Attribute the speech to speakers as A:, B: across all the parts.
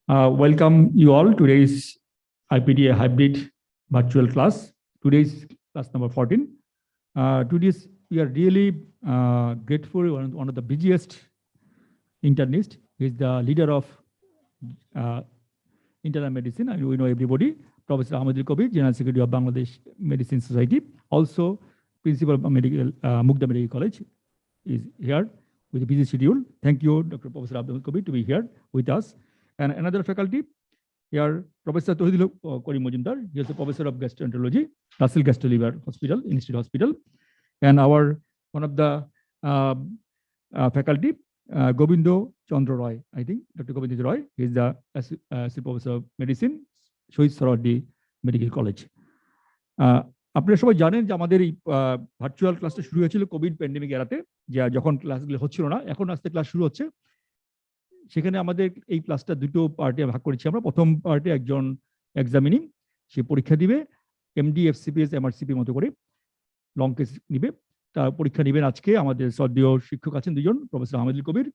A: Welcome you all to today's IPDA hybrid virtual class. Today's class number 14. Today's we are really grateful. One of the busiest internists is the leader of internal medicine. And we know everybody, Professor Ahmadul Kabir, General Secretary of Bangladesh Medicine Society, also Principal of Medical Mukda Medical College, is here with a busy schedule. Thank you, Dr. Professor Abdul Kabir, to be here with us. And another faculty here, Professor Tohidul Karim Majumdar. He is a professor of gastroenterology, Russell Gastro-Liver Hospital, Institute Hospital. And our one of the faculty, Gobindo Chandra Roy, I think, Dr. Gobindo Roy, he is the Assistant Professor of Medicine, Shohid Sohrawardi Medical College. আপনারা সবাই জানেন যে আমাদের এই virtual ক্লাসটা শুরু হয়েছিল Covid pandemic এরাতে, যে যখন ক্লাসগুলো হচ্ছিল না, এখন আস্তে ক্লাস শুরু হচ্ছে। সেখানে আমাদের এই ক্লাসটা দুটো পার্টে ভাগ করেছি আমরা। প্রথম পার্টে একজন এক্সামিনিং, সে পরীক্ষা দিবে এমডি, এফসিপিএস, এমআরসিপি মতো করে লং কেস নিবে। তার পরীক্ষা নেবেন আজকে আমাদের শ্রদ্ধেয় শিক্ষক আছেন দুজন, প্রফেসর আহমেদুল কবির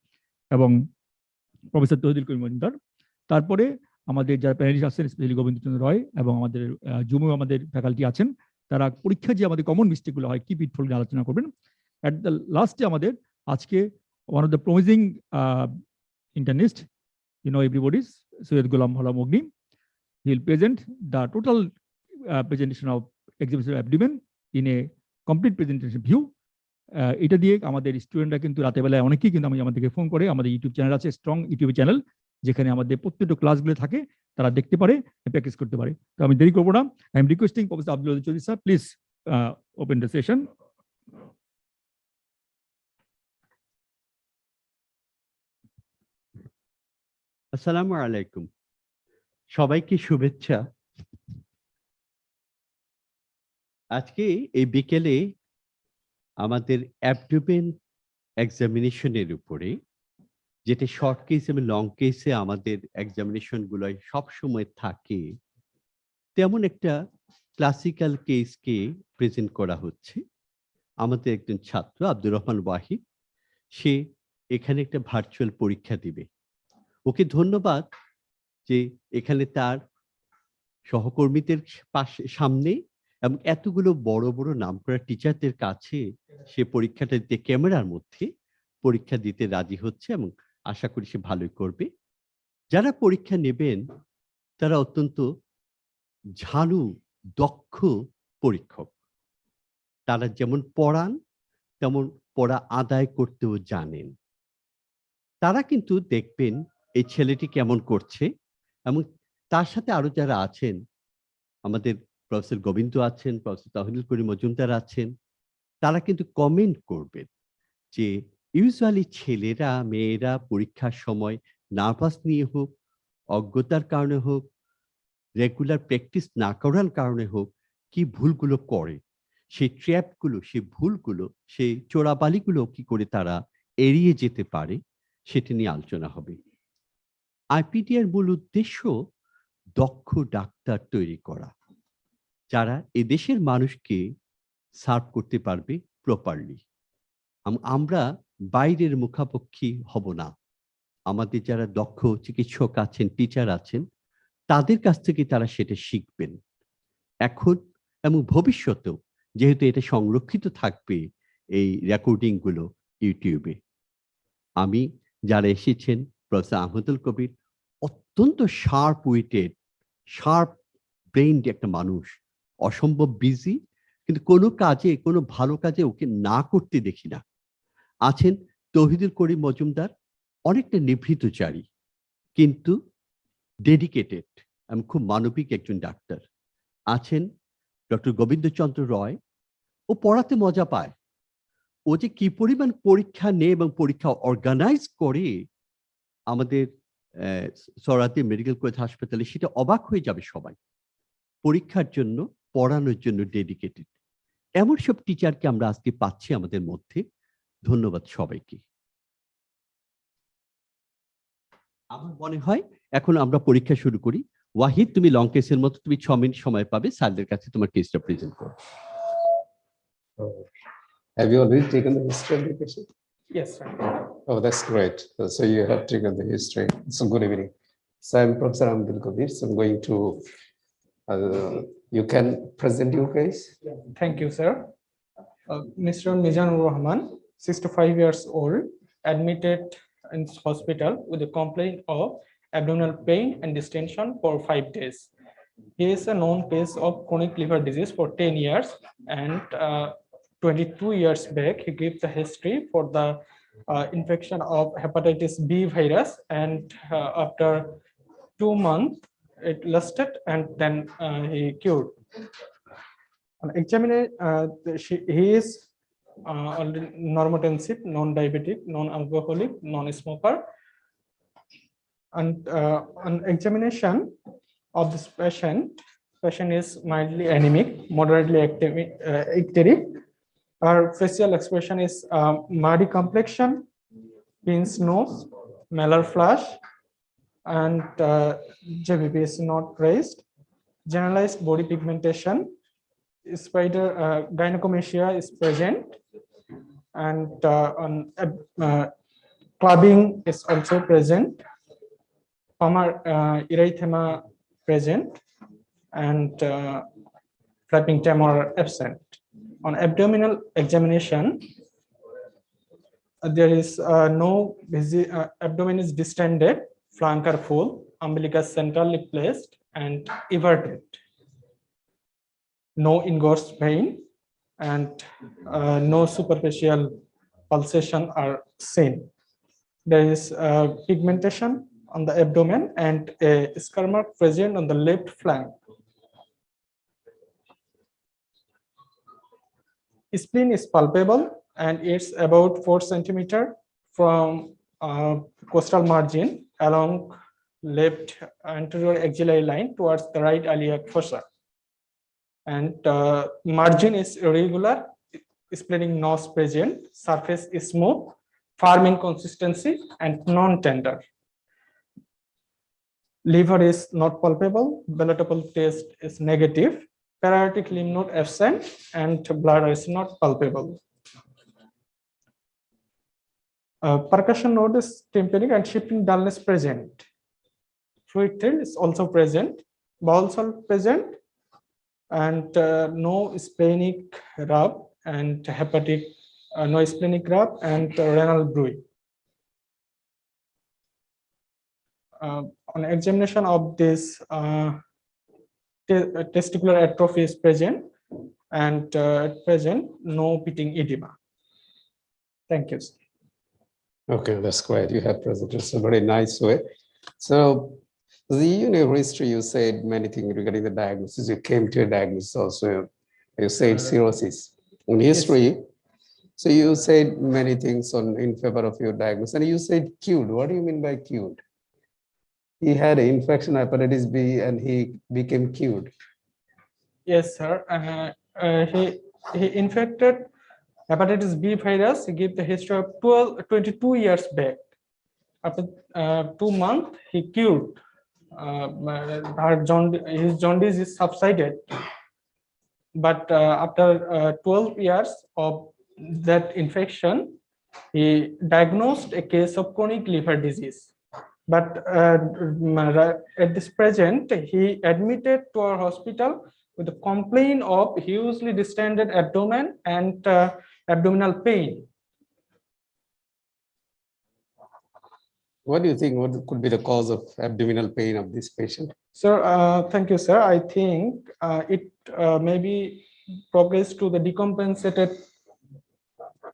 A: এবং প্রফেসর তহিদুল করিম মজুমদার। তারপরে আমাদের যারা প্যানেলিস্ট আছেন, স্পেশালি গোবিন্দ চন্দ্র রয় এবং আমাদের জুমে আমাদের ফ্যাকাল্টি আছেন, তারা পরীক্ষা যে আমাদের কমন মিস্টেকগুলো হয়, কি পিটফল নিয়ে আলোচনা করবেন। অ্যাট দ্য লাস্টে আমাদের আজকে one of the promising internist, you know everybody's Syed Ghulam Hala Mogni. He will present the total presentation of exhibition abdomen in a complete presentation view. এটা দিয়ে আমাদের স্টুডেন্টরা কিন্তু রাতে বেলায় অনেকেই কিন্তু আমাদেরকে ফোন করে। আমাদের ইউটিউব চ্যানেল আছে, স্ট্রং ইউটিউব চ্যানেল, যেখানে আমাদের প্রত্যেকটা ক্লাসগুলো থাকে, তারা দেখতে পারে, প্র্যাকটিস করতে পারে। তো আমি দেরি করবো না। I am requesting professor Abdul Adil Chowdhury sir, please open the session.
B: আসসালামু আলাইকুম, সবাইকে শুভেচ্ছা। আজকে এই বিকেলে আমাদের অ্যাবডোমেন এক্সামিনেশনের উপরে, যেটা শর্ট কেস এবং লং কেসে আমাদের এক্সামিনেশন গুলোয় সবসময় থাকে, তেমন একটা ক্লাসিক্যাল কেসকে প্রেজেন্ট করা হচ্ছে। আমাদের একজন ছাত্র আব্দুর রহমান ওয়াহিদ, সে এখানে একটা ভার্চুয়াল পরীক্ষা দিবে। ওকে ধন্যবাদ যে এখানে তার সহকর্মীদের সামনে এবং এতগুলো বড় বড় নামকরা টিচারদের কাছে সে পরীক্ষাটা দিতে, ক্যামেরার মধ্যে পরীক্ষা দিতে রাজি হচ্ছে এবং আশা করি সে ভালোই করবে। যারা পরীক্ষা নেবেন তারা অত্যন্ত ঝানু দক্ষ পরীক্ষক। তারা যেমন পড়ান তেমন পড়া আদায় করতেও জানেন। তারা কিন্তু দেখবেন এই ছেলেটি কেমন করছে, এবং তার সাথে আরো যারা আছেন, আমাদের প্রফেসর গোবিন্দ আছেন, প্রফেসর তহিদুল করিম মজুমদার আছেন, তারা কিন্তু কমেন্ট করবেন যে ইউজুয়ালি ছেলেরা মেয়েরা পরীক্ষার সময় নার্ভাস নিয়ে হোক, অজ্ঞতার কারণে হোক, রেগুলার প্র্যাকটিস না করার কারণে হোক, কি ভুলগুলো করে, সেই ট্র্যাপগুলো, সেই ভুলগুলো, সেই চোরাবালিগুলো কি করে তারা এড়িয়ে যেতে পারে, সেটা নিয়ে আলোচনা হবে। আইপিডিআর মূল উদ্দেশ্য দক্ষ ডাক্তার তৈরি করা, যারা এদেশের মানুষকে সার্ভ করতে পারবে প্রপারলি। আমরা বাইরের মুখাপেক্ষী হব না। আমাদের যারা দক্ষ চিকিৎসক আছেন, টিচার আছেন, তাদের কাছ থেকে তারা সেটা শিখবেন এখন এবং ভবিষ্যতেও, যেহেতু এটা সংরক্ষিত থাকবে এই রেকর্ডিং গুলো ইউটিউবে। আমি যারা এসেছেন, প্রফেসর আহমদুল কবির অত্যন্ত শার্প উইটেড, শার্প ব্রেইনড একটা মানুষ, অসম্ভব বিজি, কিন্তু কোনো কাজে, কোনো ভালো কাজে ওকে না করতে দেখি না। আছেন তহিদুল করিম মজুমদার, অনেকটা নিভৃতচারী কিন্তু ডেডিকেটেড এবং খুব মানবিক একজন ডাক্তার। আছেন ডক্টর গোবিন্দ চন্দ্র রয়, ও পড়াতে মজা পায়। ও যে কি পরিমাণ পরীক্ষা নেয় এবং পরীক্ষা অর্গানাইজ করে আমাদের সোহরাওয়ার্দী মেডিকেল কলেজ হাসপাতালে, সেটা অবাক হয়ে যাবে সবাই। পরীক্ষার জন্য, পড়ানোর জন্য ডেডিকেটেড এমন সব টিচারকে আমরা আজকে পাচ্ছি আমাদের মধ্যে। ধন্যবাদ সবাইকে। আমার মনে হয় এখন আমরা পরীক্ষা শুরু করি। ওয়াহিদ, তুমি লং কেসের মতো তুমি 6 মিনিট সময় পাবে, স্যারদের কাছে তোমার কেসটা প্রেজেন্ট করো।
C: Have you already taken the history of the patient?
D: Yes, sir.
C: Oh, that's great. So you have taken the history. So good evening. So I'm Professor Abdul Kabir. So I'm going to, you can present your case.
D: Thank you, sir. Mr. Mizanur Rahman, 65 years old, admitted in hospital with a complaint of abdominal pain and distension for 5 days. He is a known case of chronic liver disease for 10 years, and 22 years back, he gave the history for the infection of hepatitis B virus, and after 2 months, it lasted, and then he cured. On examine, he is normotensive, non-diabetic, non-alcoholic, non-smoker. And on examination of this patient is mildly anemic, moderately ecteric. Her facial expression is muddy complexion, pinch nose, malar flush, and JVP is not raised. Generalized body pigmentation, spider gynecomastia is present, and clubbing is also present. Palmar erythema present, and flapping tremor absent. On abdominal examination, there is no abdomen is distended, flank are full, umbilicus centrally placed and everted. No ingress vein, and no superficial pulsation are seen. There is pigmentation on the abdomen and a scar mark present on the left flank. Spleen is palpable, and it's about 4 centimeters from costal margin along left anterior axillary line towards the right iliac fossa. And margin is irregular, splenic nose present, surface is smooth, firm in consistency and non-tender. Liver is not palpable, palatable test is negative, paralytic lymph node absent, and bladder is not palpable. Percussion node is tympanic and shifting dullness present. Fluid thread is also present, bowels are present, and no splenic rub and hepatic, no splenic rub and renal bruit. On examination of this, testicular atrophy is present, and at present no pitting edema. Thank you.
C: Okay, that's great. You have presented a very nice way. So in your history, you said many things regarding the diagnosis. You came to a diagnosis also. You said cirrhosis. In history, so you said many things in favor of your diagnosis, and you said cured. What do you mean by cured? He had an infection, hepatitis B, and he became cured.
D: Yes, sir. He infected hepatitis B virus. He gave the history of 22 years back. After 2 months, he cured. His jaundice is subsided. But after 12 years of that infection, he diagnosed a case of chronic liver disease. But at this present, he admitted to our hospital with a complaint of hugely distended abdomen and abdominal pain.
C: What do you think? What could be the cause of abdominal pain of this patient?
D: Sir, thank you, sir. I think it may be progressed to the decompensated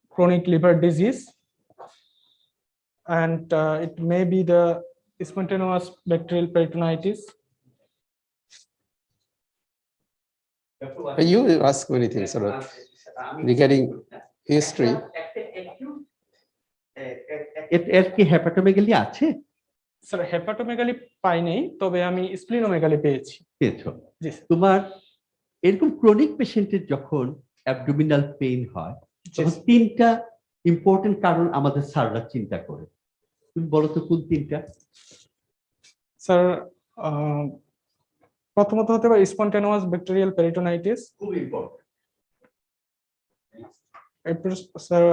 D: chronic liver disease, and it may be the spontaneous bacterial peritonitis.
C: You ask many things regarding history.
B: এর কি hepatomegaly আছে?
D: Sir hepatomegaly পাই নাই, তবে আমি splenomegaly পেয়েছি।
B: পেয়েছো?
D: জি।
B: তোমার এরকম ক্রনিক পেশেন্টের যখন অ্যাবডোমিনাল পেইন হয়, তখন 3টা ইম্পর্টেন্ট কারণ আমাদের স্যাররা চিন্তা করে। তুমি বলো তো কোন 3টা?
D: স্যার প্রথমত হতে পারে স্পন্টানিয়াস ব্যাকটেরিয়াল পেরিটোনাইটিস,
B: খুব ইম্পর্টেন্ট।
D: এরপর স্যার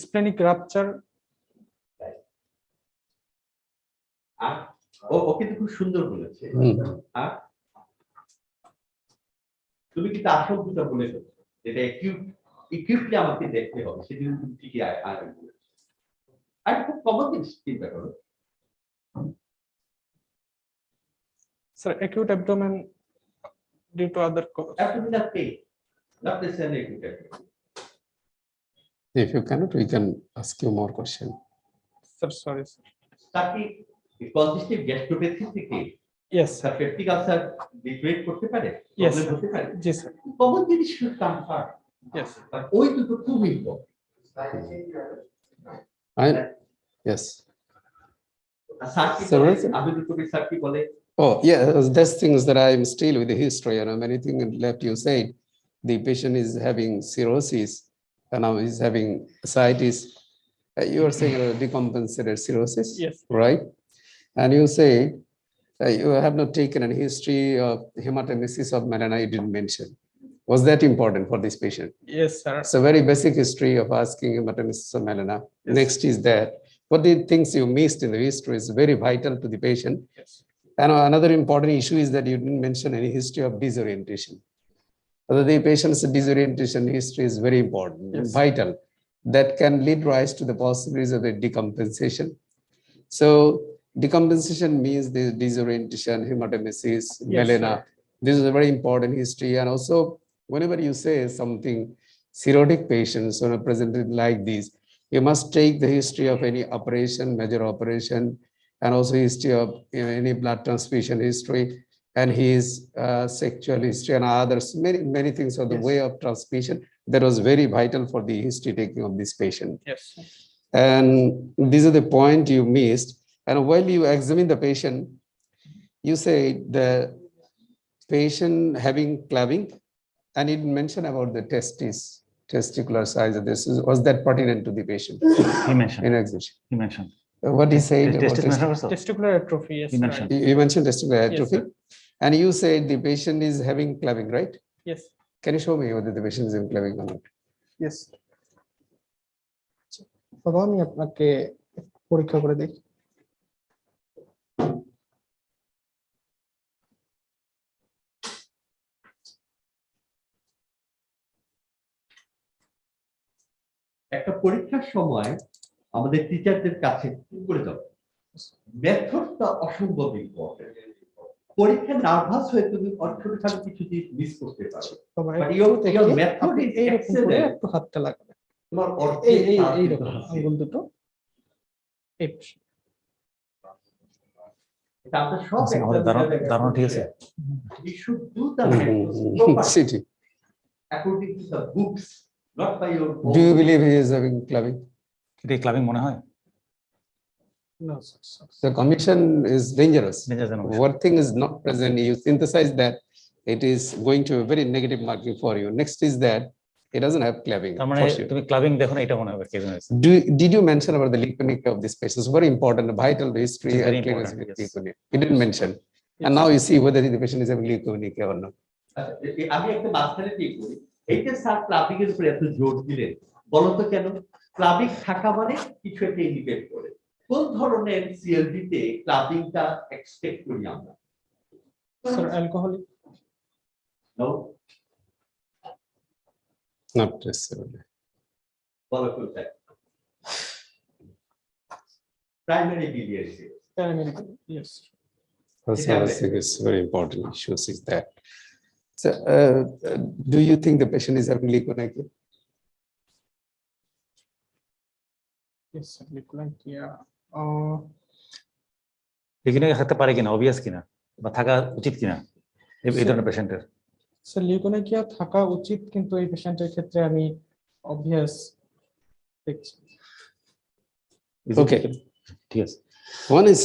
D: splenic rupture,
B: আর ও কিন্তু খুব সুন্দর বলেছে। আর তুমি কিন্তু আসল দুটা বলে দেবো, যেটা ইকুইপলি আমাকে দেখতে হবে, সেটি কিন্তু ঠিকই আগে বলেছে। আর খুব কমন জিনিস চিন্তা করো।
D: Sir, acute abdomen due to other cause.
B: Abdominal pain, not necessarily acute abdomen.
C: If you cannot, we can ask you more question.
D: Sir, sorry, sir.
B: তাকে কনজেস্টিভ গ্যাস্ট্রোপ্যাথি থেকে
D: Yes, sir.
B: Peptic ulcer degrade করতে পারে,
D: Yes,
B: problem
D: sir.
B: হতে পারে।
D: Yes, sir.
B: Common জিনিস should come first.
D: Yes.
B: But ওই দুটো খুব ইম্পর্টেন্ট।
C: Yes.
B: স্যার কি
C: Sir,
B: বলে?
C: what is it?
B: আমি দুটো স্যার কি বলে?
C: Oh, yeah, that's things that I'm still with the history, many things left you said. The patient is having cirrhosis and now he's having ascites. You are saying decompensated cirrhosis,
D: Yes.
C: right? And you say you have not taken any history of hematemesis of melena, you didn't mention. Was that important for this patient?
D: Yes, sir.
C: It's a very basic history of asking hematemesis of melena.
D: Yes.
C: Next is that what the things you missed in the history is very vital to the patient.
D: Yes.
C: And another important issue is that you didn't mention any history of disorientation. The patient's disorientation history is very important,
D: Yes.
C: vital. That can lead rise to the possibilities of the decompensation. So decompensation means the disorientation, hematemesis, melena.
D: sir.
C: This is a very important history. And also, whenever you say something, cirrhotic patients when are presented like this, you must take the history of any operation, major operation, and also history of any blood transfusion history, and his sexual history and others, many things of the
D: Yes.
C: way of transmission that was very vital for the history taking of this patient.
D: Yes. Sir.
C: And these are the point you missed. And while you examine the patient, you say the patient having claving, and you mentioned about the testicular size of this. Was that pertinent to the patient
E: He mentioned.
C: in exhibition?
E: He mentioned.
C: What he said about
E: Testis
C: testicular?
E: mentioned also.
D: Testicular atrophy, yes.
E: He
D: right.
E: mentioned.
C: You mentioned testicular
D: Yes,
C: atrophy,
D: sir.
C: and you said the patient is having claving, right?
D: Yes.
C: Can you show me whether the patient is having claving or not?
D: Yes. বাবা আমি আপনাকে পরীক্ষা করে দেখি।
B: একটা পরীক্ষার সময় আমাদের টিচারদের কাছে কি করে যাও, মেথডটা অসম্ভব ইম্পর্টেন্ট। পরীক্ষা নার্ভাস হয়ে তুমি ছোটখাটো কিছু জিনিস মিস করতে পারো,
D: বাবা
B: But
D: একটু
B: your
D: দেখি,
B: method
D: আপনি
B: is
D: এইরকম করে
B: excellent.
D: একটু হাতটা লাগাবেন,
B: তোমার
D: এই
B: অর্ধেক
D: এই
B: কাজ কিন্তু
D: এইরকম
B: হাসি।
D: আঙ্গুল দুটো এই পাশে।
B: এটা আমরা সব
E: আচ্ছা, আমাদের
B: examiner
E: ধারণা ঠিক আছে?
B: We should do the methods properly,
C: City.
B: according to the books, not by your own.
C: Do you believe he is having claving?
E: এটা ক্লাবিং মনে হয়?
D: No, sir, sir.
C: The commission is dangerous.
E: Dangerous and
C: One thing is not present, you synthesize that, it is going to a very negative marking for you. Next is that it doesn't have claving.
E: তার মানে
C: for sure.
E: তুমি clubbing দেখো না, এটা মনে হবে কেমন হয়েছে।
C: Did you mention about the leukemia of this patient? It's very important, vital history.
E: It's very
C: and clinical
E: important, yes.
C: leukemia. You didn't mention. And now you see whether the patient is having leukemia or not.
B: আচ্ছা, আমি একটা মাঝখানে ঠিক করি, এইটা sir clubbing এর উপরে এত জোর দিলেন, বলতো কেন? ক্লাবিং থাকা মানে কিছু একটা ইন্ডিকেট করে। কোন ধরনের সিএলডি তে ক্লাবিংটা এক্সপেক্ট করি আমরা?
D: Sir, alcoholic.
B: No,
C: Not necessarily.
B: বলো কোনটা? Primary biliary cyst.
D: Paramedical, yes.
C: Also,
B: Yeah,
C: I
B: but-
C: think it's very important issues is that. So, do you think the patient is having leukemia?
D: Yes, sir, like, yeah.
E: এখানে থাকতে পারে কিনা, obvious কিনা, বা থাকা উচিত কিনা এই ধরনের পেশেন্টের?
D: স্যার লিউকোনিয়া থাকা উচিত, কিন্তু এই পেশেন্টের ক্ষেত্রে আমি অবভিয়াস দেখছি।
C: Okay.
E: ঠিক আছে।
C: One is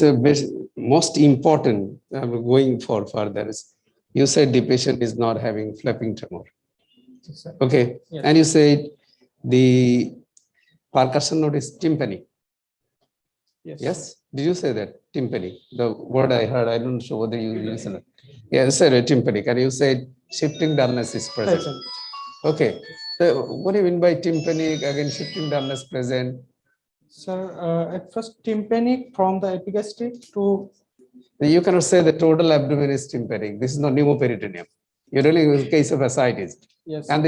C: most important, going for further is, you said the patient is not having flapping tremor.
D: Yes, sir.
C: Okay,
D: Yes.
C: and you said the percussion note is tympani. Yes, did you say that tympani? The word I heard, I don't know whether you listened. Yeah, you said tympani. And you said shifting dullness is
D: Right,
C: present.
D: sir.
C: Okay, so what do you mean by tympanic? Again, shifting dullness present.
D: Sir, at first tympanic from the epigastric to,
C: You cannot say the total abdomen is tympanic. This is not pneumoperitoneum. You're dealing with case of ascites.
D: yes,
C: And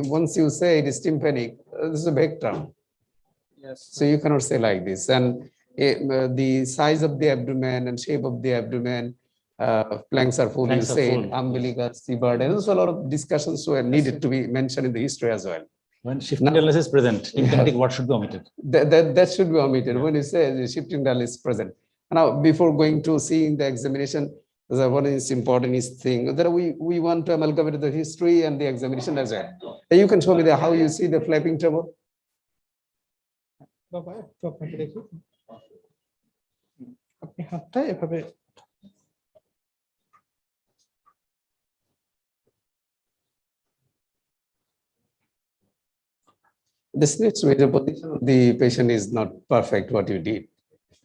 C: once you say it is tympanic, this is a big term.
D: yes.
C: So you cannot say like this. And the size of the abdomen and shape of the abdomen, planks are full, you
E: Planks are
C: say,
E: full.
C: umbilicus, seabird, and also a lot of discussions were needed to be mentioned in the history as well.
E: When shifting dullness is present, tympanic what should be omitted?
C: That should be omitted when you say the shifting dull is present. Now, before going to seeing the examination, what is important is thing that we want to amalgamate the history and the examination as well. You can show me how you see the flapping tremor.
D: বাবা একটু আপনাকে দেখি আপনি হাতটা এভাবে
C: This needs with the position of the patient is not perfect what you did.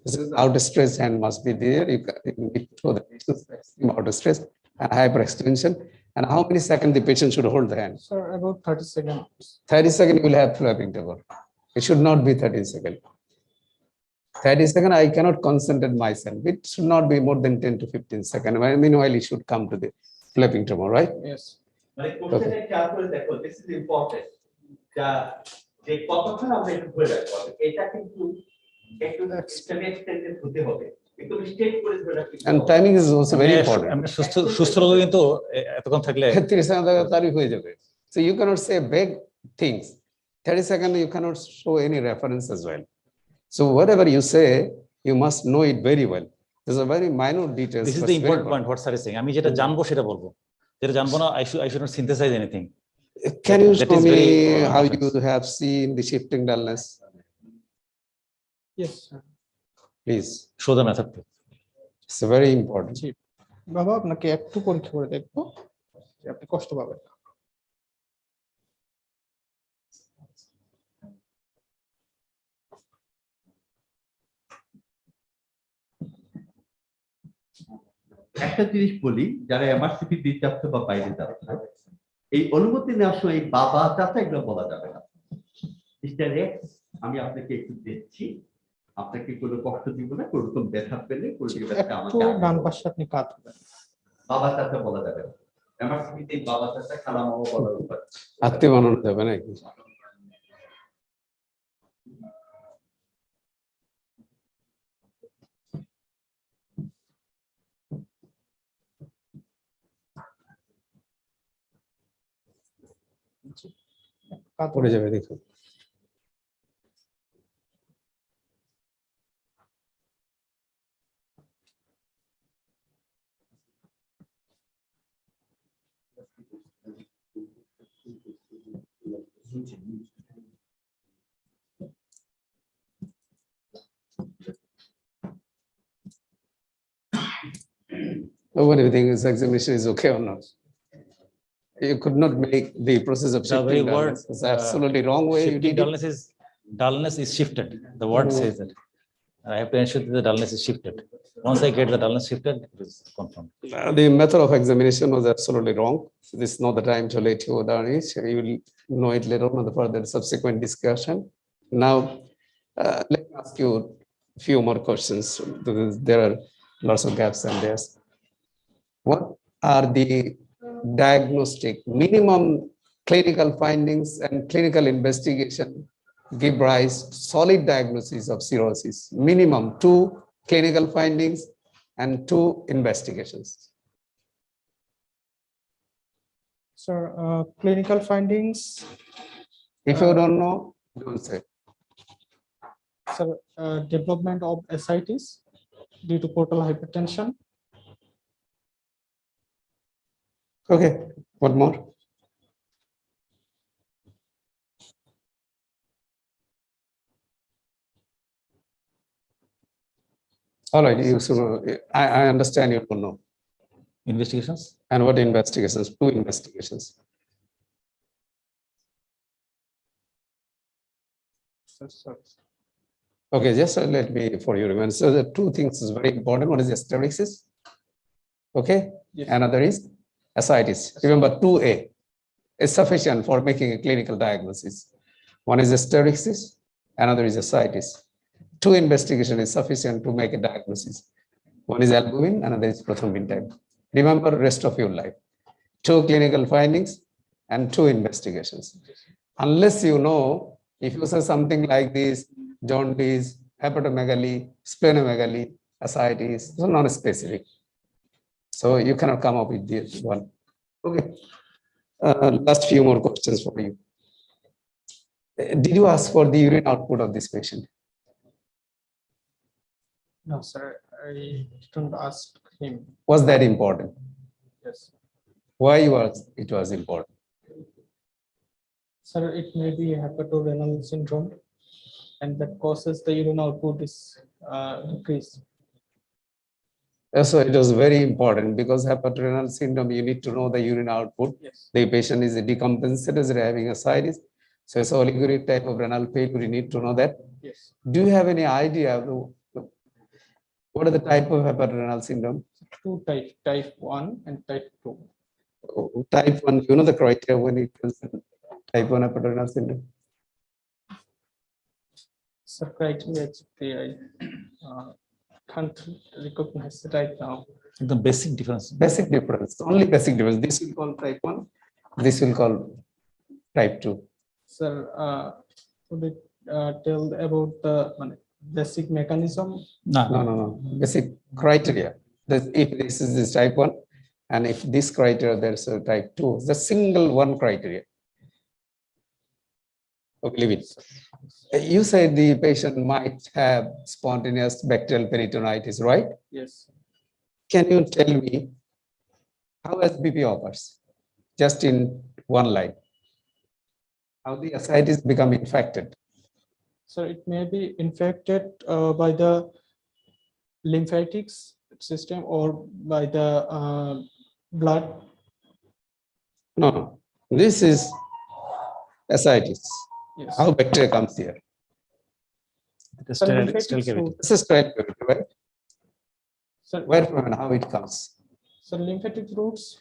C: This is outstretched hand must be there. You need to show the patient's extreme outstretched and hyperextension. And how many seconds the patient should hold the hand?
D: sir about 30 seconds.
C: 30 seconds you will have flapping tremor. It should not be 30 seconds. 30 seconds I cannot concentrate myself. It should not be more than 10 to 15 seconds. Meanwhile, it should come to the flapping tremor, right?
D: Yes.
B: মানে কোশ্চেনে খেয়াল করে দেখো this is important যে কতক্ষণ আমরা একটু ধরে রাখবো এটা কিন্তু একটু এক্সটেন্ডেড হতে হবে একটু স্ট্রেট করে ধরে রাখতে
C: And timing is also very important.
E: আমরা সুস্থ রোগী কিন্তু এতক্ষণ থাকলে
C: 30 seconds তারিফ হয়ে যাবে. So you cannot say big things. 30 seconds you cannot show any reference as well. So whatever you say, you must know it very well. There's a very minor details.
E: this is
C: but
E: the
C: it's very
E: important point what sir is saying আমি যেটা জানবো সেটা বলবো যেটা জানবো না I should not synthesize anything.
C: Can you
E: That
C: show
E: is
C: me
E: very,
C: how you have seen the shifting dullness,
D: Yes, sir.
C: please?
E: Show the method.
C: It's very important.
D: বাবা আপনাকে একটু পরীক্ষা করে দেখবো যে আপনি কষ্ট পাবেন না।
B: একটা জিনিস বলি যারা এমআরসিপি বিপ্রাপ্ত বা বাইরে যাচ্ছে এই অনুমতি নেওয়ার সময় বাবা চাচা এগুলো বলা যাবে না মিস্টার এক্স আমি আপনাকে একটু দেখছি আপনাকে কোনো কষ্ট দিব না কোনো রকম ব্যথা পেলে কোনো ব্যথা
D: একটু
B: আমাকে
D: ডান পাশে আপনি কাত হবেন
B: বাবা চাচা বলা যাবে না এমআরসিপিতে বাবা চাচা খালা মামা বলার উপর
C: আত্মীয় বানানো যাবে নাকি?
D: কাত
C: পড়ে যাবে দেখুন। What do you think? This examination is okay or not? You could not make the process of
E: The very
C: shifting
E: word,
C: dullness. It's absolutely wrong way you
E: Shifting
C: did it.
E: dullness is shifted. The word says that. And I have to ensure that the dullness is shifted. Once I get the dullness shifted, it is confirmed.
C: The method of examination was absolutely wrong. This is not the time to let you learn it. You will know it later on in the further subsequent discussion. Now, let me ask you a few more questions. There are lots of gaps and there's. What are the diagnostic minimum clinical findings and clinical investigation give rise to solid diagnosis of cirrhosis? Minimum 2 clinical findings and 2 investigations.
D: Sir, clinical findings,
C: If you don't know, don't say.
D: sir, development of ascites due to portal hypertension.
C: Okay, what more? All right, I understand you don't know.
E: Investigations?
C: And what investigations? 2 investigations.
D: Sir.
C: Okay, just let me for you remember. So the 2 things is very important. One is hysteresis. Okay,
D: Yes.
C: another is ascites. Remember 2A is sufficient for making a clinical diagnosis. One is hysteresis, another is ascites. two investigation is sufficient to make a diagnosis. One is albumin, another is prothrombin type. Remember rest of your life. Two clinical findings and two investigations. Unless you know, if you say something like this, jaundice, hepatomegaly, splenomegaly, ascites, so non-specific. So you cannot come up with this one. Okay. Last few more questions for you. Did you ask for the urine output of this patient?
D: No, sir, I didn't ask him.
C: Was that important?
D: Yes.
C: Why it was important?
D: Sir, it may be hepatorenal syndrome, and that causes the urine output is decreased.
C: So it was very important because hepatorenal syndrome, you need to know the urine output.
D: Yes.
C: The patient is decompensated, is having ascites. So it's oliguric type of renal failure, you need to know that.
D: Yes.
C: Do you have any idea of what are the type of hepatorenal syndrome?
D: Two types, type 1 and type 2.
C: Type 1, you know the criteria when it comes to type 1 hepatorenal syndrome?
D: Sir, criteria actually I can't recognize it right now.
E: The basic difference.
C: Basic difference, only basic difference. This will call type 1, this will call type 2.
D: Sir, could you tell about the basic mechanism?
C: No. Basic criteria. If this is this type 1, and if this criteria, there's a type 2, the single one criteria. Okay, leave it. You said the patient might have spontaneous bacterial peritonitis, right?
D: Yes.
C: Can you tell me how SBP occurs? Just in one line. How the ascites become infected?
D: So it may be infected by the lymphatics system or by the blood.
C: No. This is ascites.
D: Yes.
C: How bacteria comes here?
E: It is
D: Sir,
E: sterile
D: lymphatics
E: cavity.
D: route.
C: This is sterile cavity, right?
D: Sir,
C: Where from and how it comes?
D: so lymphatic routes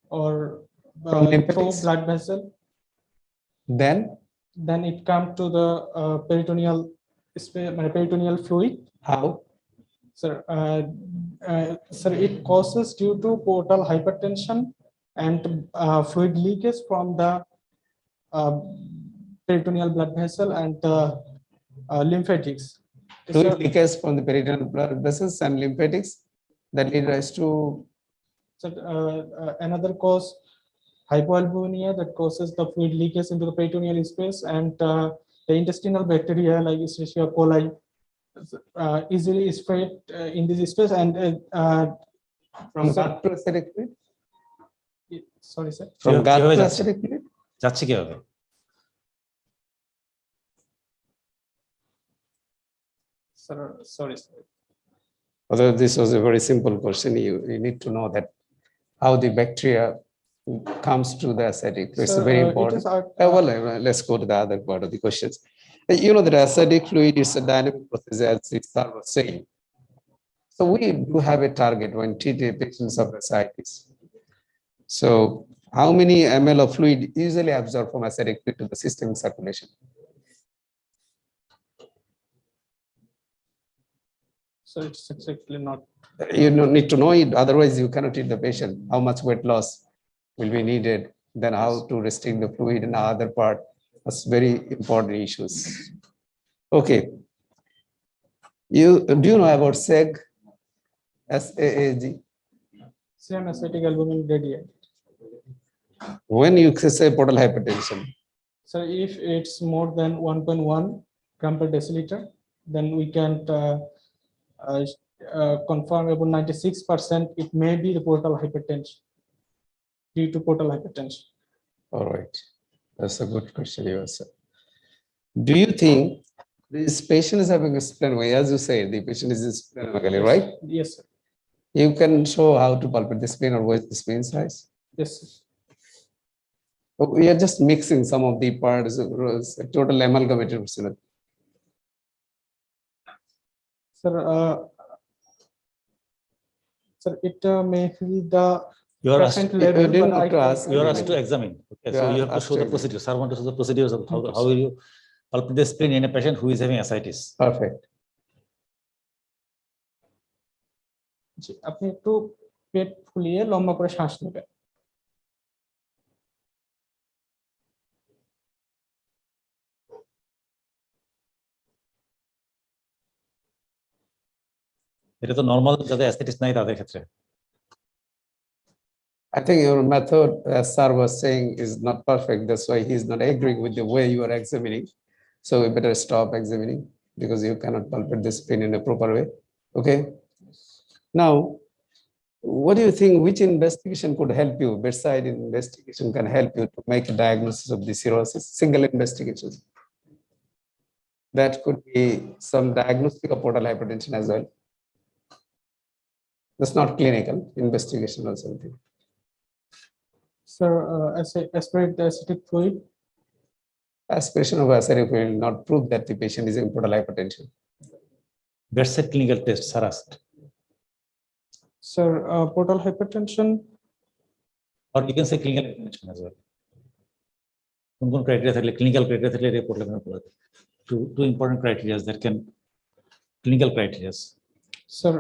D: or
C: From
D: through
C: lymphatics.
D: blood vessel,
C: Then
D: then it comes to the peritoneal peritoneal fluid.
C: how?
D: Sir, sir, it causes due to portal hypertension and fluid leakage from the peritoneal blood vessel and the lymphatics.
C: Fluid
D: Sir,
C: leakage from the peritoneal blood vessels and lymphatics that lead rise to
D: another cause, hypoalbuminemia, that causes the fluid leakage into the peritoneal space, and the intestinal bacteria like Escherichia coli easily spread in this space, and
C: from
D: sir,
C: gut to acidic fluid?
D: sorry, sir.
C: From
E: কিভাবে-
C: gut
E: কিভাবে
C: to
E: যাচ্ছে?
C: acidic fluid?
E: যাচ্ছে কিভাবে?
D: Sir, sorry, sir.
C: Although this was a very simple question, you need to know that how the bacteria comes to the acidic. It's
D: Sir,
C: very
D: it
C: important.
D: is our-
C: Well, let's go to the other part of the questions. You know that acidic fluid is a dynamic process, as it's was saying. So we do have a target when treating patients of ascites. So how many ml of fluid usually absorbed from acidic fluid to the systemic circulation?
D: So it's exactly not.
C: You don't need to know it, otherwise you cannot treat the patient. How much weight loss will be needed, then how to restrict the fluid and other part. That's very important issues. Okay. Do you know about SAG? SAAG?
D: Serum acetic albumin gradient.
C: When you say portal hypertension,
D: So if it's more than 1.1 gram per deciliter, then we can confirm about 96% it may be the portal hypertension due to portal hypertension.
C: all right. That's a good question you asked. Do you think this patient is having a splenomegaly? As you say, the patient is in splenomegaly, right?
D: Yes, sir.
C: You can show how to palpate the spleen or what is the spleen size.
D: Yes, sir.
C: We are just mixing some of the parts, total amalgamated.
D: Sir, sir, it may be the
E: You are asked,
D: present
C: you
D: level,
C: didn't
D: but
C: have to ask.
E: you are asked to examine. Okay, so
C: Yeah,
E: you have to show the
C: asked to
E: procedure. Sir want to show the procedures of how will you palpate the spleen in a patient who is having ascites.
C: Perfect.
D: জি, আপনি একটু পেট ফুলিয়ে লম্বা করে শ্বাস নেবেন।
E: এটা তো normal যাদের অ্যাসথেটিস নাই তাদের ক্ষেত্রে।
C: I think your method, as sir was saying, is not perfect. That's why he's not agreeing with the way you are examining. So we better stop examining because you cannot palpate this pain in a proper way. Okay. Now, what do you think? Which investigation could help you? Bedside investigation can help you to make a diagnosis of the cirrhosis. Single investigation. That could be some diagnostic of portal hypertension as well. That's not clinical investigation or something.
D: Sir, aspirate the acidic fluid.
C: Aspiration of acidic will not prove that the patient is in portal hypertension.
E: Bedside clinical tests are asked.
D: Sir, portal hypertension.
E: Or you can say clinical examination as well. কোন criteria থাকলে clinical criteria থাকলে report লেখানো পড়ে। Two important criteria that can clinical criteria.
D: Sir,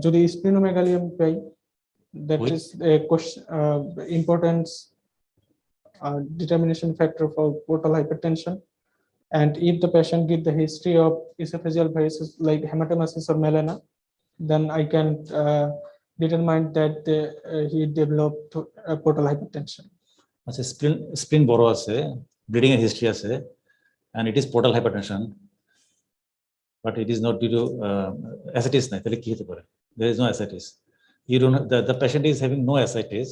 D: যদি splenomegaly আমি পাই, that
E: Which?
D: is a question, importance determination factor for portal hypertension. And if the patient give the history of esophageal varices like hematemesis or melena, then I can determine that he developed portal hypertension.
E: আচ্ছা, spleen বড় আছে, bleeding এর history আছে, and it is portal hypertension, but it is not due to ascites নাই, তাহলে কি হতে পারে? There is no ascites. You don't. The patient is having no ascites.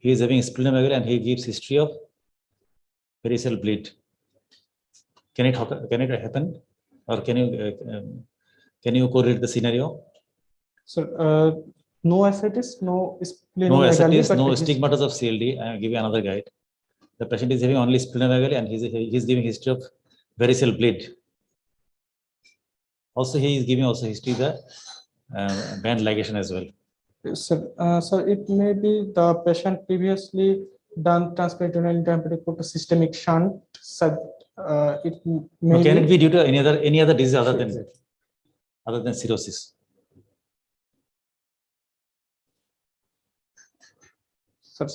E: He is having splenomegaly and he gives history of peripheral bleed. Can it happen, or can you correlate the scenario?
D: So no ascites, no
E: No
D: splenomegaly,
E: ascites,
D: but
E: no
D: his-
E: stigmatas of CLD. I will give you another guide. The patient is having only splenomegaly and he's giving history of varicose bleed. Also, he is giving also history of the band ligation as well.
D: So it may be the patient previously done transperitoneal intrahepatic systemic shunt. So it may
E: Can it
D: be
E: be due to any other disease other than cirrhosis?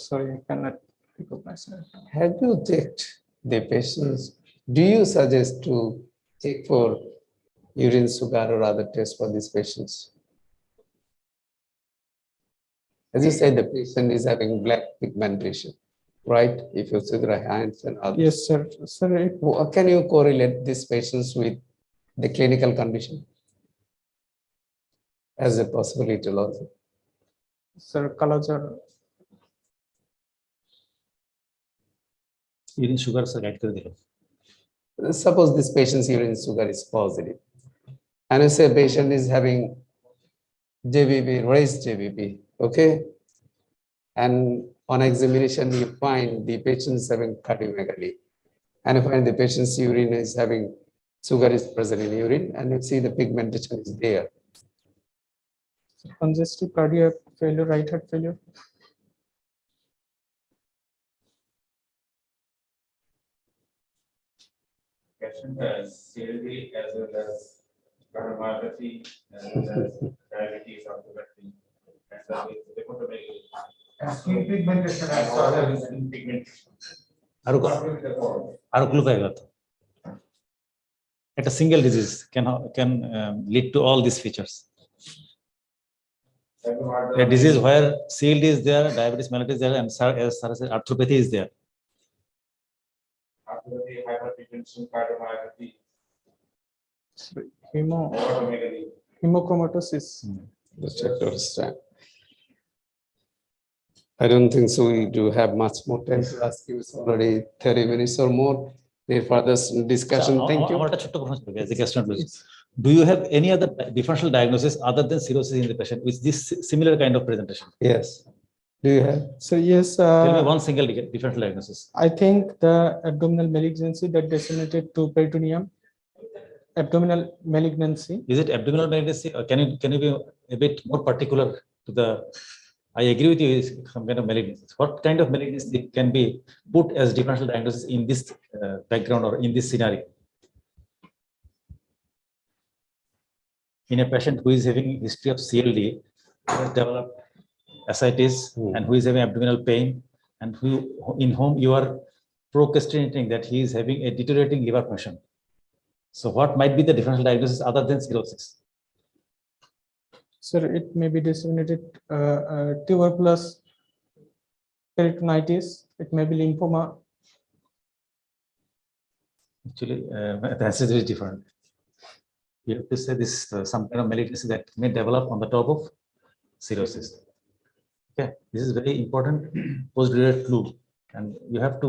D: Sorry, I cannot recognize that.
C: Have you checked the patients? Do you suggest to check for urine sugar or other tests for these patients? As you said, the patient is having black pigmentation, right? If you see their hands and others.
D: Yes, sir. Sir,
C: Can you correlate these patients with the clinical condition as a possibility also?
D: sir, colors are
E: Urine sugar से guide कर दिलो.
C: Suppose this patient's urine sugar is positive, and you say patient is having JBP, raised JBP, okay? And on examination, you find the patient is having cardiomegaly, and you find the patient's urine is having sugar is present in urine, and you see the pigmentation is there.
D: congestive cardiac failure, right heart failure.
F: Patient has CLD as well as cardiomyopathy as well as diabetes of the battery. And so it's difficult to make it. Skin pigmentation as well as skin pigmentation.
E: आरो clue पाएगा तो. At a single disease can lead to all these features. A disease where CLD is there, diabetes mellitus is there, and arthropathy is there.
F: Arthropathy, hypertension, cardiomyopathy,
D: Hemochromatosis.
F: hemochromatosis.
C: Just have to understand. I don't think so. We do have much more time to ask you. It's already 30 minutes or more. There further discussion. Thank you.
E: আমার একটা ছোট্ট প্রশ্ন ছিল, as a gastroenterologist. Do you have any other differential diagnosis other than cirrhosis in the patient with this similar kind of presentation?
C: Yes. Do you have?
D: So yes,
E: Tell me one single differential diagnosis.
D: I think the abdominal malignancy that disseminated to peritoneum, abdominal malignancy.
E: Is it abdominal malignancy, or can you be a bit more particular to the? I agree with you, is some kind of malignancy. What kind of malignancy can be put as differential diagnosis in this background or in this scenario? In a patient who is having history of CLD, has developed ascites
C: Hmm.
E: and who is having abdominal pain and who in whom you are procrastinating that he is having a deteriorating liver function. So what might be the differential diagnosis other than cirrhosis?
D: Sir, it may be disseminated tuberculous peritonitis. It may be lymphoma.
E: Actually, the answer is very different. You have to say this some kind of malignancy that may develop on the top of cirrhosis. Okay, this is very important postgraduate clue, and you have to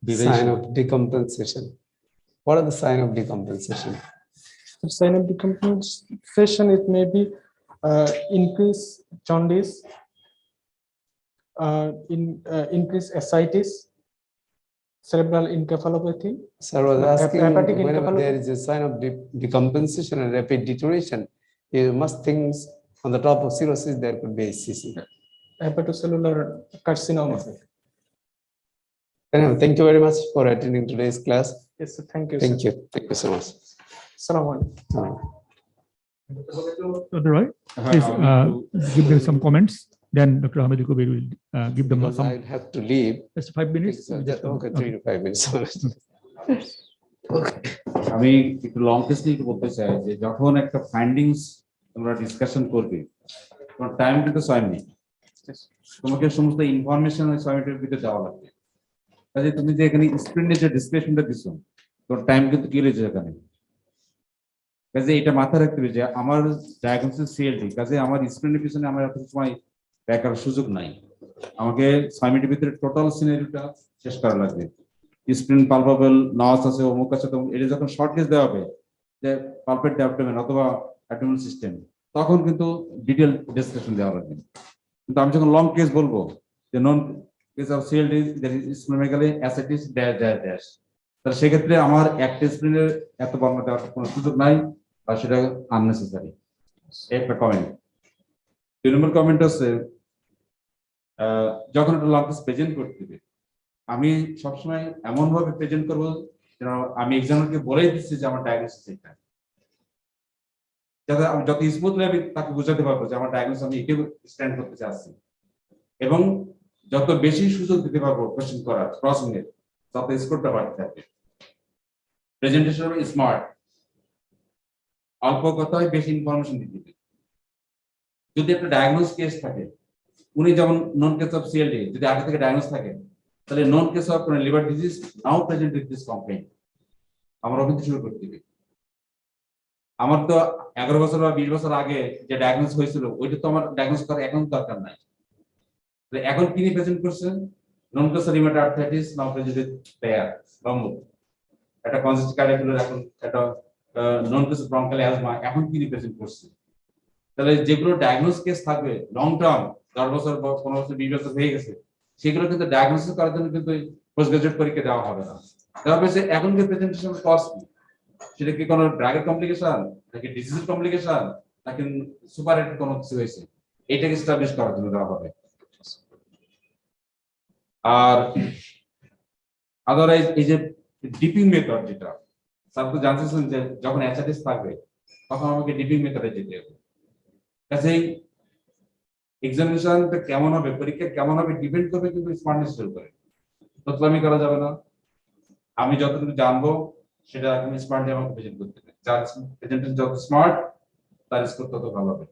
E: be very
C: Sign
E: sure.
C: of decompensation. What are the sign of decompensation?
D: The sign of decompensation, it may be increased jaundice, increased ascites, cerebral encephalopathy.
C: So I was asking,
D: Hepatic
C: whenever
D: encephalopathy.
C: there is a sign of decompensation and rapid deterioration, you must think on the top of cirrhosis, there could be HCC.
D: Hepatocellular carcinoma.
C: Anyway, thank you very much for attending today's class.
D: Yes, sir. Thank you.
C: Thank you. Thank you so much.
D: Assalamu alaikum.
A: Dr. Roy, please give them some comments. Then Dr. Hamid Kubir will give them
C: Because
A: some,
C: I'll have to leave.
A: just 5 minutes.
C: Okay, 3 to 5 minutes.
G: আমি একটু long case নিয়ে একটু বলতে চাই যে যখন একটা findings তোমরা ডিসকাশন করবে তোমার টাইম কিন্তু 6 মিনিট, তোমাকে সমস্ত ইনফরমেশন ওই 6 মিনিটের ভিতরে দেওয়া লাগবে। কাজে তুমি যে এখানে স্ক্রিনে যে ডিসপ্লেশনটা দিছো তোর টাইম কিন্তু কি রয়েছে এখানে। কাজে এটা মাথায় রাখতে হবে যে আমার ডায়াগনোসিস সিএলডি, কাজে আমার স্ক্রিনের পিছনে আমার এত সময় দেখার সুযোগ নাই, আমাকে 6 মিনিটের ভিতরে টোটাল সিনারিওটা শেষ করা লাগবে। স্প্রিন পালপাবল নস আছে, অমুক আছে, তো এটা যখন শর্ট কেস দেওয়া হবে যে পালপেট অ্যাবডোমেন অথবা অ্যাবডোমেন সিস্টেম, তখন কিন্তু ডিটেল ডেসক্রিপশন দেওয়া লাগবে। কিন্তু আমি যখন লং কেস বলবো যে known case of CLD that is splenomegaly ascites dash dash dash, তাহলে সেক্ষেত্রে আমার একটা স্প্রিনের এত বর্ণনা দেওয়ার কোনো সুযোগ নাই বা সেটা আননেসেসারি। একটা কমেন্ট। 2 নম্বর কমেন্ট হচ্ছে যখন একটা লং কেস প্রেজেন্ট করতে দিবে, আমি সবসময় এমন ভাবে প্রেজেন্ট করবো যেন আমি এক্সামিনারকে বলেই দিচ্ছি যে আমার ডায়াগনোসিস এটা, যাতে আমি যত স্মুথলি আমি তাকে বোঝাতে পারবো যে আমার ডায়াগনোসিস আমি এটাই স্ট্যান্ড করতে চাচ্ছি, এবং যত বেশি সুযোগ দিতে পারবো কোশ্চেন করার ক্রসিং এর, তত স্কোরটা বাড়তে থাকবে। প্রেজেন্টেশন হবে স্মার্ট, অল্প কথায় বেশি ইনফরমেশন দিতে হবে। যদি একটা ডায়াগনোস কেস থাকে, উনি যেমন নন কেস অফ সিএলডি যদি আগে থেকে ডায়াগনোস থাকে, তাহলে known case of liver disease now present with this complain আমরা কিন্তু শুরু করতে হবে। আমার তো 11 বছর বা 20 বছর আগে যে ডায়াগনোস হয়েছিল ওইটা তো আমার ডায়াগনোস করার এখন দরকার নাই। তাহলে এখন তিনি প্রেজেন্ট করছেন known case rheumatoid arthritis now present with পেয়ার লম্ব, একটা কনজেস্টিভ কার্ডিয়াক এখন একটা নন কেস ব্রঙ্কাল অ্যাজমা এখন তিনি প্রেজেন্ট করছেন। তাহলে যেগুলো ডায়াগনোস কেস থাকবে লং টার্ম 10 বছর বা 15 বছর 20 বছর হয়ে গেছে, সেগুলো কিন্তু ডায়াগনোসিস করার জন্য কিন্তু পোস্ট গ্রাজুয়েট পরীক্ষা দেওয়া হবে না। দেওয়া হয়েছে এখন যে প্রেজেন্টেশন কস্ট, সেটা কি কোনো ড্রাগের কমপ্লিকেশন নাকি ডিজিজের কমপ্লিকেশন নাকি সুপার রেটেড কোনো কিছু হয়েছে, এটাকে এস্টাবলিশ করার জন্য দেওয়া হবে। আর আদারওয়াইজ এই যে ডিপিং মেথড, যেটা স্যার তো জানতেছেন যে যখন অ্যাসাইটিস থাকবে তখন আমাকে ডিপিং মেথডে যেতে হবে। কাজেই এক্সামিনেশনটা কেমন হবে, পরীক্ষা কেমন হবে ডিপেন্ড করবে কিন্তু স্মার্টনেসের উপরে। তোতলামি করা যাবে না, আমি যতটুকু জানবো সেটা আমি স্মার্টলি আমাকে প্রেজেন্ট করতে হবে। যার প্রেজেন্টেশন যত স্মার্ট তার স্কোর তত ভালো হবে।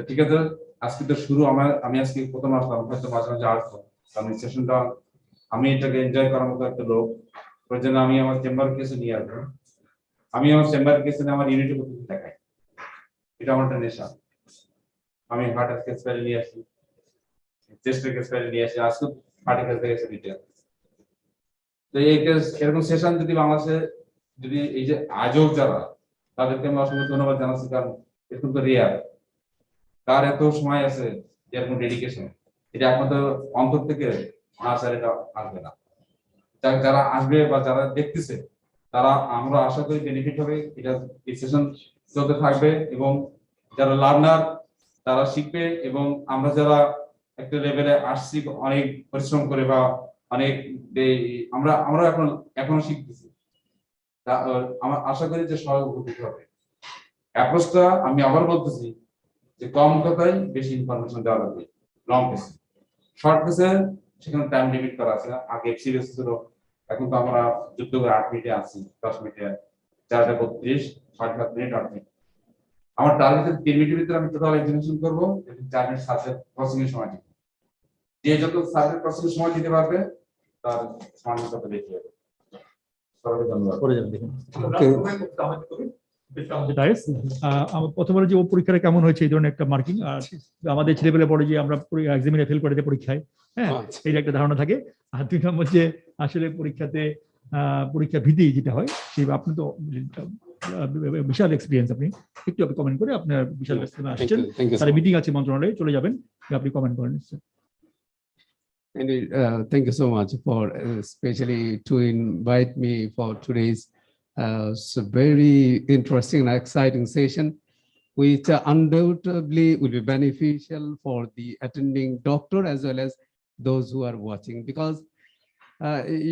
G: ঠিক আছে, আজকে তো শুরু আমি আজকে প্রথম আসলাম, হয়তো মাঝে মাঝে আসবো, কারণ এই সেশনটা আমি এটাকে এনজয় করার মতো একটা লোক, ওই জন্য আমি আমার চেম্বার কেসে নিয়ে আসবো। আমি আমার চেম্বার কেসে আমার ইউনিটি পদ্ধতি দেখাই, এটা আমার একটা নেশা। আমি হার্টের কেস ফাইল নিয়ে আসি, চেস্টের কেস ফাইল নিয়ে আসি, আজকে হার্টের কেস দেখেছি ডিটেল। তো এই কেস এরকম সেশন যদি বাংলাদেশে যদি এই যে আজব যারা, তাদেরকে আমি অসংখ্য ধন্যবাদ জানাচ্ছি, কারণ এরকম তো রেয়ার। তার এত সময় আছে, এরকম ডেডিকেশন, এটা একমাত্র অন্তর থেকে না স্যার এটা আসবে না। যারা আসবে বা যারা দেখতেছে তারা আমরা আশা করি বেনিফিট হবে, এটা এই সেশন চলতে থাকবে, এবং যারা লার্নার তারা শিখবে, এবং আমরা যারা একটা লেভেলে আসছি অনেক পরিশ্রম করে বা অনেক আমরা এখনো শিখতেছি, আমার আশা করি যে সহজ উপকৃত হবে। অ্যাপ্রোচটা আমি আবার বলতেছি, যে কম কথায় বেশি ইনফরমেশন দেওয়া লাগবে লং কেসে। শর্ট কেসে সেখানে টাইম লিমিট করা আছে, আগে সিরিয়াস ছিল, এখন তো আমরা যুদ্ধ করে 8 মিনিটে আছি, 10 মিনিটে 4:32, 7.5 মিনিট 8 মিনিট। আমার টার্গেট 3 মিনিটের ভিতরে আমি টোটাল এক্সামিনেশন করবো, 4 মিনিট সাবজেক্ট প্রসেসিং এর সময় দিব। যে যত সাবজেক্ট প্রসেসিং সময় দিতে পারবে তার সমান তত বেশি হবে। সবাইকে ধন্যবাদ।
E: করে যাবেন দেখুন।
A: যেটা আমার প্রথমে যে ও পরীক্ষাটা কেমন হয়েছে এই ধরনের একটা মার্কিং, আর আমাদের ছেলেপেলে পড়ে যে আমরা এক্সামিনে ফেল করে দেয় পরীক্ষায়, হ্যাঁ,
C: আচ্ছা।
A: এই একটা ধারণা থাকে। আর 2 নম্বর যে আসলে পরীক্ষাতে পরীক্ষা ভীতি যেটা হয়, সেই আপনি তো বিশাল এক্সপিরিয়েন্স, আপনি একটু আপনি কমেন্ট করে আপনার বিশাল
C: Thank
A: আসছেন,
C: you. Thank you so
A: তার
C: much.
A: মিটিং আছে মন্ত্রণালয়ে, চলে যাবেন, আপনি কমেন্ট করেন।
C: And thank you so much for especially to invite me for today's so very interesting and exciting session, which undoubtedly will be beneficial for the attending doctor as well as those who are watching, because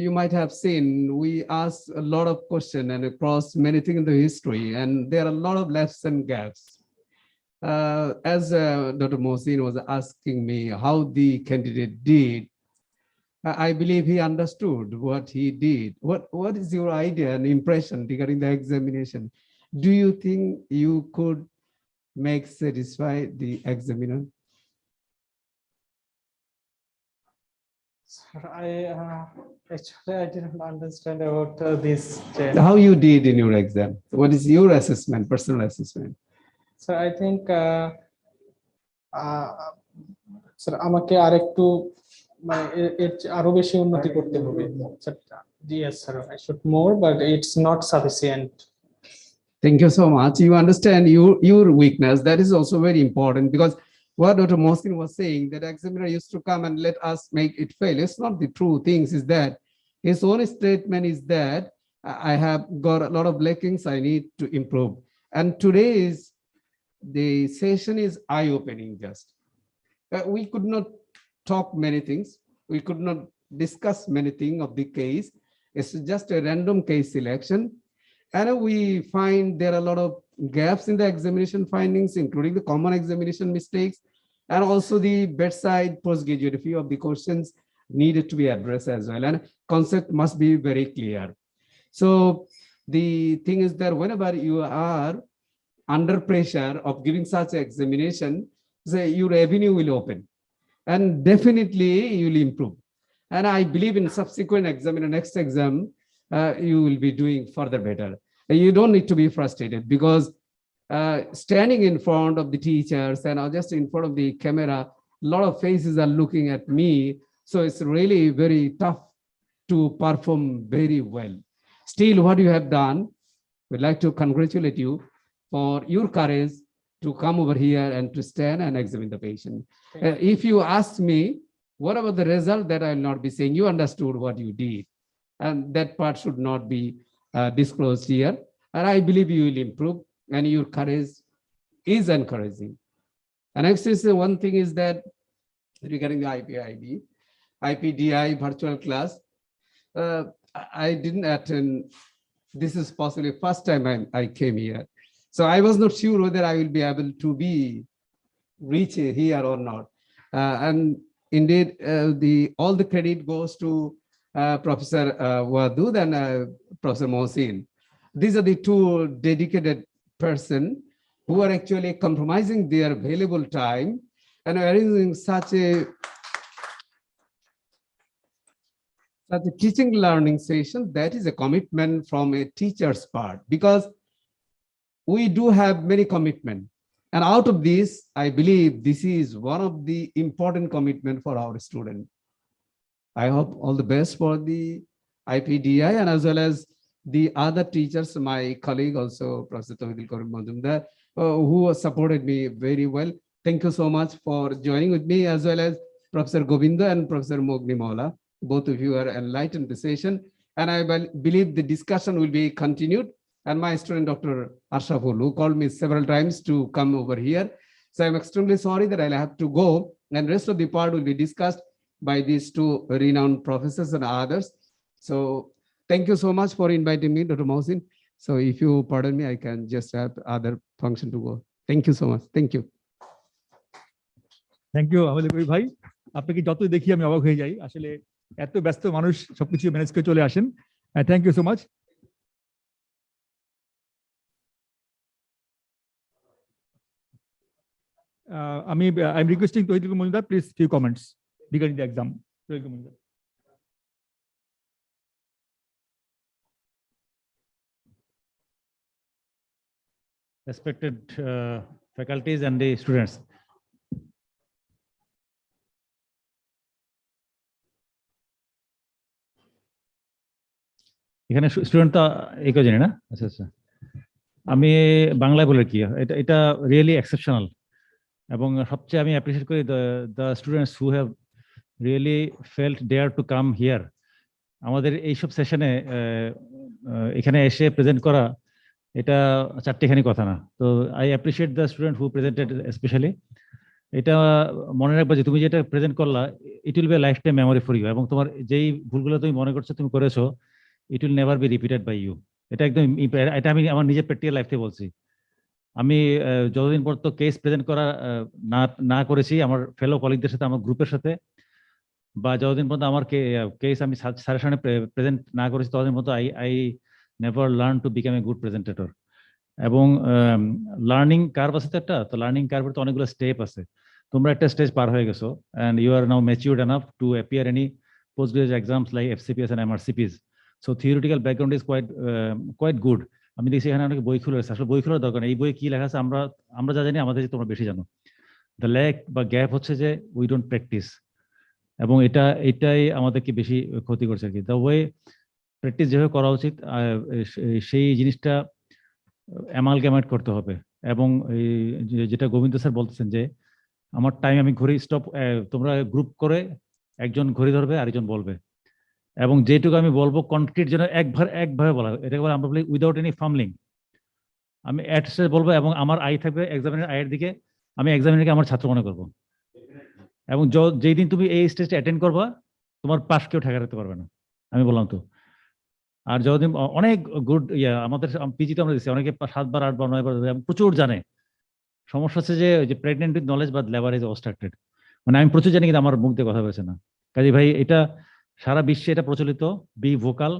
C: you might have seen we ask a lot of questions and across many things in the history, and there are a lot of lefts and gaps. As Dr. Mohsin was asking me how the candidate did, I believe he understood what he did. What is your idea and impression regarding the examination? Do you think you could make satisfy the examiner?
D: Sir, actually I didn't understand about this.
C: How you did in your exam? What is your assessment, personal assessment?
D: So I think sir আমাকে আরেকটু মানে এর আরো বেশি উন্নতি করতে হবে। Yes sir, I should more, but it's not sufficient.
C: Thank you so much. You understand your weakness. That is also very important, because what Dr. Mohsin was saying, that examiner used to come and let us make it fail. It's not the true things. Is that his own statement is that I have got a lot of lackings I need to improve. And today's the session is eye-opening. Just we could not talk many things. We could not discuss many things of the case. It's just a random case selection. And we find there are a lot of gaps in the examination findings, including the common examination mistakes, and also the bedside postgraduate. A few of the questions needed to be addressed as well, and concept must be very clear. So the thing is that whenever you are under pressure of giving such examination, say your avenue will open, and definitely you will improve. And I believe in subsequent exam, in the next exam, you will be doing further better. You don't need to be frustrated, because standing in front of the teachers and just in front of the camera, a lot of faces are looking at me. So it's really very tough to perform very well. Still, what you have done, we'd like to congratulate you for your courage to come over here and to stand and examine the patient. If you ask me, what about the result, that I will not be saying. You understood what you did, and that part should not be disclosed here. And I believe you will improve, and your courage is encouraging. And next is one thing is that regarding the IPDI virtual class, I didn't attend. This is possibly first time I came here. So I was not sure whether I will be able to reach here or not. And indeed, all the credit goes to Professor Wadud and Professor Mohsin. These are the two dedicated person who are actually compromising their valuable time and arranging such a teaching learning session. That is a commitment from a teacher's part, because we do have many commitments. And out of this, I believe this is one of the important commitment for our student. I hope all the best for the IPDI, and as well as the other teachers, my colleague also, Professor Tawhidul Karim Majumdar, who supported me very well. Thank you so much for joining with me, as well as Professor Govinda and Professor Mogni Maula. Both of you are enlightened the session, and I believe the discussion will be continued. And my student, Dr. Ashraful, who called me several times to come over here. So I'm extremely sorry that I'll have to go, and rest of the part will be discussed by these two renowned professors and others. So thank you so much for inviting me, Dr. Mohsin. So if you pardon me, I can just have other function to go. Thank you so much. Thank you.
A: Thank you আমাদের কবি ভাই, আপনাকে যতই দেখি আমি অবাক হয়ে যাই, আসলে এত ব্যস্ত মানুষ সবকিছু ম্যানেজ করে চলে আসেন। Thank you so much. I'm requesting Tohidul Mujumdar, please few comments regarding the exam. Tohidul Mujumdar.
E: Respected faculties and the students. এখানে স্টুডেন্ট তো এই জানি না, আচ্ছা আচ্ছা, আমি বাংলায় বলে কি এটা এটা রিয়েলি এক্সেপশনাল, এবং সবচেয়ে আমি অ্যাপ্রিশিয়েট করি the students who have really felt dare to come here. আমাদের এইসব সেশনে এখানে এসে প্রেজেন্ট করা এটা চারটেখানি কথা না। তো I appreciate the student who presented specially. এটা মনে রাখবা যে তুমি যেটা প্রেজেন্ট করলা, it will be life time memory for you, এবং তোমার যেই ভুলগুলো তুমি মনে করছো তুমি করেছো, it will never be repeated by you. এটা একদম এটা আমি আমার নিজের প্র্যাকটিক্যাল লাইফ থেকে বলছি। আমি যতদিন পর্যন্ত কেস প্রেজেন্ট করা না করেছি আমার ফেলো কলিগদের সাথে, আমার গ্রুপের সাথে, বা যতদিন পর্যন্ত আমার কেস আমি স্যারের সামনে প্রেজেন্ট না করেছি, ততদিন পর্যন্ত I never learn to become a good presentator. এবং লার্নিং কার্ভ আছে তো একটা, তো লার্নিং কার্ভের তো অনেকগুলো স্টেপ আছে। তোমরা একটা স্টেজ পার হয়ে গেছো, and you are now matured enough to appear any post graduate exams like FCPS and MRCPs. So theoretical background is quite good. আমি দেখছি এখানে অনেক বই খুলে আসলে বই খোলার দরকার নেই, এই বই কি লেখা আছে আমরা যা জানি আমাদের তোমরা বেশি জানো। দ্য ল্যাক বা গ্যাপ হচ্ছে যে উই ডোন্ট প্র্যাকটিস, এবং এটাই আমাদেরকে বেশি ক্ষতি করছে আর কি। দ্য ওয়ে প্র্যাকটিস যেভাবে করা উচিত সেই জিনিসটা অ্যামালগামেট করতে হবে। এবং যেটা গোবিন্দ স্যার বলতেছেন যে আমার টাইম আমি ঘড়ি স্টপ, তোমরা গ্রুপ করে একজন ঘড়ি ধরবে আরেকজন বলবে, এবং যেটুকু আমি বলবো কনক্রিট যেন একভাবে বলা, এটাকে বলে আমরা বলি উইদাউট এনি ফামলিং। আমি অ্যাটস্টে বলবো এবং আমার আই থাকবে এক্সামিনের আয়ের দিকে, আমি এক্সামিনারকে আমার ছাত্র মনে করবো। এবং যেই দিন তুমি এই স্টেজটা অ্যাটেন্ড করবা, তোমার পাশ কেউ ঠেকা রাখতে পারবে না, আমি বললাম তো। আর যতদিন অনেক গুড আমাদের পিজিতে আমরা দিচ্ছি, অনেকে 7 বার 8 বার 9 বার প্রচুর জানে। সমস্যা হচ্ছে যে pregnant with knowledge but labour is obstructed. মানে আমি প্রচুর জানি কিন্তু আমার মুখ দিয়ে কথা বলছে না। কাজে ভাই এটা সারা বিশ্বে এটা প্রচলিত, be vocal,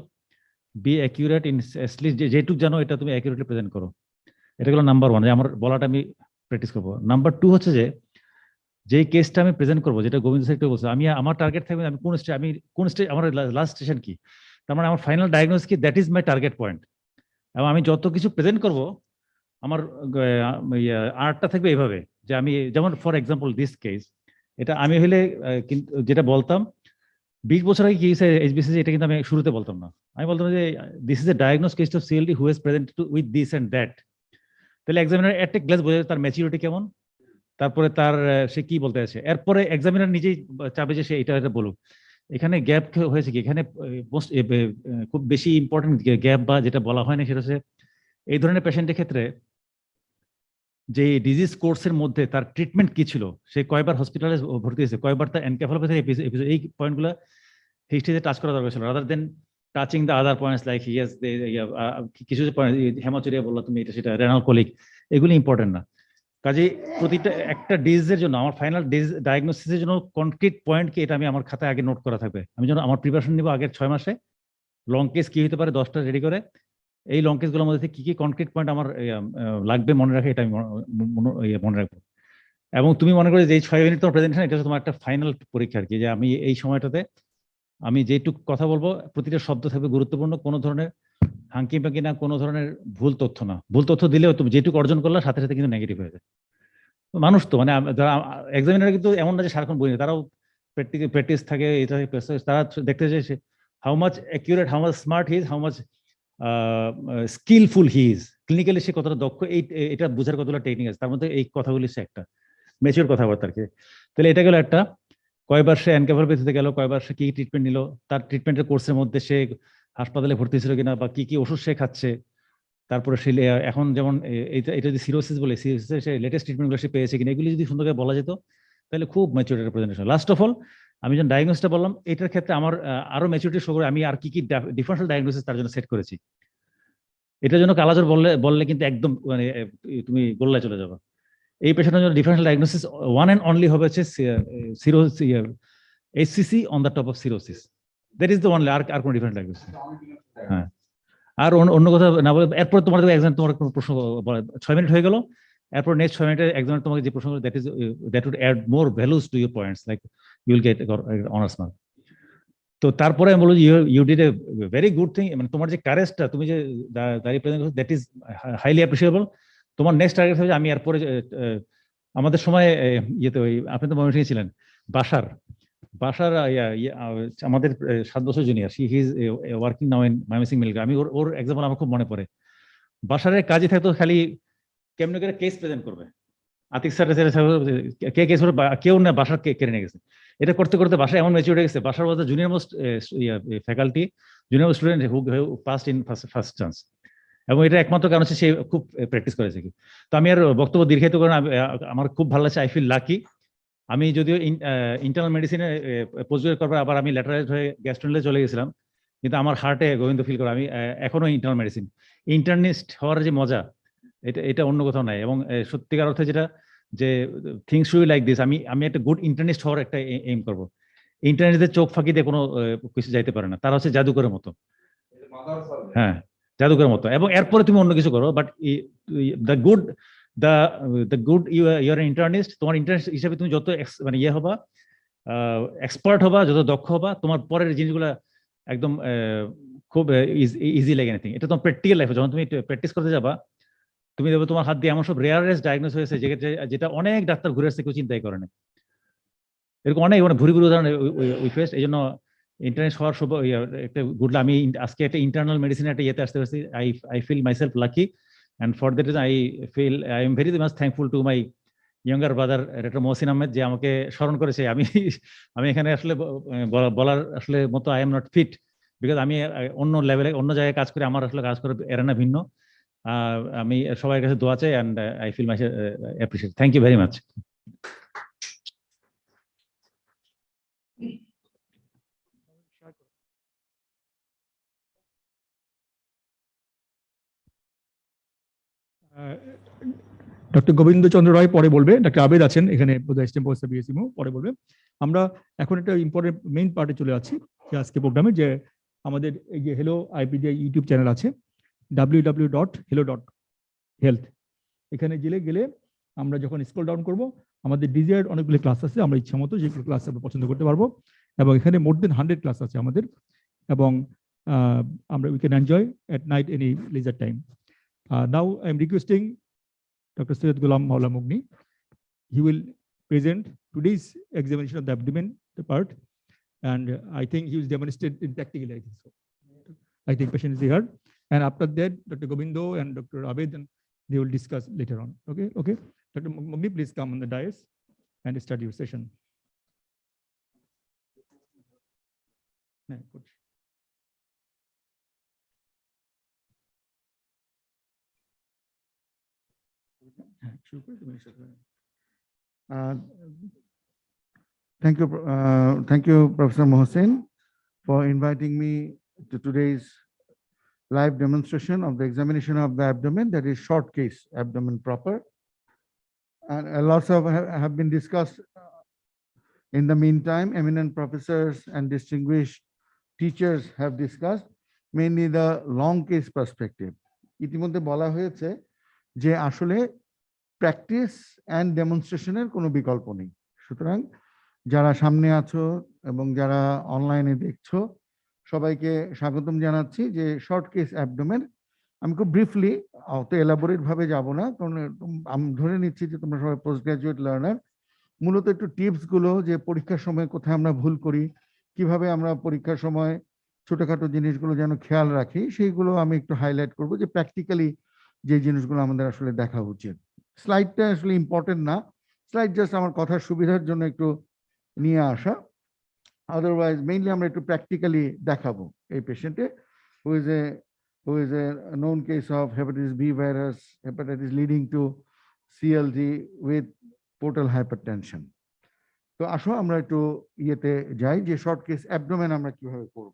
E: be accurate in list, যেটুক জানো এটা তুমি অ্যাকিউরেটলি প্রেজেন্ট করো। এটা হলো নাম্বার 1, যে আমার বলাটা আমি প্র্যাকটিস করবো। নাম্বার 2 হচ্ছে যেই কেসটা আমি প্রেজেন্ট করবো, যেটা গোবিন্দ স্যার বলছে, আমার টার্গেট থাকবে আমি কোন স্টেজ আমার লাস্ট স্টেশন কি, তার মানে আমার ফাইনাল ডায়াগনোস কি, that is my target point. এবং আমি যত কিছু প্রেজেন্ট করব আমার আর্টটা থাকবে এইভাবে, যে আমি যেমন ফর এক্সাম্পল দিস কেস, এটা আমি হলে কিন্তু যেটা বলতাম 20 বছর আগে কি হয়েছে HBCC, এটা কিন্তু আমি শুরুতে বলতাম না। আমি বলতাম যে this is a diagnose case of CLD who has presented with this end that. তাহলে এক্সামিনার একটা গ্লাস বোঝা তার ম্যাচুরিটি কেমন, তারপরে তার সে কি বলতে আছে, এরপরে এক্সামিনার নিজেই চাবে যে সে এটা বলুক। এখানে গ্যাপ হয়েছে কি, এখানে খুব বেশি ইম্পর্টেন্ট গ্যাপ বা যেটা বলা হয় না, সেটা হচ্ছে এই ধরনের পেশেন্টের ক্ষেত্রে যে ডিজিজ কোর্সের মধ্যে তার ট্রিটমেন্ট কি ছিল, সে কয়বার হসপিটালে ভর্তি হয়েছে, কয়বার তার এনকেফালোপ্যাথি এপিসোড, এই পয়েন্টগুলো হিস্ট্রিতে টাচ করা দরকার ছিল, rather than touching the other points like কিছু হেমাচুরিয়া বললো তুমি, এটা সেটা রেনাল কোলিক, এগুলো ইম্পর্টেন্ট না। কাজে প্রতিটা একটা ডিজিজের জন্য আমার ফাইনাল ডায়াগনোসিসের জন্য কনক্রিট পয়েন্ট কি, এটা আমি আমার খাতায় আগে নোট করা থাকবে। আমি যেন আমার প্রিপারেশন নিব আগের 6 মাসে, লং কেস কি হতে পারে 10টা রেডি করে, এই লং কেসগুলোর মধ্যে কি কি কনক্রিট পয়েন্ট আমার লাগবে মনে রাখে, এটা আমি মনে রাখবো। এবং তুমি মনে করো যে এই 6 মিনিট তোমার প্রেজেন্টেশন, এটা হচ্ছে তোমার একটা ফাইনাল পরীক্ষা আর কি, যে আমি এই সময়টাতে আমি যেটুকু কথা বলবো প্রতিটা শব্দ থাকবে গুরুত্বপূর্ণ, কোনো ধরনের হাঙ্কি পাঙ্কি না, কোনো ধরনের ভুল তথ্য না। ভুল তথ্য দিলেও তুমি যেটুকু অর্জন করলে সাথে সাথে কিন্তু নেগেটিভ হয়ে যায়। মানুষ তো মানে এক্সামিনার কিন্তু এমন না যে সারাক্ষণ বই, তারাও প্র্যাকটিস থাকে, এটা তারা দেখতে চাই how much accurate, how much smart he is, how much skillful he is, clinically সে কতটা দক্ষ, এটা বোঝার কতটা টেকনিক আছে, তার মধ্যে এই কথাগুলি সে একটা ম্যাচিউর কথাবার্তা আর কি। তাহলে এটা গেল একটা, কয়বার সে এনকেফালোপ্যাথিতে গেল, কয়বার সে কি ট্রিটমেন্ট নিল, তার ট্রিটমেন্টের কোর্সের মধ্যে সে হাসপাতালে ভর্তি ছিল কিনা, বা কি কি ওষুধ সে খাচ্ছে, তারপরে সে এখন যেমন এটা যদি সিরোসিস বলে, সিরোসিসের সে লেটেস্ট ট্রিটমেন্টগুলো সে পেয়েছে কিনা, এগুলি যদি সুন্দরভাবে বলা যেত তাহলে খুব ম্যাচিউর একটা প্রেজেন্টেশন। লাস্ট অফ অল আমি যখন ডায়াগনোসটা বললাম, এটার ক্ষেত্রে আমার আরো ম্যাচিউরিটি শো করে আমি আর কি কি ডিফারেন্সিয়াল ডায়াগনোসিস তার জন্য সেট করেছি। এটার জন্য কালাজ্বর বললে কিন্তু একদম মানে তুমি গোল্লায় চলে যাবে। এই পেশেন্টের জন্য differential diagnosis one and only হবে হচ্ছে HCC on the top of cirrhosis. That is the only, আর কোনো ডিফারেন্ট ডায়াগনোসিস। হ্যাঁ, আর অন্য কথা না বলে এরপর তোমার একজন তোমার কোনো প্রশ্ন 6 মিনিট হয়ে গেল, এরপর নেক্সট 6 মিনিটে একজন তোমাকে যে প্রশ্ন that would add more values to your points, like you will get honours mark. তো তারপরে আমি বলবো you did a very good thing, মানে তোমার যে কারেজটা তুমি যে দাঁড়িয়ে প্রেজেন্ট করছো দ্যাট ইজ হাইলি অ্যাপ্রিসিয়েবল। তোমার নেক্সট টার্গেট হবে যে আমি এরপরে আমাদের সময় ইয়েতে ওই আপনি তো মনে ছিলেন বাসার আমাদের 7 বছর junior, he is working now in Mymensingh mill. আমি ওর এক্সাম্পল আমার খুব মনে পড়ে। বাসারের কাজে থাকতো খালি কেমনে করে কেস প্রেজেন্ট করবে, আতিক স্যার কে কেস করে, কেউ না বাসার কেড়ে নিয়ে গেছে। এটা করতে করতে বাসা এমন ম্যাচিউর হয়ে গেছে, বাসার বলতে junior most faculty, junior most student who passed in first chance. এবং এটা একমাত্র কারণ হচ্ছে সে খুব প্র্যাকটিস করেছে কি। তো আমি আর বক্তব্য দীর্ঘায়িত করেন, আমার খুব ভালো লাগছে, আই ফিল লাকি। আমি যদিও ইন্টারনাল মেডিসিনে পোস্ট গ্রাজুয়েট করবার আবার আমি ল্যাটারাইজড হয়ে গ্যাস্ট্রোন্টারোলজি চলে গেছিলাম, কিন্তু আমার হার্টে গোবিন্দ ফিল করে আমি এখনো ইন্টারনাল মেডিসিন। ইন্টার্নিস্ট হওয়ার যে মজা এটা অন্য কোথাও নাই। এবং সত্যিকার অর্থে যেটা যে থিংস শুড লাইক দিস, আমি একটা গুড ইন্টার্নিস্ট হওয়ার একটা এইম করবো। ইন্টার্নিস্টদের চোখ ফাঁকি দিয়ে কোনো কিছু যাইতে পারে না, তারা হচ্ছে জাদুকরের মতো। হ্যাঁ, জাদুকরের মতো। এবং এরপরে তুমি অন্য কিছু করো, but the good your internist, তোমার ইন্টার্নিস্ট হিসেবে তুমি যত মানে ইয়ে হবা, এক্সপার্ট হবা, যত দক্ষ হবা, তোমার পরের জিনিসগুলা একদম খুব ইজি লাগে এনিথিং। এটা তোমার প্র্যাকটিক্যাল লাইফে যখন তুমি প্র্যাকটিস করতে যাবা, তুমি দেখবে তোমার হাত দিয়ে এমন সব রেয়ারেস্ট ডায়াগনোস হয়েছে যেটা অনেক ডাক্তার ঘুরে আসছে কেউ চিন্তাই করে না। এরকম অনেক ভুরি উদাহরণ উই ফেস। এই জন্য ইন্টার্নিস্ট হওয়ার একটা গুড, আমি আজকে একটা ইন্টারনাল মেডিসিন একটা ইয়েতে আসতে পারছি। I feel myself lucky, and for that reason I am very much thankful to my younger brother doctor Mohsin Ahmed, যে আমাকে স্মরণ করেছে। আমি এখানে আসলে বলার আসলে মতো I am not fit, because আমি অন্য লেভেলে অন্য জায়গায় কাজ করি, আমার আসলে কাজ করার এরানা ভিন্ন। আমি সবার কাছে দোয়া চাই, and I feel my appreciate. Thank you very much.
A: Doctor Gobinda Chandra Roy পরে বলবে, ডক্টর আবেদ আছেন এখানে, পরে বলবে। আমরা এখন একটা ইম্পর্টেন্ট মেইন পার্টে চলে যাচ্ছি আজকে প্রোগ্রামে, যে আমাদের এই যে হেলো আইপিডিআই ইউটিউব চ্যানেল আছে, www.hello.health। এখানে গেলে আমরা যখন স্ক্রল ডাউন করব, আমাদের ডিজায়ার্ড অনেকগুলো ক্লাস আছে, আমরা ইচ্ছা মতো যেগুলো ক্লাস আমরা পছন্দ করতে পারবো। এবং এখানে মোর দেন 100 ক্লাস আছে আমাদের, এবং আমরা we can enjoy at night any লিজার time. Now I am requesting Dr. Syed Ghulam Maula Mughni. He will present today's examination of the abdomen part, and I think he will demonstrate in practically. I think so. I think patient is here, and after that, Dr. Gobindo and Dr. Abed, they will discuss later on. Okay. Dr. Mughni, please come on the dais and start your session. Good.
H: Thank you, Professor Mohsen, for inviting me to today's live demonstration of the examination of the abdomen, that is short case abdomen proper. And lots of have been discussed in the meantime. Eminent professors and distinguished teachers have discussed mainly the long case perspective. ইতিমধ্যে বলা হয়েছে যে আসলে practice and ডেমনস্ট্রেশনের কোনো বিকল্প নেই। সুতরাং যারা সামনে আছো এবং যারা অনলাইনে দেখছো, সবাইকে স্বাগতম জানাচ্ছি। যে শর্ট কেস অ্যাবডোমেন আমি খুব ব্রিফলি, অত এলাবোরেট ভাবে যাব না, কারণ আমি ধরে নিচ্ছি যে তোমরা সবাই পোস্ট গ্রাজুয়েট লার্নার। মূলত একটু টিপস গুলো, যে পরীক্ষার সময় কোথায় আমরা ভুল করি, কিভাবে আমরা পরীক্ষার সময় ছোটখাটো জিনিসগুলো যেন খেয়াল রাখি, সেইগুলো আমি একটু হাইলাইট করব, যে প্র্যাকটিক্যালি যে জিনিসগুলো আমাদের আসলে দেখা উচিত। স্লাইডটা আসলে ইম্পর্টেন্ট না, স্লাইড জাস্ট আমার কথার সুবিধার জন্য একটু নিয়ে আসা। আদারওয়াইজ মেইনলি আমরা একটু প্র্যাকটিক্যালি দেখাবো এই পেশেন্টে, who is a known case of hepatitis B virus, hepatitis leading to CLD with portal hypertension. তো আসো আমরা একটু ইয়েতে যাই, যে শর্ট কেস অ্যাবডোমেন আমরা কিভাবে করব।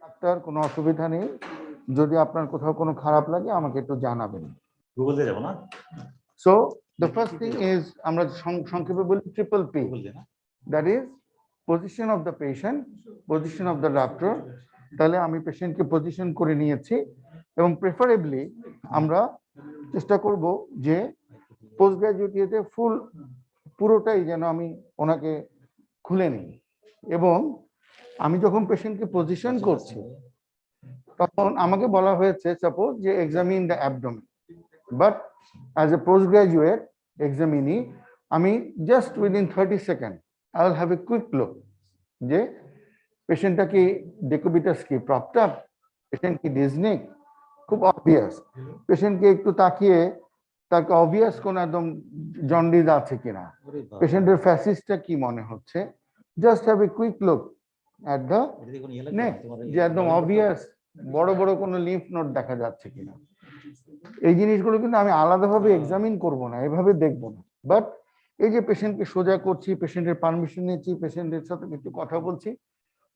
H: ডাক্তার, কোনো অসুবিধা নেই। যদি আপনার কোথাও কোনো খারাপ লাগে আমাকে একটু জানাবেন।
E: গুগল দিয়ে যাবো না?
H: So the first thing is আমরা সংক্ষেপে বলি ট্রিপল পি,
E: গুগল দিয়ে না?
H: that is position of the patient, position of the doctor। তাহলে আমি পেশেন্টকে পজিশন করে নিয়েছি এবং প্রেফারেবলি আমরা চেষ্টা করব যে পোস্ট গ্রাজুয়েট ইয়েতে পুরোটাই যেন আমি ওনাকে খুলে নিই। এবং আমি যখন পেশেন্টকে পজিশন করছি তখন আমাকে বলা হয়েছে সাপোজ যে examine the abdomen, but as a post graduate examinee আমি just within 30 second I will have a quick look যে পেশেন্টটা কি ডেকুবিটাস কি প্রপড আপ, পেশেন্ট কি ডিজনিক, খুব অবভিয়াস। পেশেন্টকে একটু তাকিয়ে তাকে অবভিয়াস কোন একদম জন্ডিস আছে কিনা, পেশেন্টের ফ্যাসিসটা কি মনে হচ্ছে, just have a quick look at the নেক, যে একদম অবভিয়াস বড় বড় কোনো লিম্ফ নোড দেখা যাচ্ছে কিনা। এই জিনিসগুলো কিন্তু আমি আলাদাভাবে এক্সামিন করব না, এভাবে দেখবো না। বাট এই যে পেশেন্টকে সোজা করছি, পেশেন্টের পারমিশন নিচ্ছি, পেশেন্টের সাথে একটু কথা বলছি,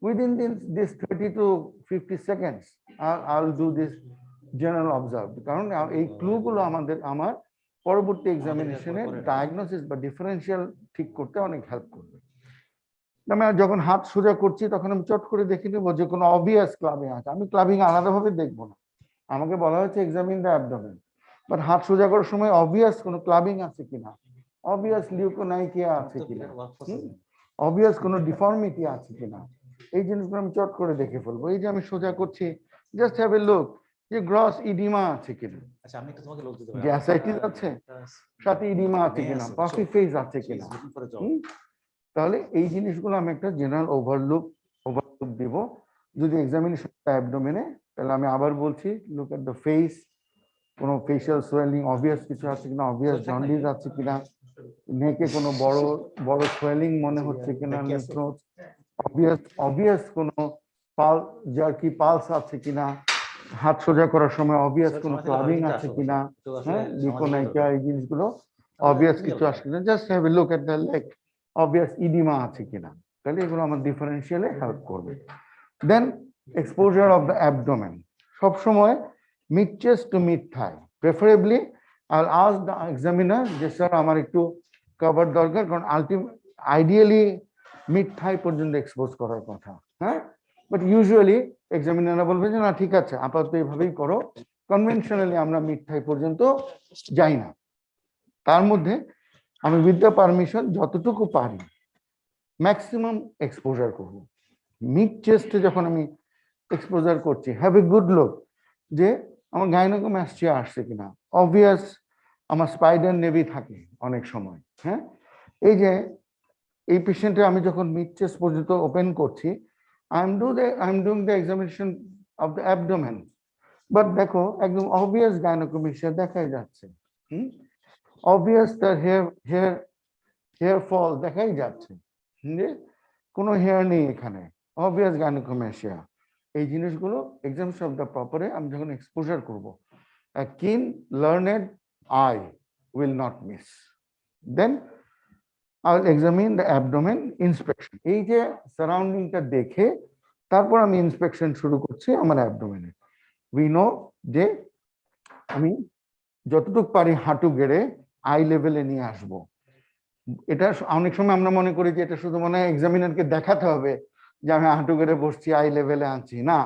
H: within this 30 to 50 seconds I will do this general observe. কারণ এই ক্লুগুলো আমার পরবর্তী এক্সামিনেশনে ডায়াগনোসিস বা ডিফারেন্সিয়াল ঠিক করতে অনেক হেল্প করবে। আমি যখন হাত সোজা করছি তখন আমি চট করে দেখে নেবো যে কোনো অবভিয়াস ক্লাবিং আছে। আমি ক্লাবিং আলাদাভাবে দেখবো না, আমাকে বলা হয়েছে এক্সামিন দ্য অ্যাবডোমেন, বাট হাত সোজা করার সময় অবভিয়াস কোনো ক্লাবিং আছে কিনা, অবভিয়াস লিউকোনাইকিয়া আছে কিনা, অবভিয়াস কোনো ডিফর্মিটি আছে কিনা, এই জিনিসগুলো আমি চট করে দেখে ফেলবো। এই যে আমি সোজা করছি, জাস্ট হ্যাভ এ লুক যে গ্রস ইডিমা আছে কিনা,
E: আচ্ছা, আমি একটু তোমাকে লোক দিতে পারি।
H: গ্যাসাইটিস আছে, সাথে ইডিমা আছে কিনা, পাফি ফেজ আছে কিনা। তাহলে এই জিনিসগুলো আমি একটা জেনারেল ওভারলুক দিব। যদি এক্সামিনেশন অ্যাবডোমেনে, তাহলে আমি আবার বলছি লুক এট দ্য ফেস, কোনো ফেশিয়াল সোয়েলিং অবভিয়াস কিছু আছে কিনা, অবভিয়াস জন্ডিস আছে কিনা, নেকে কোনো বড় বড় সোয়েলিং মনে হচ্ছে কিনা, অবভিয়াস কোনো জার্কি পালস আছে কিনা, হাত সোজা করার সময় অবভিয়াস কোনো ক্লাবিং আছে কিনা, হ্যাঁ লিউকোনাইকিয়া, এই জিনিসগুলো অবভিয়াস কিছু আসে কিনা, just have a look at the leg, obvious edema আছে কিনা। তাহলে এগুলো আমার ডিফারেন্সিয়ালে হেল্প করবে। Then exposure of the abdomen, সবসময় mid chest to mid thigh, preferably I will ask the examiner যে স্যার আমার একটু কভার দরকার, কারণ আইডিয়ালি মিড থাই পর্যন্ত এক্সপোজ করার কথা, হ্যাঁ, বাট ইউজুয়ালি এক্সামিনাররা বলবে যে না ঠিক আছে আপাতত এইভাবেই করো, কনভেনশনালি আমরা মিড থাই পর্যন্ত যাই না। তার মধ্যে আমি উইথ দ্য পারমিশন যতটুকু পারি ম্যাক্সিমাম এক্সপোজার করব। মিড চেস্টে যখন আমি এক্সপোজার করছি, হ্যাভ এ গুড লুক যে আমার গাইনোকোমাস্টিয়া আসছে কিনা, অবভিয়াস আমার স্পাইডার নেভি থাকে অনেক সময়, হ্যাঁ, এই যে এই পেশেন্টে আমি যখন মিড চেস্ট পর্যন্ত ওপেন করছি, I am doing the examination of the abdomen, but দেখো একদম অবভিয়াস গাইনোকোমাস্টিয়া দেখাই যাচ্ছে, অবভিয়াস তার হেয়ার ফল দেখাই যাচ্ছে, যে কোনো হেয়ার নেই এখানে, অবভিয়াস গাইনোকোমাস্টিয়া। এই জিনিসগুলো এক্সামিনেশন অফ দ্য প্রপারে আমি যখন এক্সপোজার করব, a keen learned eye will not miss. Then I will examine the abdomen inspection. এই যে সারাউন্ডিংটা দেখে তারপর আমি ইন্সপেকশন শুরু করছি আমার অ্যাবডোমেনে। উই নো যে আমি যতটুকু পারি হাঁটু গেড়ে আই লেভেলে নিয়ে আসব। এটা অনেক সময় আমরা মনে করি যে এটা শুধু মনে হয় এক্সামিনারকে দেখাতে হবে যে আমি হাঁটু গেড়ে বসছি, আই লেভেলে আনছি, না,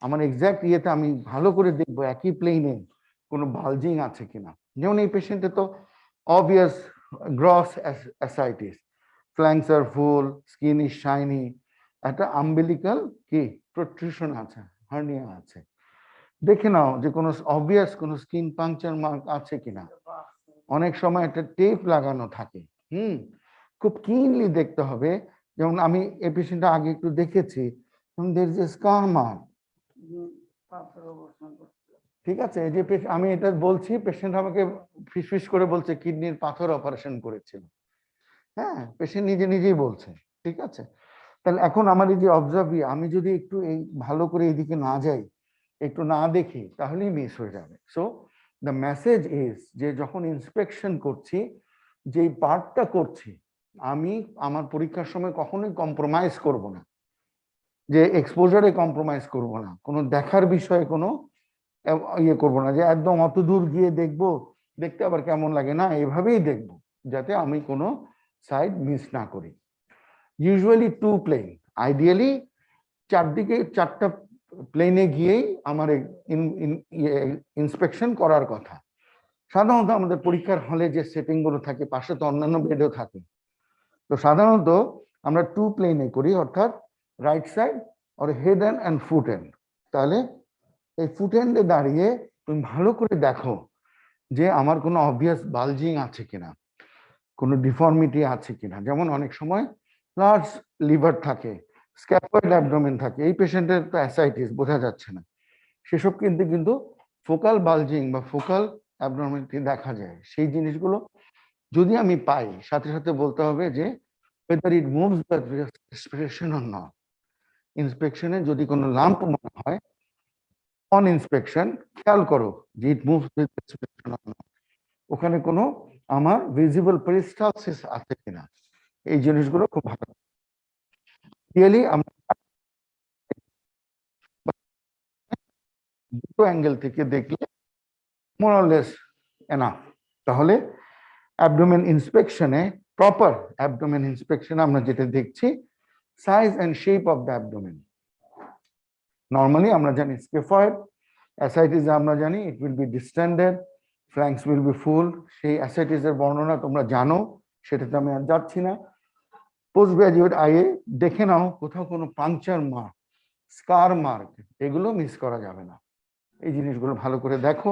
H: আমার এক্সাক্ট ইয়েতে আমি ভালো করে দেখবো একই প্লেনে কোনো বালজিং আছে কিনা। যেমন এই পেশেন্টে তো অবভিয়াস গ্রস অ্যাসাইটিস, ফ্ল্যাঙ্কস আর ফুল, স্কিন ইজ শাইনি, একটা আম্বিলিকাল কি প্রোট্রুশন আছে, হার্নিয়া আছে, দেখে নাও যে কোনো অবভিয়াস কোনো স্কিন পাংচার মার্ক আছে কিনা। অনেক সময় একটা টেপ লাগানো থাকে, খুব কিনলি দেখতে হবে। যেমন আমি এই পেশেন্টটা আগে একটু দেখেছি, there is a scar mark, ঠিক আছে, এই যে আমি এটা বলছি, পেশেন্ট আমাকে ফিসফিস করে বলছে কিডনির পাথর অপারেশন করেছিল, হ্যাঁ, পেশেন্ট নিজেই বলছে, ঠিক আছে। তাহলে এখন আমার এই যে অবজার্ভ, আমি যদি একটু এই ভালো করে এইদিকে না যাই, একটু না দেখি তাহলেই মিস হয়ে যাবে। সো দ্য মেসেজ ইজ যে যখন ইন্সপেকশন করছি, যেই পার্টটা করছি আমি আমার পরীক্ষার সময় কখনোই কম্প্রোমাইজ করব না, যে এক্সপোজারে কম্প্রোমাইজ করব না, কোনো দেখার বিষয়ে কোনো ইয়ে করব না যে একদম অত দূর গিয়ে দেখবো, দেখতে আবার কেমন লাগে, না এভাবেই দেখব যাতে আমি কোনো সাইড মিস না করি। ইউজুয়ালি 2 প্লেন, আইডিয়ালি চারদিকে 4টা প্লেনে গিয়েই আমার ইন্সপেকশন করার কথা। সাধারণত আমাদের পরীক্ষার হলে যে সেটিং গুলো থাকে, পাশে তো অন্যান্য বেডও থাকে, তো সাধারণত আমরা 2 প্লেনে করি, অর্থাৎ রাইট সাইড আর head end and foot end. তাহলে এই ফুট এন্ডে দাঁড়িয়ে তুমি ভালো করে দেখো যে আমার কোনো অবভিয়াস বালজিং আছে কিনা, কোনো ডিফর্মিটি আছে কিনা। যেমন অনেক সময় লার্জ লিভার থাকে, স্ক্যাপয়েড অ্যাবডোমেন থাকে, এই পেশেন্টের তো অ্যাসাইটিস বোঝা যাচ্ছে না, সেসব কিন্তু ফোকাল বালজিং বা ফোকাল অ্যাবনর্মালিটি দেখা যায়। সেই জিনিসগুলো যদি আমি পাই, সাথে সাথে বলতে হবে যে whether it moves the respiration or not. ইন্সপেকশনে যদি কোনো লাম্প মনে হয়, অন ইন্সপেকশন খেয়াল করো যে it moves with respiration or not, ওখানে কোনো আমার ভিজিবল পেরিস্টালসিস আছে কিনা, এই জিনিসগুলো খুব ভালো। রিয়েলি আমরা দুটো অ্যাঙ্গেল থেকে দেখলে মোর অর লেস এনাফ। তাহলে অ্যাবডোমেন ইন্সপেকশনে, প্রপার অ্যাবডোমেন ইন্সপেকশনে আমরা যেটা দেখছি, size and shape of the abdomen. Normally আমরা জানি স্কেফয়েড, অ্যাসাইটিস আমরা জানি it will be distended, flanks will be full. সেই অ্যাসাইটিসের বর্ণনা তোমরা জানো, সেটাতে আমি আর যাচ্ছি না। পোস্ট গ্রাজুয়েট আইয়ে দেখে নাও কোথাও কোনো পাংচার মার্ক, স্কার মার্ক, এগুলো মিস করা যাবে না। এই জিনিসগুলো ভালো করে দেখো,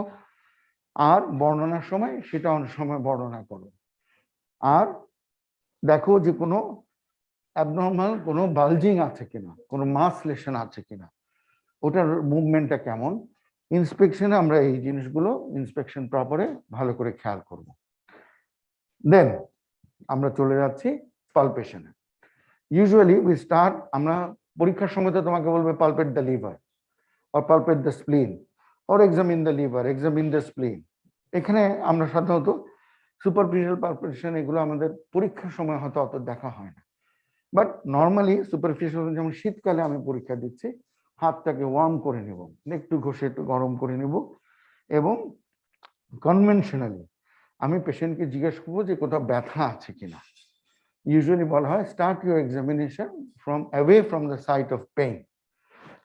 H: আর বর্ণনার সময় সেটা অনেক সময় বর্ণনা করো। আর দেখো যে কোনো অ্যাবনর্মাল কোনো বালজিং আছে কিনা, কোনো মাস লেশন আছে কিনা, ওটার মুভমেন্টটা কেমন। ইন্সপেকশনে আমরা এই জিনিসগুলো ইন্সপেকশন প্রপারে ভালো করে খেয়াল করব। দেন আমরা চলে যাচ্ছি পালপেশনে। ইউজুয়ালি উই স্টার্ট, আমরা পরীক্ষার সময় তো তোমাকে বলবে pulpit the liver or palpate the spleen or examine the liver, examine the spleen. এখানে আমরা সাধারণত সুপারফিশিয়াল পালপেশন এগুলো আমাদের পরীক্ষার সময় হয়তো অত দেখা হয় না, বাট নর্মালি সুপারফিশিয়াল, যেমন শীতকালে আমি পরীক্ষা দিচ্ছি, হাতটাকে ওয়ার্ম করে নেব, একটু ঘষে একটু গরম করে নেব, এবং কনভেনশনালি আমি পেশেন্টকে জিজ্ঞেস করবো যে কোথাও ব্যথা আছে কিনা। ইউজুয়ালি বলা হয় start your examination from away from the site of pain.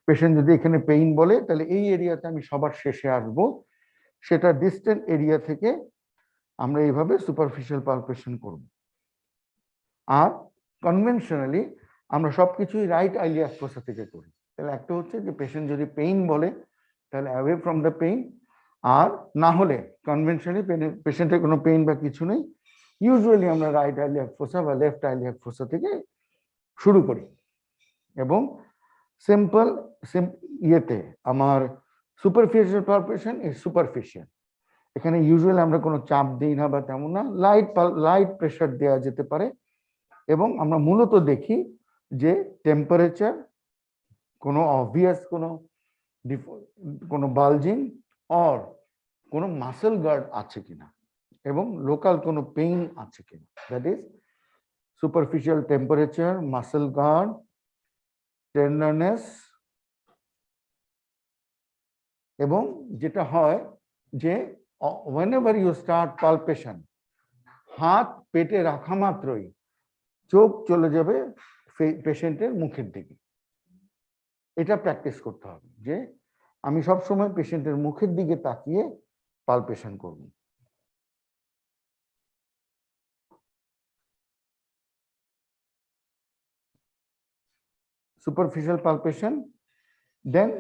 H: Patient যদি এখানে পেইন বলে, তাহলে এই এরিয়াতে আমি সবার শেষে আসবো, সেটা ডিস্টেন্ট এরিয়া থেকে আমরা এইভাবে সুপারফিশিয়াল পালপেশন করব। আর কনভেনশনালি আমরা সবকিছুই রাইট আইলিয়াক ফোসা থেকে করি। তাহলে একটা হচ্ছে যে পেশেন্ট যদি পেইন বলে তাহলে অ্যাওয়ে ফ্রম দ্য পেইন, আর না হলে কনভেনশনালি পেশেন্টের কোনো পেইন বা কিছু নেই, ইউজুয়ালি আমরা রাইট আইলিয়াক ফোসা বা লেফট আইলিয়াক ফোসা থেকে শুরু করি। এবং সিম্পল ইয়েতে আমার সুপারফিশিয়াল পালপেশন ইজ সুপারফিশিয়াল, এখানে ইউজুয়ালি আমরা কোনো চাপ দিই না বা তেমন না, লাইট প্রেশার দেওয়া যেতে পারে। এবং আমরা মূলত দেখি যে টেম্পারেচার, কোনো অবভিয়াস কোনো বালজিং অর কোনো মাসেল গার্ড আছে কিনা, এবং লোকাল কোনো পেইন আছে কিনা। That is superficial temperature, muscle guard, tenderness. এবং যেটা হয় যে whenever you start palpation, হাত পেটে রাখা মাত্রই চোখ চলে যাবে পেশেন্টের মুখের দিকে। এটা প্র্যাকটিস করতে হবে যে আমি সব সময় পেশেন্টের মুখের দিকে তাকিয়ে পালপেশন করব। সুপারফিশিয়াল পালপেশন, দেন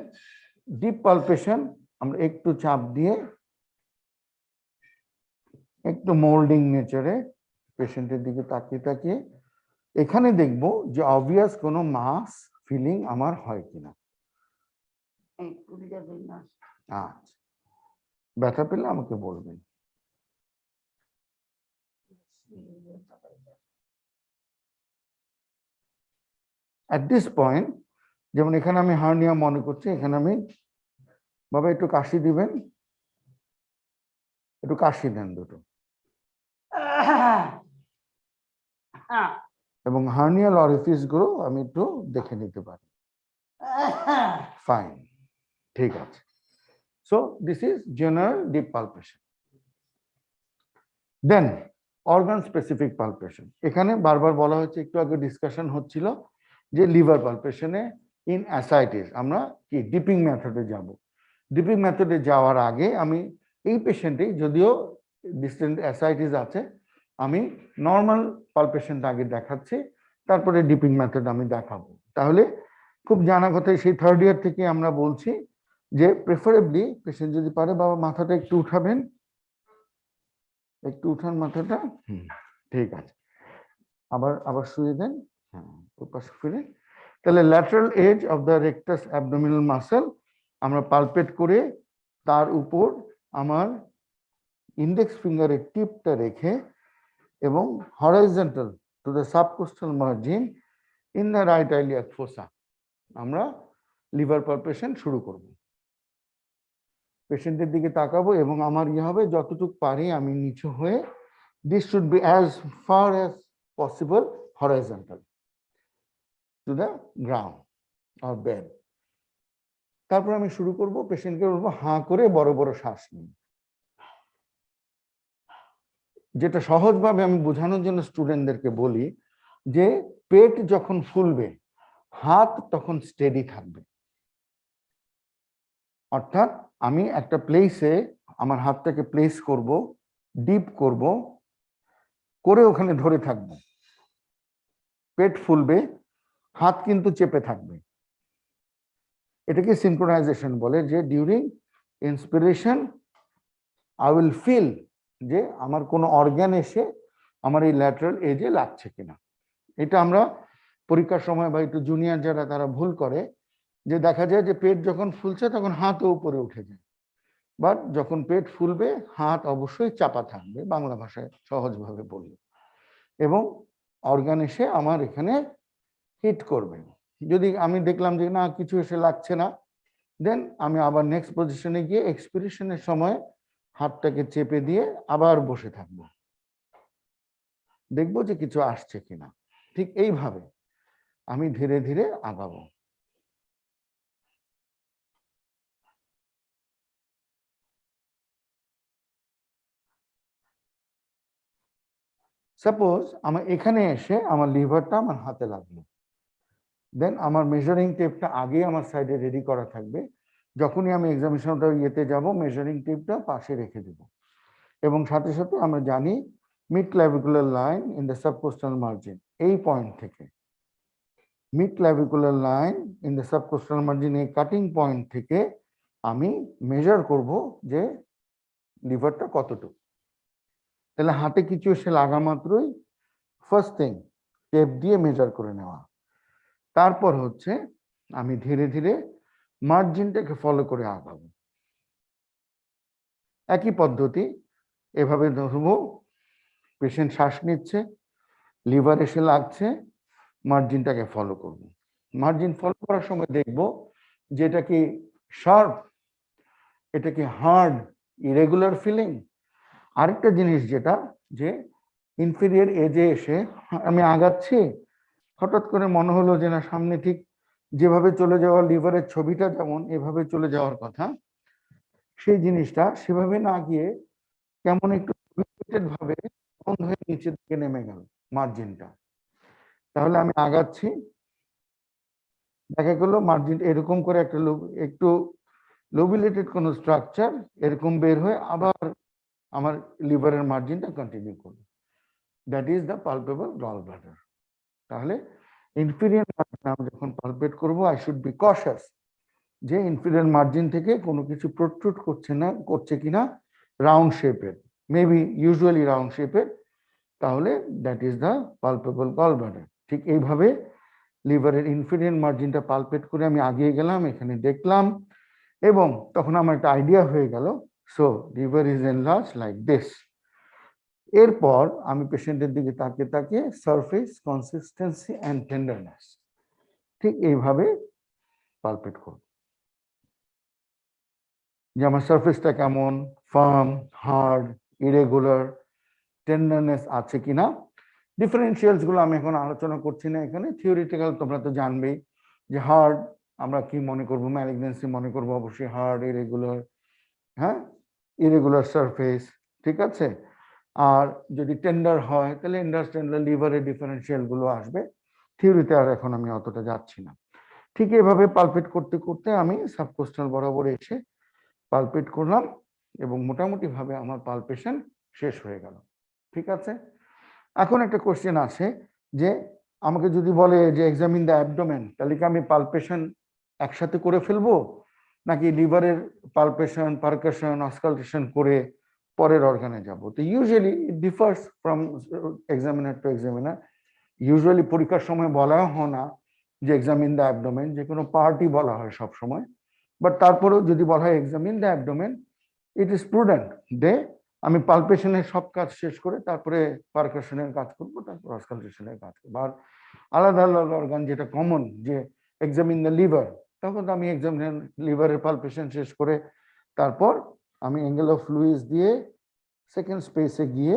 H: ডিপ পালপেশন, আমরা একটু চাপ দিয়ে একটু মোল্ডিং নেচারে পেশেন্টের দিকে তাকিয়ে তাকিয়ে এখানে দেখব যে অবভিয়াস কোনো মাস ফিলিং আমার হয় কিনা। আচ্ছা, ব্যথা পেলে আমাকে বলবেন। At this point, যেমন এখানে আমি হার্নিয়া মনে করছি, এখানে আমি বাবা একটু কাশি দিবেন, একটু কাশি দেন দুটো। এবং হার্নিয়াল অরিফিস গুলো আমি একটু দেখে নিতে পারি। ফাইন, ঠিক আছে। So this is general deep palpation. Then organ specific palpation. এখানে বারবার বলা হচ্ছে, একটু আগে ডিসকাশন হচ্ছিল যে লিভার পালপেশনে ইন অ্যাসাইটিস আমরা কি ডিপিং মেথডে যাব। ডিপিং মেথডে যাওয়ার আগে আমি এই পেশেন্টেই, যদিও ডিস্টেন্ট অ্যাসাইটিস আছে, আমি নর্মাল পালপেশনটা আগে দেখাচ্ছি, তারপরে ডিপিং মেথড আমি দেখাবো। তাহলে খুব জানা কথাই সেই থার্ড ইয়ার থেকে আমরা বলছি যে প্রেফারেবলি পেশেন্ট যদি পারে, বাবা মাথাটা একটু উঠাবেন, একটু উঠান মাথাটা, ঠিক আছে, আবার আবার শুয়ে দেন, হ্যাঁ ওই পাশে ফিরে। তাহলে lateral edge of the rectus abdominal muscle আমরা পালপেট করে তার উপর আমার ইন্ডেক্স ফিঙ্গারের টিপটা রেখে এবং horizontal to the subcostal margin in the right iliac fossa আমরা লিভার পালপেশন শুরু করব। পেশেন্টের দিকে তাকাবো এবং আমার হবে যতটুকু পারি আমি নিচু হয়ে, this should be as far as possible horizontal to the ground or bed. তারপর আমি শুরু করব, পেশেন্টকে বলবো হাঁ করে বড় বড় শ্বাস নিন। যেটা সহজভাবে আমি বোঝানোর জন্য স্টুডেন্টদেরকে বলি যে পেট যখন ফুলবে হাত তখন স্টেডি থাকবে। অর্থাৎ আমি একটা প্লেসে আমার হাতটাকে প্লেস করব, ডিপ করব, করে ওখানে ধরে থাকবো। পেট ফুলবে, হাত কিন্তু চেপে থাকবে। এটাকে সিনক্রোনাইজেশন বলে, যে during inspiration I will feel যে আমার কোনো অর্গান এসে আমার এই ল্যাটারাল এজে লাগছে কিনা। এটা আমরা পরীক্ষার সময় বা একটু জুনিয়র যারা তারা ভুল করে, যে দেখা যায় যে পেট যখন ফুলছে তখন হাতও উপরে উঠে যায়, বাট যখন পেট ফুলবে হাত অবশ্যই চাপা থাকবে, বাংলা ভাষায় সহজভাবে বললে, এবং অর্গান এসে আমার এখানে হিট করবে। যদি আমি দেখলাম যে না কিছু এসে লাগছে না, দেন আমি আবার নেক্সট পজিশনে গিয়ে এক্সপিরেশনের সময় হাতটাকে চেপে দিয়ে আবার বসে থাকবো, দেখবো যে কিছু আসছে কিনা। ঠিক এইভাবে আমি ধীরে ধীরে আগাবো। সাপোজ আমার এখানে এসে আমার লিভারটা আমার হাতে লাগলো, দেন আমার মেজারিং টেপটা আগে আমার সাইডে রেডি করা থাকবে। যখনই আমি এক্সামিনেশনটা ইয়েতে যাব, মেজারিং টেপটা পাশে রেখে দেব, এবং সাথে সাথে আমরা জানি mid clavicular line in the subcostal margin, এই পয়েন্ট থেকে mid clavicular line in the subcostal margin, এই কাটিং পয়েন্ট থেকে আমি মেজার করব যে লিভারটা কতটুকু। তাহলে হাতে কিছু এসে লাগা মাত্রই ফার্স্ট থিং টেপ দিয়ে মেজার করে নেওয়া। তারপর হচ্ছে আমি ধীরে ধীরে মার্জিনটাকে ফলো করে আগাবো। একই পদ্ধতি, এভাবে ধরবো, পেশেন্ট শ্বাস নিচ্ছে, লিভার এসে লাগছে, মার্জিনটাকে ফলো করব। মার্জিন ফলো করার সময় দেখব যে এটা কি শার্প, এটা কি হার্ড, ইরেগুলার ফিলিং। আরেকটা জিনিস যেটা, যে ইনফেরিয়র এজে এসে আমি আগাচ্ছি, হঠাৎ করে মনে হলো যে না সামনে ঠিক যেভাবে চলে যাওয়া লিভারের ছবিটা যেমন এভাবে চলে যাওয়ার কথা, সেই জিনিসটা সেভাবে না গিয়ে কেমন একটু ভাবে বন্ধ হয়ে নিচের দিকে নেমে গেল মার্জিনটা। তাহলে আমি আগাচ্ছি, দেখা গেল মার্জিন এরকম করে একটা একটু লোবিলেটেড কোনো স্ট্রাকচার এরকম বের হয়ে আবার আমার লিভারের মার্জিনটা কন্টিনিউ করবে। That is the palpable gall bladder. তাহলে ইনফিরিয়র মার্জিন আমি যখন পালপেট করবো, আই শুড বি কশাস যে ইনফিরিয়র মার্জিন থেকে কোনো কিছু প্রোট্রুড করছে কিনা, রাউন্ড শেপের, মেবি ইউজুয়ালি রাউন্ড শেপের, তাহলে that is the palpable gall bladder. ঠিক এইভাবে লিভারের ইনফিরিয়র মার্জিনটা পালপেট করে আমি আগিয়ে গেলাম, এখানে দেখলাম, এবং তখন আমার একটা আইডিয়া হয়ে গেল, so liver is enlarge like this. এরপর আমি পেশেন্টের দিকে তাকিয়ে তাকিয়ে সারফেস কনসিস্টেন্সি অ্যান্ড টেন্ডারনেস ঠিক এইভাবে পালপেট করব। যে আমার সারফেসটা কেমন, ফার্ম, হার্ড, ইরেগুলার, টেন্ডারনেস আছে কিনা। ডিফারেন্সিয়ালস গুলো আমি এখন আলোচনা করছি না এখানে, থিওরিটিক্যাল তোমরা তো জানবেই যে হার্ড আমরা কি মনে করব, ম্যালিগনেন্সি মনে করব অবশ্যই হার্ড, ইরেগুলার, হ্যাঁ, ইরেগুলার সারফেস, ঠিক আছে। আর যদি টেন্ডার হয় তাহলে ইন্ডাস্ট্রিয়াল লিভারের ডিফারেন্সিয়াল গুলো আসবে, থিওরিতে আর এখন আমি অতটা যাচ্ছি না। ঠিক এভাবে পালপেট করতে করতে আমি সাবকোস্টাল বরাবর এসে পালপেট করলাম এবং মোটামুটি ভাবে আমার পালপেশন শেষ হয়ে গেল, ঠিক আছে। এখন একটা কোশ্চেন আছে যে আমাকে যদি বলে যে এক্সামিন দ্য অ্যাবডোমেন, তাহলে কি আমি পালপেশন একসাথে করে ফেলবো নাকি লিভারের পালপেশন, পারকাশন, অসকালটেশন করে পরের অর্গানে যাব। তো usually it differs from examiner to examiner. Usually পরীক্ষার সময় বলা হয় না যে এক্সামিন দ্য অ্যাবডোমেন, যে কোনো পার্টই বলা হয় সব সময়, বাট তারপরেও যদি বলা হয় examine the abdomen, it is prudent যে আমি পালপেশনের সব কাজ শেষ করে তারপরে পারকাশনের কাজ করব, তারপর অসকালটেশনের কাজ করবো। আর আলাদা আলাদা অর্গান যেটা কমন যে এক্সামিন দ্য লিভার, তখন তো আমি এক্সামিন লিভারের পালপেশন শেষ করে তারপর আমি অ্যাঙ্গেল অফ লুইস দিয়ে সেকেন্ড স্পেসে গিয়ে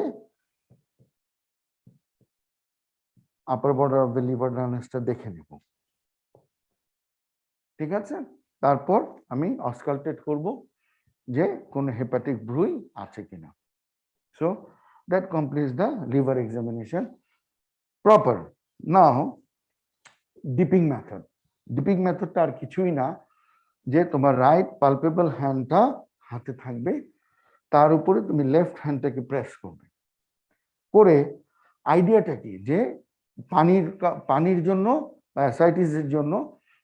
H: upper border of the liver ডায়াগনোসটা দেখে নেব, ঠিক আছে। তারপর আমি অসকালটেট করব যে কোন হেপাটিক ব্রুই আছে কিনা। So that completes the liver examination proper. Now dipping method. Dipping মেথডটা আর কিছুই না, যে তোমার রাইট পালপেবল হ্যান্ডটা হাতে থাকবে, তার উপরে তুমি লেফট হ্যান্ডটাকে প্রেস করবে, করে আইডিয়াটা কি যে পানির জন্য বা অ্যাসাইটিসের জন্য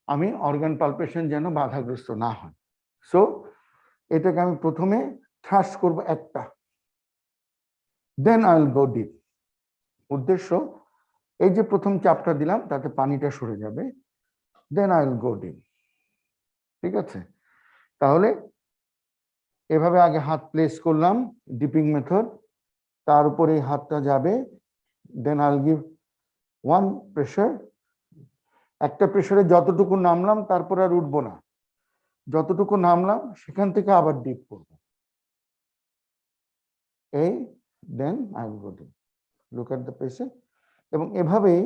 H: আমি অর্গান পালপেশন যেন বাধাগ্রস্ত না হয়। সো এটাকে আমি প্রথমে থ্রাশ করব একটা, then I will go deep. উদ্দেশ্য এই যে প্রথম চাপটা দিলাম তাতে পানিটা সরে যাবে, then I will go deep, ঠিক আছে। তাহলে এভাবে আগে হাত প্লেস করলাম, ডিপিং মেথড, তার উপরে এই হাতটা যাবে, then I will give one pressure. একটা প্রেসারে যতটুকু নামলাম তারপর আর উঠবো না, যতটুকু নামলাম সেখান থেকে আবার ডিপ করব, এই then I will go deep, look at the patient. এবং এভাবেই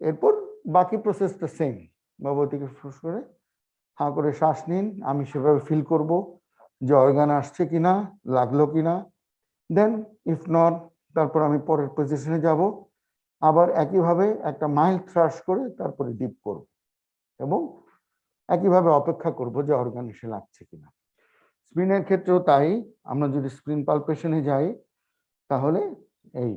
H: এরপর বাকি প্রসেসটা সেম, ভগবতীকে ফুস করে হাঁ করে শ্বাস নিন, আমি সেভাবে ফিল করব যে অর্গান আসছে কিনা, লাগলো কিনা, দেন ইফ নট তারপর আমি পরের পজিশনে যাব, আবার একইভাবে একটা মাইল্ড থ্রাশ করে তারপরে ডিপ করব এবং একইভাবে অপেক্ষা করব যে অর্গান এসে লাগছে কিনা। স্প্লিনের ক্ষেত্রেও তাই, আমরা যদি স্প্লিন পালপেশনে যাই তাহলে এই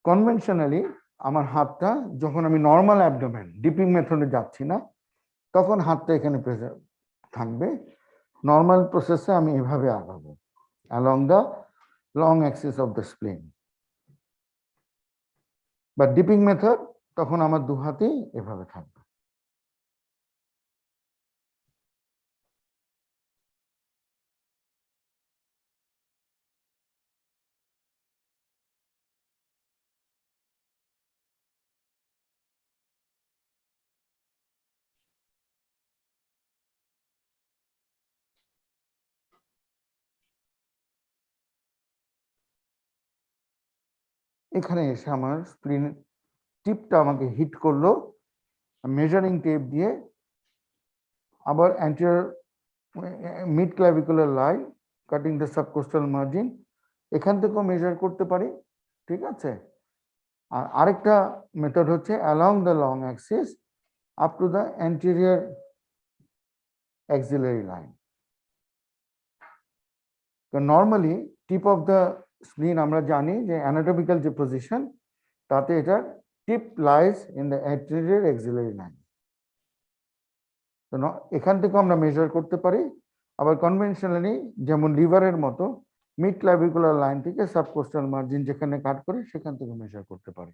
H: কনভেনশনালি আমার হাতটা যখন আমি নর্মাল অ্যাবডোমেন ডিপিং মেথডে যাচ্ছি না তখন হাতটা এখানে প্রেসার থাকবে। নর্মাল প্রসেসে আমি এভাবে আগাবো along the long axis of the spleen, বা ডিপিং মেথড তখন আমার দু হাতেই এভাবে থাকবে। এখানে এসে আমার স্প্লিন টিপটা আমাকে হিট করলো মেজারিং টেপ দিয়ে, আবার anterior mid clavicular line cutting the subcostal margin, এখান থেকেও মেজার করতে পারি, ঠিক আছে। আর আরেকটা মেথড হচ্ছে along the long axis up to the anterior axillary line. তো normally tip of the spleen আমরা জানি যে অ্যানাটমিক্যাল যে পজিশন তাতে এটার tip lies in the anterior axillary line. তো এখান থেকে আমরা মেজার করতে পারি, আবার কনভেনশনালি যেমন লিভারের মতো মিড ক্লাভিকুলার লাইন থেকে সাবকোস্টাল মার্জিন যেখানে কাট করে সেখান থেকে মেজার করতে পারি।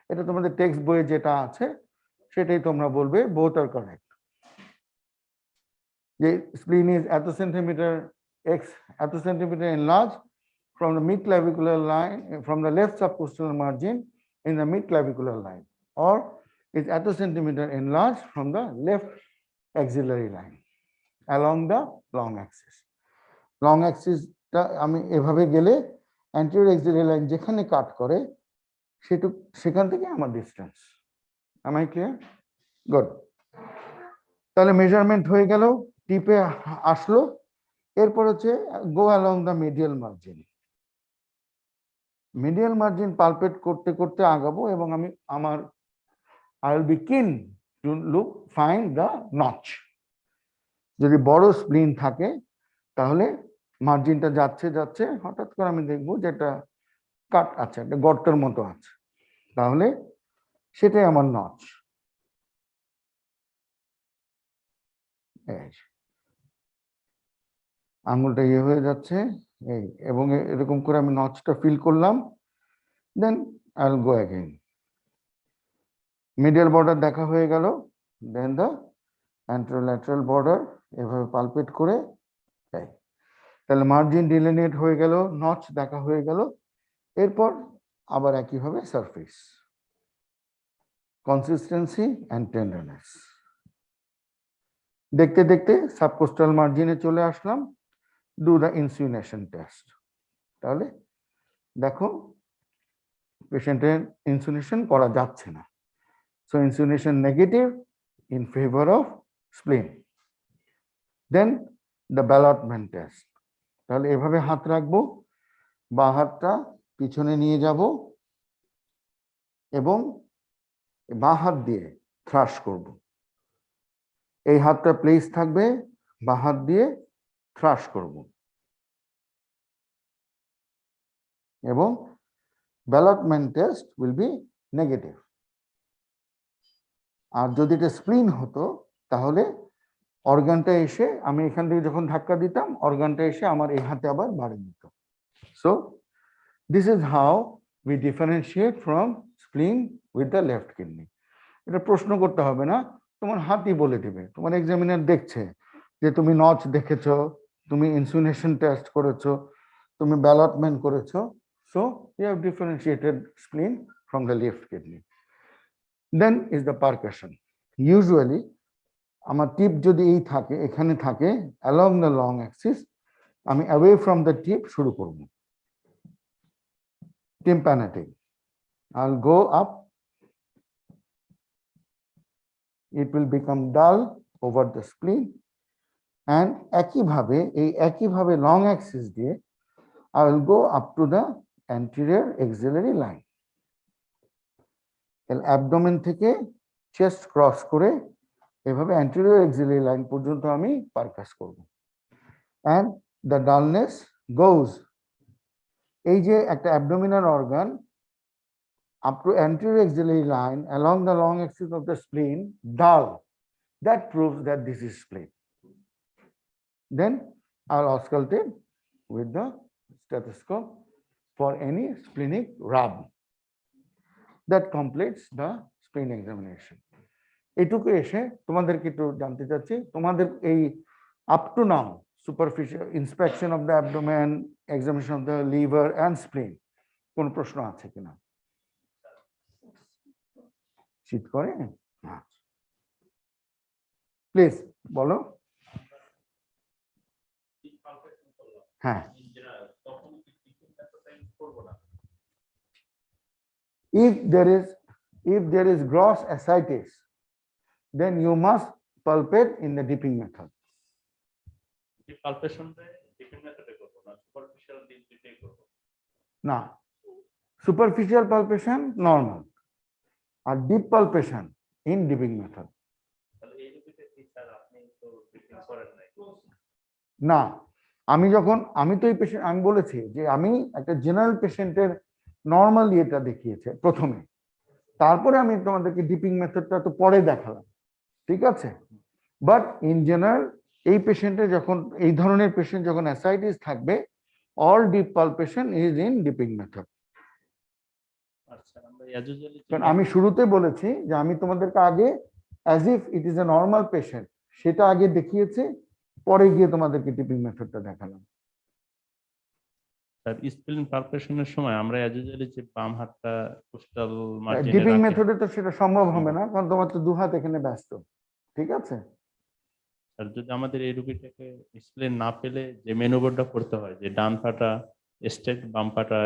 H: এটা তোমাদের টেক্সট বইয়ে যেটা আছে সেটাই তোমরা বলবে বোথ আর কারেক্ট। যে স্প্লিন ইজ এত সেন্টিমিটার এক্স এত centimetre enlarged from the mid clavicular line, from the left subcostal margin in the mid clavicular line, or is এত centimetre enlarged from the left axillary line along the long axis. Long axis টা আমি এভাবে গেলে anterior axillary line যেখানে কাট করে সেখান থেকে আমার distance. Am I clear? Good. তাহলে মেজারমেন্ট হয়ে গেল, টিপে আসলো, এরপর হচ্ছে গো along the medial margin. Medial margin pulpit করতে করতে আগাবো এবং আমি আমার I will be keen to find the notch. যদি বড় স্প্লিন থাকে তাহলে মার্জিনটা যাচ্ছে যাচ্ছে হঠাৎ করে আমি দেখবো যে একটা কাট আছে, একটা গর্তের মতো আছে, তাহলে সেটাই আমার নচ। আঙুলটা ইয়ে হয়ে যাচ্ছে এই, এবং এরকম করে আমি নচটা ফিল করলাম, then I will go again. Medial border দেখা হয়ে গেল, দেন দ্য অ্যান্টেরোল্যাটারাল বর্ডার এভাবে পালপেট করে তাই। তাহলে মার্জিন ডিলিনেট হয়ে গেল, নচ দেখা হয়ে গেল, এরপর আবার একইভাবে সারফেস, কনসিস্টেন্সি অ্যান্ড টেন্ডারনেস। দেখতে দেখতে সাবকোস্টাল মার্জিনে চলে আসলাম, ডু দ্য ইনসিউনেশন টেস্ট। তাহলে দেখো পেশেন্টের ইনসিউনেশন করা যাচ্ছে না, so insinuation negative in favour of spleen. Then the ballottement test. তাহলে এভাবে হাত রাখবো, বা হাতটা পিছনে নিয়ে যাব এবং বাঁ হাত দিয়ে থ্রাশ করব। এই হাতটা প্লেস থাকবে, বাঁ হাত দিয়ে থ্রাশ করব এবং ব্যালটমেন্ট টেস্ট উইল বি নেগেটিভ। আর যদি এটা স্প্লিন হতো তাহলে অর্গানটা এসে, আমি এখান থেকে যখন ধাক্কা দিতাম অর্গানটা এসে আমার এই হাতে আবার বাড়ি দিত। So this is how we differentiate from স্প্লিন with the left kidney. এটা প্রশ্ন করতে হবে না, তোমার হাতই বলে দিবে। তোমার এক্সামিনার দেখছে যে তুমি নচ দেখেছো, তুমি ইনসিউনেশন টেস্ট করেছো, তুমি ব্যালটমেন্ট করেছো, so you have differentiated spleen from the left kidney. Then is the percussion. Usually আমার টিপ যদি এই থাকে, এখানে থাকে অ্যালং দ্য লং অ্যাক্সিস, আমি অ্যাওয়ে ফ্রম দ্য টিপ শুরু করব। Tympanitic, I'll go up, it will become dull over the spleen, and একইভাবে লং অ্যাক্সিস দিয়ে I will go up to the anterior axillary line. Abdomen থেকে chest cross করে এভাবে anterior axillary line পর্যন্ত আমি পারকাস করব, and the dullness goes, এই যে একটা abdominal organ up to anterior axillary line along the long axis of the spleen, dull, that proves that this is spleen. Then I'll auscultate with the stethoscope for any splenic rub. That completes the spleen examination. এটুকু এসে তোমাদেরকে একটু জানতে চাচ্ছি, তোমাদের এই up to now superficial inspection of the abdomen, examination of the liver and spleen, কোন প্রশ্ন আছে কিনা? শীত করে? প্লিজ বলো। হ্যাঁ, if there is gross ascites, then you must palpate in the dipping method. না, superficial palpation normal, আর deep palpation in dipping method. না, আমি তো এই পেশেন্ট, আমি বলেছি যে আমি একটা জেনারেল পেশেন্টের নর্মাল ইয়েটা দেখিয়েছে প্রথমে, তারপরে আমি তোমাদেরকে ডিপিং মেথডটা তো পরে দেখালাম, ঠিক আছে? বাট ইন জেনারেল এই পেশেন্টে যখন এই ধরনের পেশেন্ট যখন অ্যাসাইটিস থাকবে, all deep palpation is in dipping method. কারণ আমি শুরুতে বলেছি যে আমি তোমাদেরকে আগে as if it is a normal patient সেটা আগে দেখিয়েছি, পরে গিয়ে তোমাদেরকে ডিপিং মেথডটা দেখালাম।
F: স্যার স্প্লিন পালপেশনের সময় আমরা অ্যাজুয়ালি যে বাম হাতটা কোস্টাল মার্জিনে
H: ডিপিং
F: রাখি,
H: মেথডে তো সেটা সম্ভব হবে না, কারণ তোমার তো দু হাত এখানে ব্যস্ত। ঠিক আছে,
F: স্যার যদি আমাদের এই রুগীটাকে স্প্লিন না পেলে যে ম্যানুভারটা করতে হয়, যে ডান পাটা স্ট্রেট বাম পাটা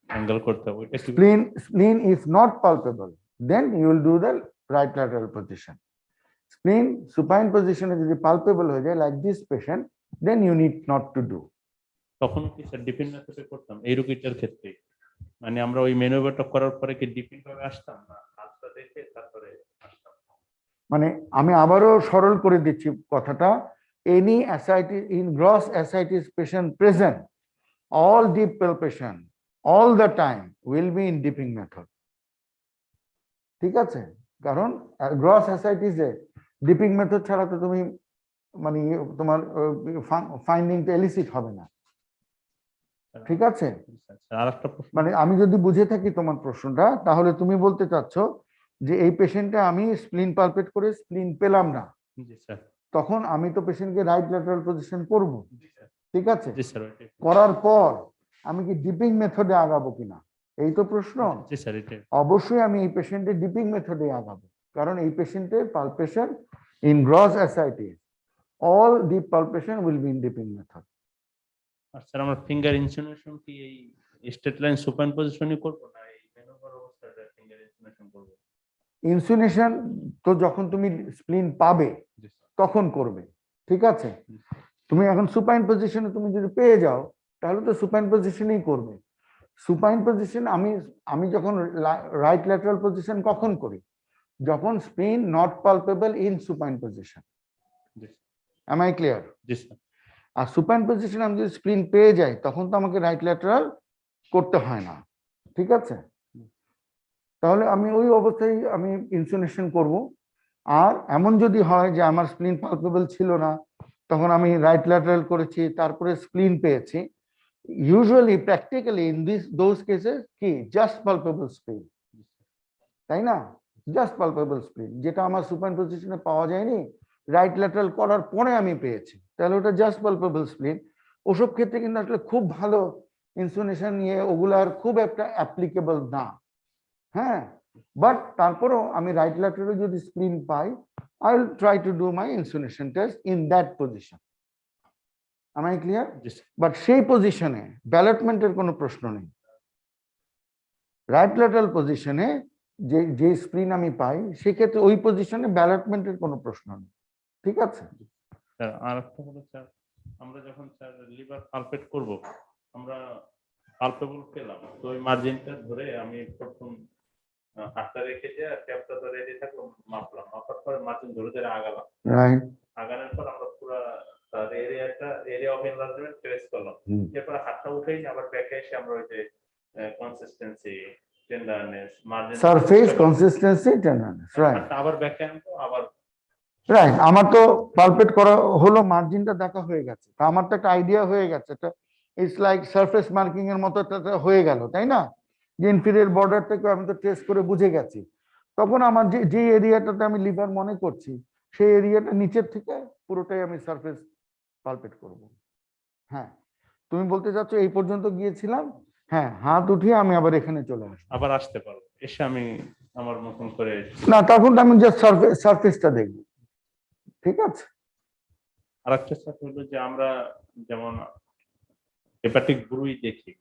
F: অ্যাঙ্গেল করতে হয়, ওইটা কি?
H: spleen is not palpable, then you will do the right lateral position. Spleen supine position যদি palpable হয়ে যায় like this patient, then you need not to do.
F: তখন কি স্যার ডিপিন মেথডে করতাম এই রুগীটার ক্ষেত্রে? মানে আমরা ওই ম্যানুভারটা করার পরে কি ডিপিন ভাবে আসতাম না হাতটা দেখে তারপরে আসতাম?
H: মানে আমি আবারও সরল করে দিচ্ছি কথাটা, any ascites in gross ascites patient present, all deep palpation all the time will be in dipping method. ঠিক আছে, কারণ গ্রস অ্যাসাইটিসে ডিপিং মেথড ছাড়া তো তুমি মানে তোমার ফাইন্ডিংটা এলিসিট হবে না। ঠিক আছে,
F: আর একটা প্রশ্ন,
H: মানে আমি যদি বুঝে থাকি তোমার প্রশ্নটা, তাহলে তুমি বলতে চাচ্ছ যে এই পেশেন্টটা আমি স্প্লিন পালপেট করে স্প্লিন পেলাম না,
F: জি স্যার,
H: তখন আমি তো পেশেন্টকে রাইট ল্যাটারাল পজিশন করব। ঠিক আছে,
F: জি স্যার ওইটাই,
H: করার পর আমি কি ডিপিং মেথডে আগাবো কিনা, এই তো প্রশ্ন।
F: জি স্যার এটাই।
H: অবশ্যই আমি এই পেশেন্টের ডিপিং মেথডে আগাবো, কারণ এই পেশেন্টের palpation in gross ascites, all deep palpation will be in dipping method.
F: আর স্যার আমরা ফিঙ্গার ইনসিনুয়েশন কি এই স্ট্রেট লাইন সুপাইন পজিশনই করব না এই ম্যানুভার অবস্থাটা ফিঙ্গার ইনসিনুয়েশন করব?
H: ইনসুলেশন তো যখন তুমি স্প্লিন পাবে
F: জি স্যার,
H: তখন করবে। ঠিক আছে, তুমি এখন সুপাইন পজিশনে তুমি যদি পেয়ে যাও তাহলে তো সুপাইন পজিশনেই করবে। সুপাইন পজিশন আমি যখন রাইট ল্যাটারাল পজিশন কখন করি, যখন spleen not palpable in supine position.
F: জি
H: এম আই ক্লিয়ার?
F: জি স্যার,
H: আর সুপাইন পজিশনে আমি যদি স্প্লিন পেয়ে যাই তখন তো আমাকে রাইট ল্যাটারাল করতে হয় না। ঠিক আছে, তাহলে আমি ওই অবস্থায় আমি ইনসুলেশন করব। আর এমন যদি হয় যে আমার স্প্লিন পালপেবল ছিল না, তখন আমি রাইট ল্যাটারাল করেছি তারপরে স্প্লিন পেয়েছি, usually practically in those cases কি জাস্ট পালপেবল স্প্লিন, তাই না? জাস্ট পালপেবল স্প্লিন, যেটা আমার সুপাইন পজিশনে পাওয়া যায়নি, রাইট ল্যাটারাল করার পরে আমি পেয়েছি, তাহলে ওটা জাস্ট পালপেবল স্প্লিন। ওসব ক্ষেত্রে কিন্তু আসলে খুব ভালো ইনসুলেশন নিয়ে ওগুলার খুব একটা অ্যাপ্লিকেবল না। হ্যাঁ, বাট তারপরেও আমি রাইট ল্যাটারালে যদি স্প্লিন পাই, I will try to do my insulation test in that position. Am I clear?
F: G sir,
H: but সেই পজিশনে ব্যালটমেন্টের কোনো প্রশ্ন নেই। রাইট ল্যাটারাল পজিশনে যে স্প্লিন আমি পাই সেক্ষেত্রে ওই পজিশনে ব্যালটমেন্টের কোনো প্রশ্ন নেই। ঠিক আছে,
F: স্যার আর একটা হলো স্যার, আমরা যখন স্যার লিভার পালপেট করব, আমরা পালপেবল পেলাম, তো ওই মার্জিনটা ধরে আমি প্রথম হাতটা রেখে দিয়ে ট্যাপটা তো রেডি থাকলো, মাপলাম, মাপার পরে মার্জিন ধরে ধরে আগালাম,
H: রাইট।
F: আগানোর পর আমরা পুরো তার এরিয়া অফ এনলার্জমেন্ট ট্রেস করলাম, এরপর হাতটা উঠেই আবার ব্যাকে এসে আমরা ওই যে consistency, tenderness, margin,
H: surface consistency, tenderness, right
F: আবার ব্যাকে আনবো, আবার
H: রাইট। আমার তো পালপেট করা হলো, মার্জিনটা দেখা হয়ে গেছে, তা আমার তো একটা আইডিয়া হয়ে গেছে, এটা ইটস লাইক সারফেস মার্কিং এর মতো একটা হয়ে গেল, তাই না? যে ইনফিরিয়র বর্ডার থেকে আমি তো ট্রেস করে বুঝে গেছি, তখন আমার যে এরিয়াটাতে আমি লিভার মনে করছি সেই এরিয়াটা নিচের থেকে পুরোটাই আমি সারফেস পালপেট করব। হ্যাঁ, তুমি বলতে চাচ্ছ এই পর্যন্ত গিয়েছিলাম, হ্যাঁ, হাত উঠিয়ে আমি আবার এখানে চলে আসবো,
F: আবার আসতে পারবো, এসে আমি আমার মতন করে
H: না তখন আমি জাস্ট সারফেসটা দেখবো। ঠিক আছে,
F: আরেকটা স্যার হলো যে আমরা যেমন হেপাটিক ব্রুই দেখি,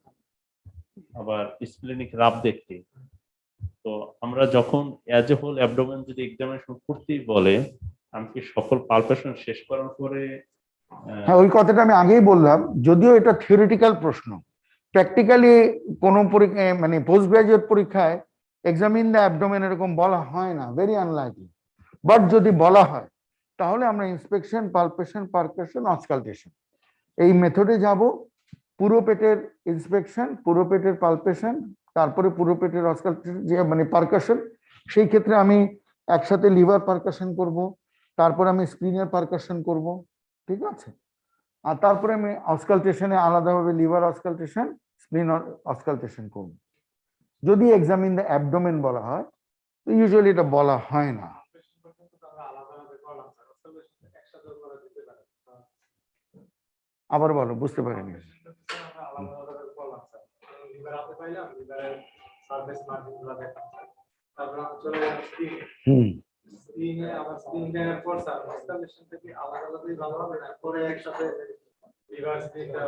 F: আবার স্প্লেনিক রাব দেখি, তো আমরা যখন অ্যাজ এ হোল অ্যাবডোমেন যদি এক্সামিনেশন করতেই বলে, আমি কি সকল পালপেশন শেষ করার পরে
H: হ্যাঁ ওই কথাটা আমি আগেই বললাম, যদিও এটা থিওরিটিক্যাল প্রশ্ন, প্র্যাকটিক্যালি কোনো মানে পোস্ট গ্রাজুয়েট পরীক্ষায় এক্সামিন দ্য অ্যাবডোমেন এরকম বলা হয় না, ভেরি আনলাইকলি। বাট যদি বলা হয় তাহলে আমরা ইন্সপেকশন, পালপেশন, পারকাশন, অসকালটেশন এই মেথডে যাব। পুরো পেটের ইন্সপেকশন, পুরো পেটের পালপেশন, তারপরে পুরো পেটের অসকালটেশন, যে মানে পারকাশন, সেই ক্ষেত্রে আমি একসাথে লিভার পারকাশন করব, তারপরে আমি স্প্লিনের পারকাশন করব। ঠিক আছে, আর তারপরে আমি অসকালটেশনে আলাদাভাবে লিভার অসকালটেশন, স্প্লিন অসকালটেশন করব। যদি এক্সামিন দ্য অ্যাবডোমেন বলা হয়, তো ইউজুয়ালি এটা বলা হয় না। আবার বলো, বুঝতে পারিনি।
F: রাতে পাইলাম লিভারের সারফেস মার্জিন গুলো দেখলাম তারপর আমি চলে গেলাম স্ক্রিনে আমার স্ক্রিন দেওয়ার পর স্যার ইনস্টলেশন থেকে আলাদা আলাদাই ভালো হবে না পরে একসাথে লিভার স্ক্রিনটা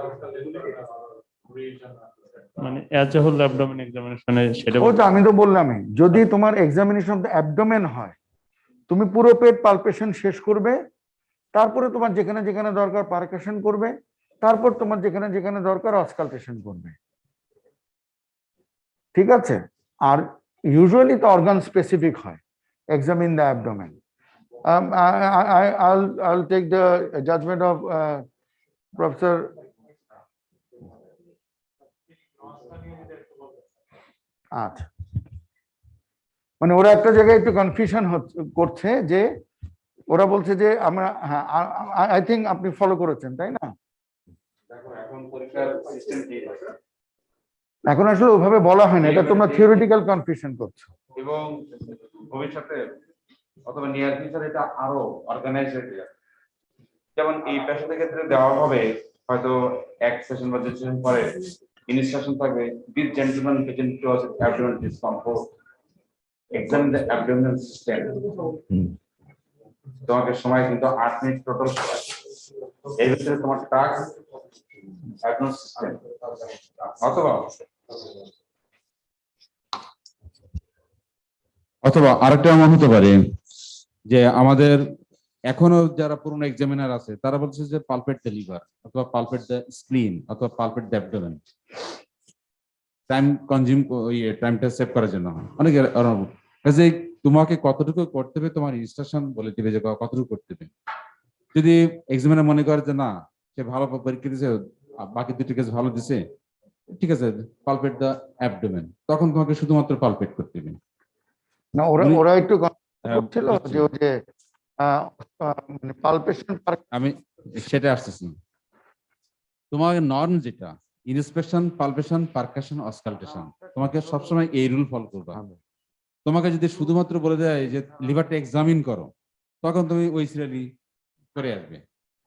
I: মানে অ্যাজ এ হোল অ্যাবডোমেন এক্সামিনেশনে সেটা
H: ও তো আমি তো বললামই, যদি তোমার এক্সামিনেশন অ্যাবডোমেন হয়, তুমি পুরো পেট পালপেশন শেষ করবে, তারপরে তোমার যেখানে যেখানে দরকার পারকাশন করবে, তারপর তোমার যেখানে যেখানে দরকার অসকালটেশন করবে, ঠিক আছে? আর ইউজুয়ালি তো অর্গান স্পেসিফিক হয়, examine the abdomen. I'll take the judgment of Professor. আচ্ছা, মানে ওরা একটা জায়গায় একটু কনফিউশন করছে, যে ওরা বলছে যে আমরা, হ্যাঁ আই থিঙ্ক আপনি ফলো করেছেন তাই না?
G: দেখো এখন পরীক্ষার সিস্টেম কি
H: এখন আসলে ওভাবে বলা হয় না, এটা তোমরা থিওরিটিক্যাল কনফিউশন করছো।
G: এবং ভবিষ্যতে অথবা নিয়ার ফিউচার এটা আরো অর্গানাইজ হয়ে যাবে। যেমন এই পেশাদের ক্ষেত্রে দেওয়া হবে হয়তো এক সেশন বা দুই সেশন পরে ইনস্ট্রাকশন থাকবে, this gentleman present to us abdomen discomfort, examine the abdominal system. তোমাকে সময় কিন্তু 8 মিনিট টোটাল সময়, এর ভিতরে তোমার টাস্ক অ্যাবডোমিনাল সিস্টেম।
J: অথবা আরেকটা এমন হতে পারে যে আমাদের এখনো যারা পুরনো এক্সামিনার আছে তারা বলছে যে পালপেট দ্য লিভার অথবা পালপেট দ্য স্প্লিন অথবা pulpit the abdomen, time consume, ওই টাইমটা সেভ করার জন্য অনেকে কাজে তোমাকে কতটুকু করতে হবে তোমার ইনস্ট্রাকশন বলে দিবে যে কতটুকু করতে হবে। যদি এক্সামিনার মনে করে যে না সে ভালো পরীক্ষা দিছে, বাকি দুটি কেস ভালো দিছে, ঠিক আছে পালপেট দ্য অ্যাবডোমেন, তখন তোমাকে শুধুমাত্র পালপেট করতে হবে।
H: না ওরা একটু করছিল যে ওই যে মানে পালপেশন,
J: আমি সেটা আসতেছি। তোমার নর্ম যেটা ইন্সপেকশন, পালপেশন, পারকাশন, অসকালটেশন, তোমাকে সবসময় এই রুল ফলো করবে। তোমাকে যদি শুধুমাত্র বলে দেয় যে লিভারটা এক্সামিন করো, তখন তুমি ওই সিরিয়ালি করে আসবে।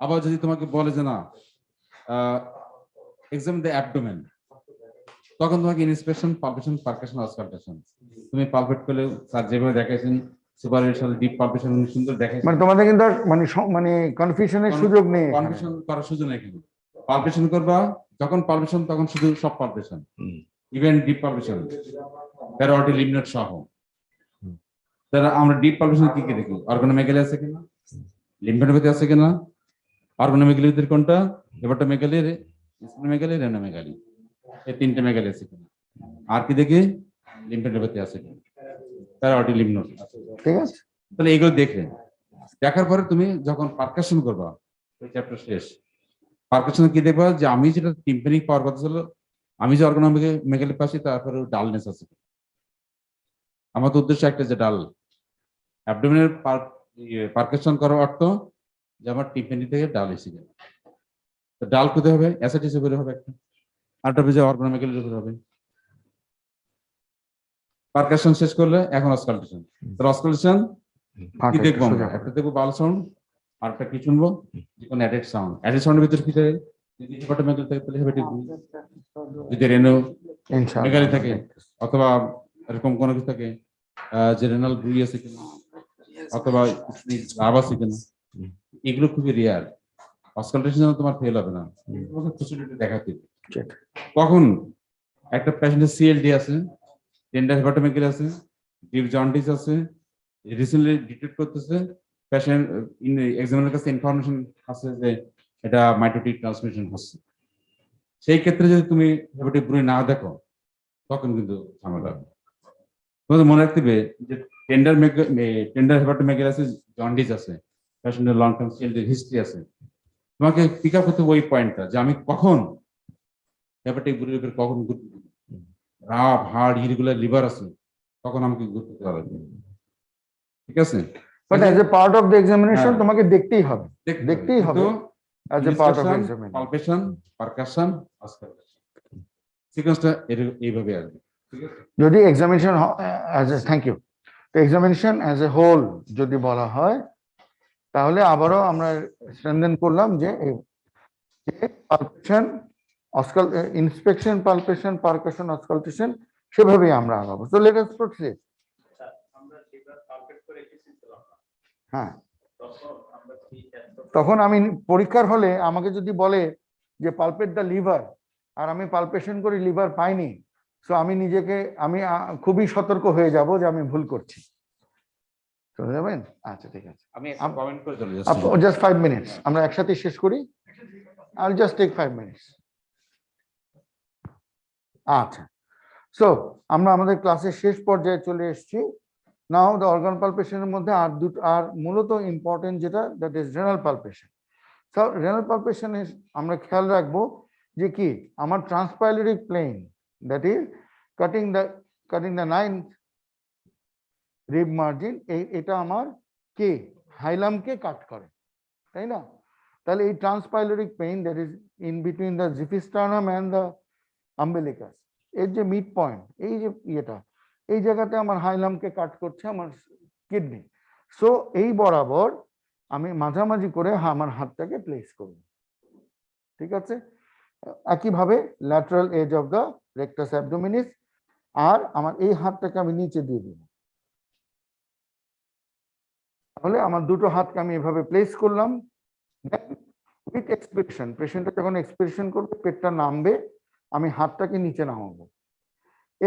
J: আবার যদি তোমাকে বলে যে না এক্সামিন দ্য অ্যাবডোমেন, তখন তোমাকে ইন্সপেকশন, পালপেশন, পারকাশন, অসকালটেশন, তুমি পালপেট করলে স্যার যেভাবে দেখাইছেন সুপারের সাথে ডিপ পালপেশন সুন্দর দেখাইছেন,
H: মানে তোমাদের কিন্তু মানে কনফিউশনের সুযোগ নেই,
J: কনফিউশন করার সুযোগ নেই। কিন্তু পালপেশন করবা, যখন পালপেশন তখন শুধু সব পালপেশন, ইভেন ডিপ পালপেশন, প্যারাঅর্টি লিমনোড সহ। তাহলে আমরা ডিপ পালপেশন কি কি দেখি? অর্গানোমেগালি আছে কিনা, লিম্ফোডেনপাথি আছে কিনা, অর্গানোমেগালির ভিতর কোনটা, হেপাটোমেগালি, স্প্লেনোমেগালি, রেনোমেগালি, এই তিনটে মেগালি আছে কিনা। আর কি দেখি? লিম্ফোডেনপাথি আছে কিনা, প্যারাঅর্টি লিমনোড,
H: ঠিক আছে?
J: তাহলে এগুলো দেখলেন, দেখার পরে তুমি যখন পারকাশন করবা, ওই চ্যাপ্টার শেষ, পারকাশন কি দেখবা যে আমি যেটা টিম্পানিক পাওয়ার কথা ছিল, আমি যে অর্গানোমেগালি পাচ্ছি তারপরে ডালনেস আছে। আমার তো উদ্দেশ্য একটা যে ডাল অ্যাবডোমিনের পারকাশন করার অর্থ যে আমার টিম্পানি থেকে ডাল এসে গেল। তো ডাল কোথায় হবে? অ্যাসিডিস উপরে হবে একটা, আরেকটা যে অর্গানোমেগালির উপরে হবে। পারকাশন শেষ করলে এখন অসকালটেশন। তাহলে অসকালটেশন কি দেখবো আমরা? একটা দেখবো বাল সাউন্ড, আরেকটা কি শুনবো? যেকোনো অ্যাডেড সাউন্ড। অ্যাডেড সাউন্ডের ভিতরে কি থাকে? যদি হেপাটোমেগালি থাকে তাহলে হেপাটিক, যদি রেনোমেগালি থাকে অথবা এরকম কোনো কিছু থাকে যে রেনাল ব্রুই আছে কিনা অথবা লাভ আছে কিনা, এগুলো খুবই রেয়ার। অসকালটেশন তোমার ফেল হবে না, ফেসিলিটি দেখাতে। কখন একটা পেশেন্টের সিএলডি আছে, টেন্ডার হেপাটোমেগালি আছে, ডিপ জন্ডিস আছে, রিসেন্টলি ডিটেক্ট করতেছে, পেশেন্ট এক্সামিনারের কাছে ইনফরমেশন আছে যে এটা মাইটোটিক ট্রান্সমিশন হচ্ছে, সেই ক্ষেত্রে যদি তুমি হেপাটিক ব্রুই না দেখো তখন কিন্তু ঝামেলা হবে। তোমাদের মনে রাখতে হবে যে টেন্ডার হেপাটোমেগালি আছে, জন্ডিস আছে, পেশেন্টের লং টার্ম সিএলডি হিস্ট্রি আছে, তোমাকে পিক আপ করতে ওই পয়েন্টটা যে আমি কখন হেপাটিক ব্রুইর উপর কখন গুরুত্ব দিব, রাব হার্ড ইরেগুলার লিভার আছে তখন আমাকে গুরুত্ব দেওয়া লাগবে, ঠিক আছে?
H: But as a part of the examination তোমাকে দেখতেই হবে, দেখতেই হবে as a part of examination.
J: Palpation, percussion, auscultation সিকোয়েন্সটা এইভাবে আসবে, ঠিক আছে?
H: যদি examination as a, thank you, তো এক্সামিনেশন অ্যাজ এ হোল যদি বলা হয়, তাহলে আবারও আমরা স্ট্রেনথেন করলাম যে palpation, auscultation inspection, palpation, percussion, auscultation, সেভাবেই আমরা আগাবো। তো লেট আস প্রসিড। হ্যাঁ, তখন আমি পরীক্ষার হলে আমাকে যদি বলে যে পালপেট দ্য লিভার, আর আমি পালপেশন করি লিভার পাইনি, সো আমি নিজেকে খুবই সতর্ক হয়ে যাব যে আমি ভুল করছি। চলে যাবেন? আচ্ছা, ঠিক আছে।
J: আমি একটা কমেন্ট করে চলে
H: জাস্ট 5 মিনিটস, আমরা একসাথে শেষ করি। I'll just take 5 minutes. আচ্ছা, সো আমরা আমাদের ক্লাসের শেষ পর্যায়ে চলে এসেছি। নাও দ্য অর্গান পালপেশনের মধ্যে আর মূলত ইম্পর্টেন্ট যেটা, that is renal palpation. So renal পালপেশনে আমরা খেয়াল রাখবো যে কি আমার transpyloric plane, that is cutting the 9th rib margin, এটা আমার কে হাইলামকে কাট করে, তাই না? তাহলে এই transpyloric pain that is in between the xiphisternum and the umbilicus, এর যে মিড পয়েন্ট, এই যে ইয়েটা, এই জায়গাতে আমার হাইলামকে কাট করছে আমার কিডনি। সো এই বরাবর আমি মাঝামাঝি করে আমার হাতটাকে প্লেস করব, ঠিক আছে? একইভাবে lateral edge of the rectus abdominis, আর আমার এই হাতটাকে আমি নিচে দিয়ে দিব। তাহলে আমার দুটো হাতকে আমি এভাবে প্লেস করলাম। উইথ এক্সপিরেশন, পেশেন্টটা যখন এক্সপিরেশন করবে পেটটা নামবে, আমি হাতটাকে নিচে নামাবো।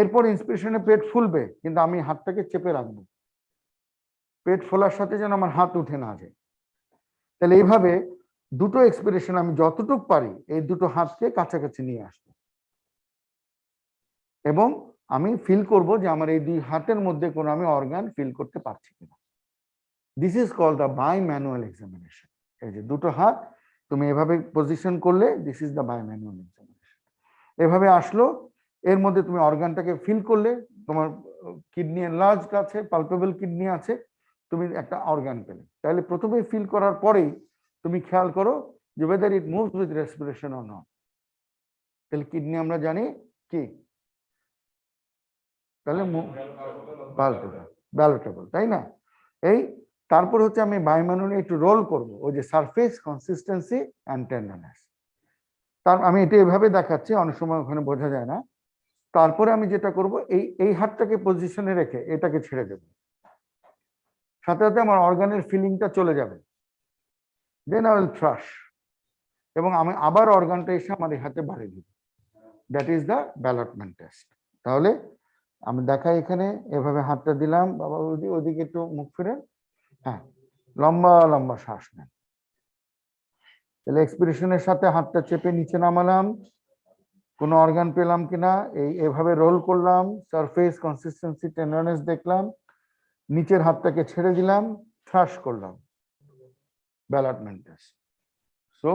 H: এরপর ইন্সপিরেশনে পেট ফুলবে, কিন্তু আমি হাতটাকে চেপে রাখবো, পেট ফোলার সাথে যেন আমার হাত উঠে না যায়। তাহলে এইভাবে দুটো এক্সপিরেশন আমি যতটুকু পারি এই দুটো হাতকে কাছাকাছি নিয়ে আসবো, এবং আমি ফিল করব যে আমার এই দুই হাতের মধ্যে কোনো আমি অর্গান ফিল করতে পারছি কিনা। This is called the bimanual examination. এই যে দুটো হাত তুমি এভাবে পজিশন করলে, this is the bimanual examination. এভাবে আসলো, এর মধ্যে তুমি অর্গানটাকে ফিল করলে, তোমার কিডনি এনলার্জ আছে, পালপেবল কিডনি আছে, তুমি একটা অর্গান পেলে। তাহলে প্রথমে ফিল করার পরেই তুমি খেয়াল করো যে whether it moves with respiration or not। তাহলে কিডনি আমরা জানি কি, তাহলে পালপেবল, তাই না? এই তারপর হচ্ছে আমি বাই-ম্যানুয়ালি একটু রোল করব, ওই যে সারফেস, কনসিস্টেন্সি অ্যান্ড টেন্ডারনেস। আমি এটা এভাবে দেখাচ্ছি, অনেক সময় ওখানে বোঝা যায় না। তারপরে আমি যেটা করব, এই হাতটাকে পজিশনে রেখে এটাকে ছেড়ে দেব, সাথে সাথে আমার অর্গানের ফিলিংটা চলে যাবে। দেন আই উইল থ্রাশ, এবং আমি আবার অর্গানটা এসে আমার এই হাতে বাড়িয়ে দিব। That is the ballottement test. তাহলে আমি দেখাই, এখানে এভাবে হাতটা দিলাম, বাবা ওদিকে একটু মুখ ফিরে, হ্যাঁ, লম্বা লম্বা শ্বাস নেন। তাহলে এক্সপিরেশনের সাথে হাতটা চেপে নিচে নামালাম, কোনো অর্গান পেলাম কিনা, এভাবে রোল করলাম, সারফেস, কনসিস্টেন্সি, টেন্ডারনেস দেখলাম, নিচের হাতটাকে ছেড়ে দিলাম, থ্রাশ করলাম, ব্যালটমেন্ট টেস্ট। সো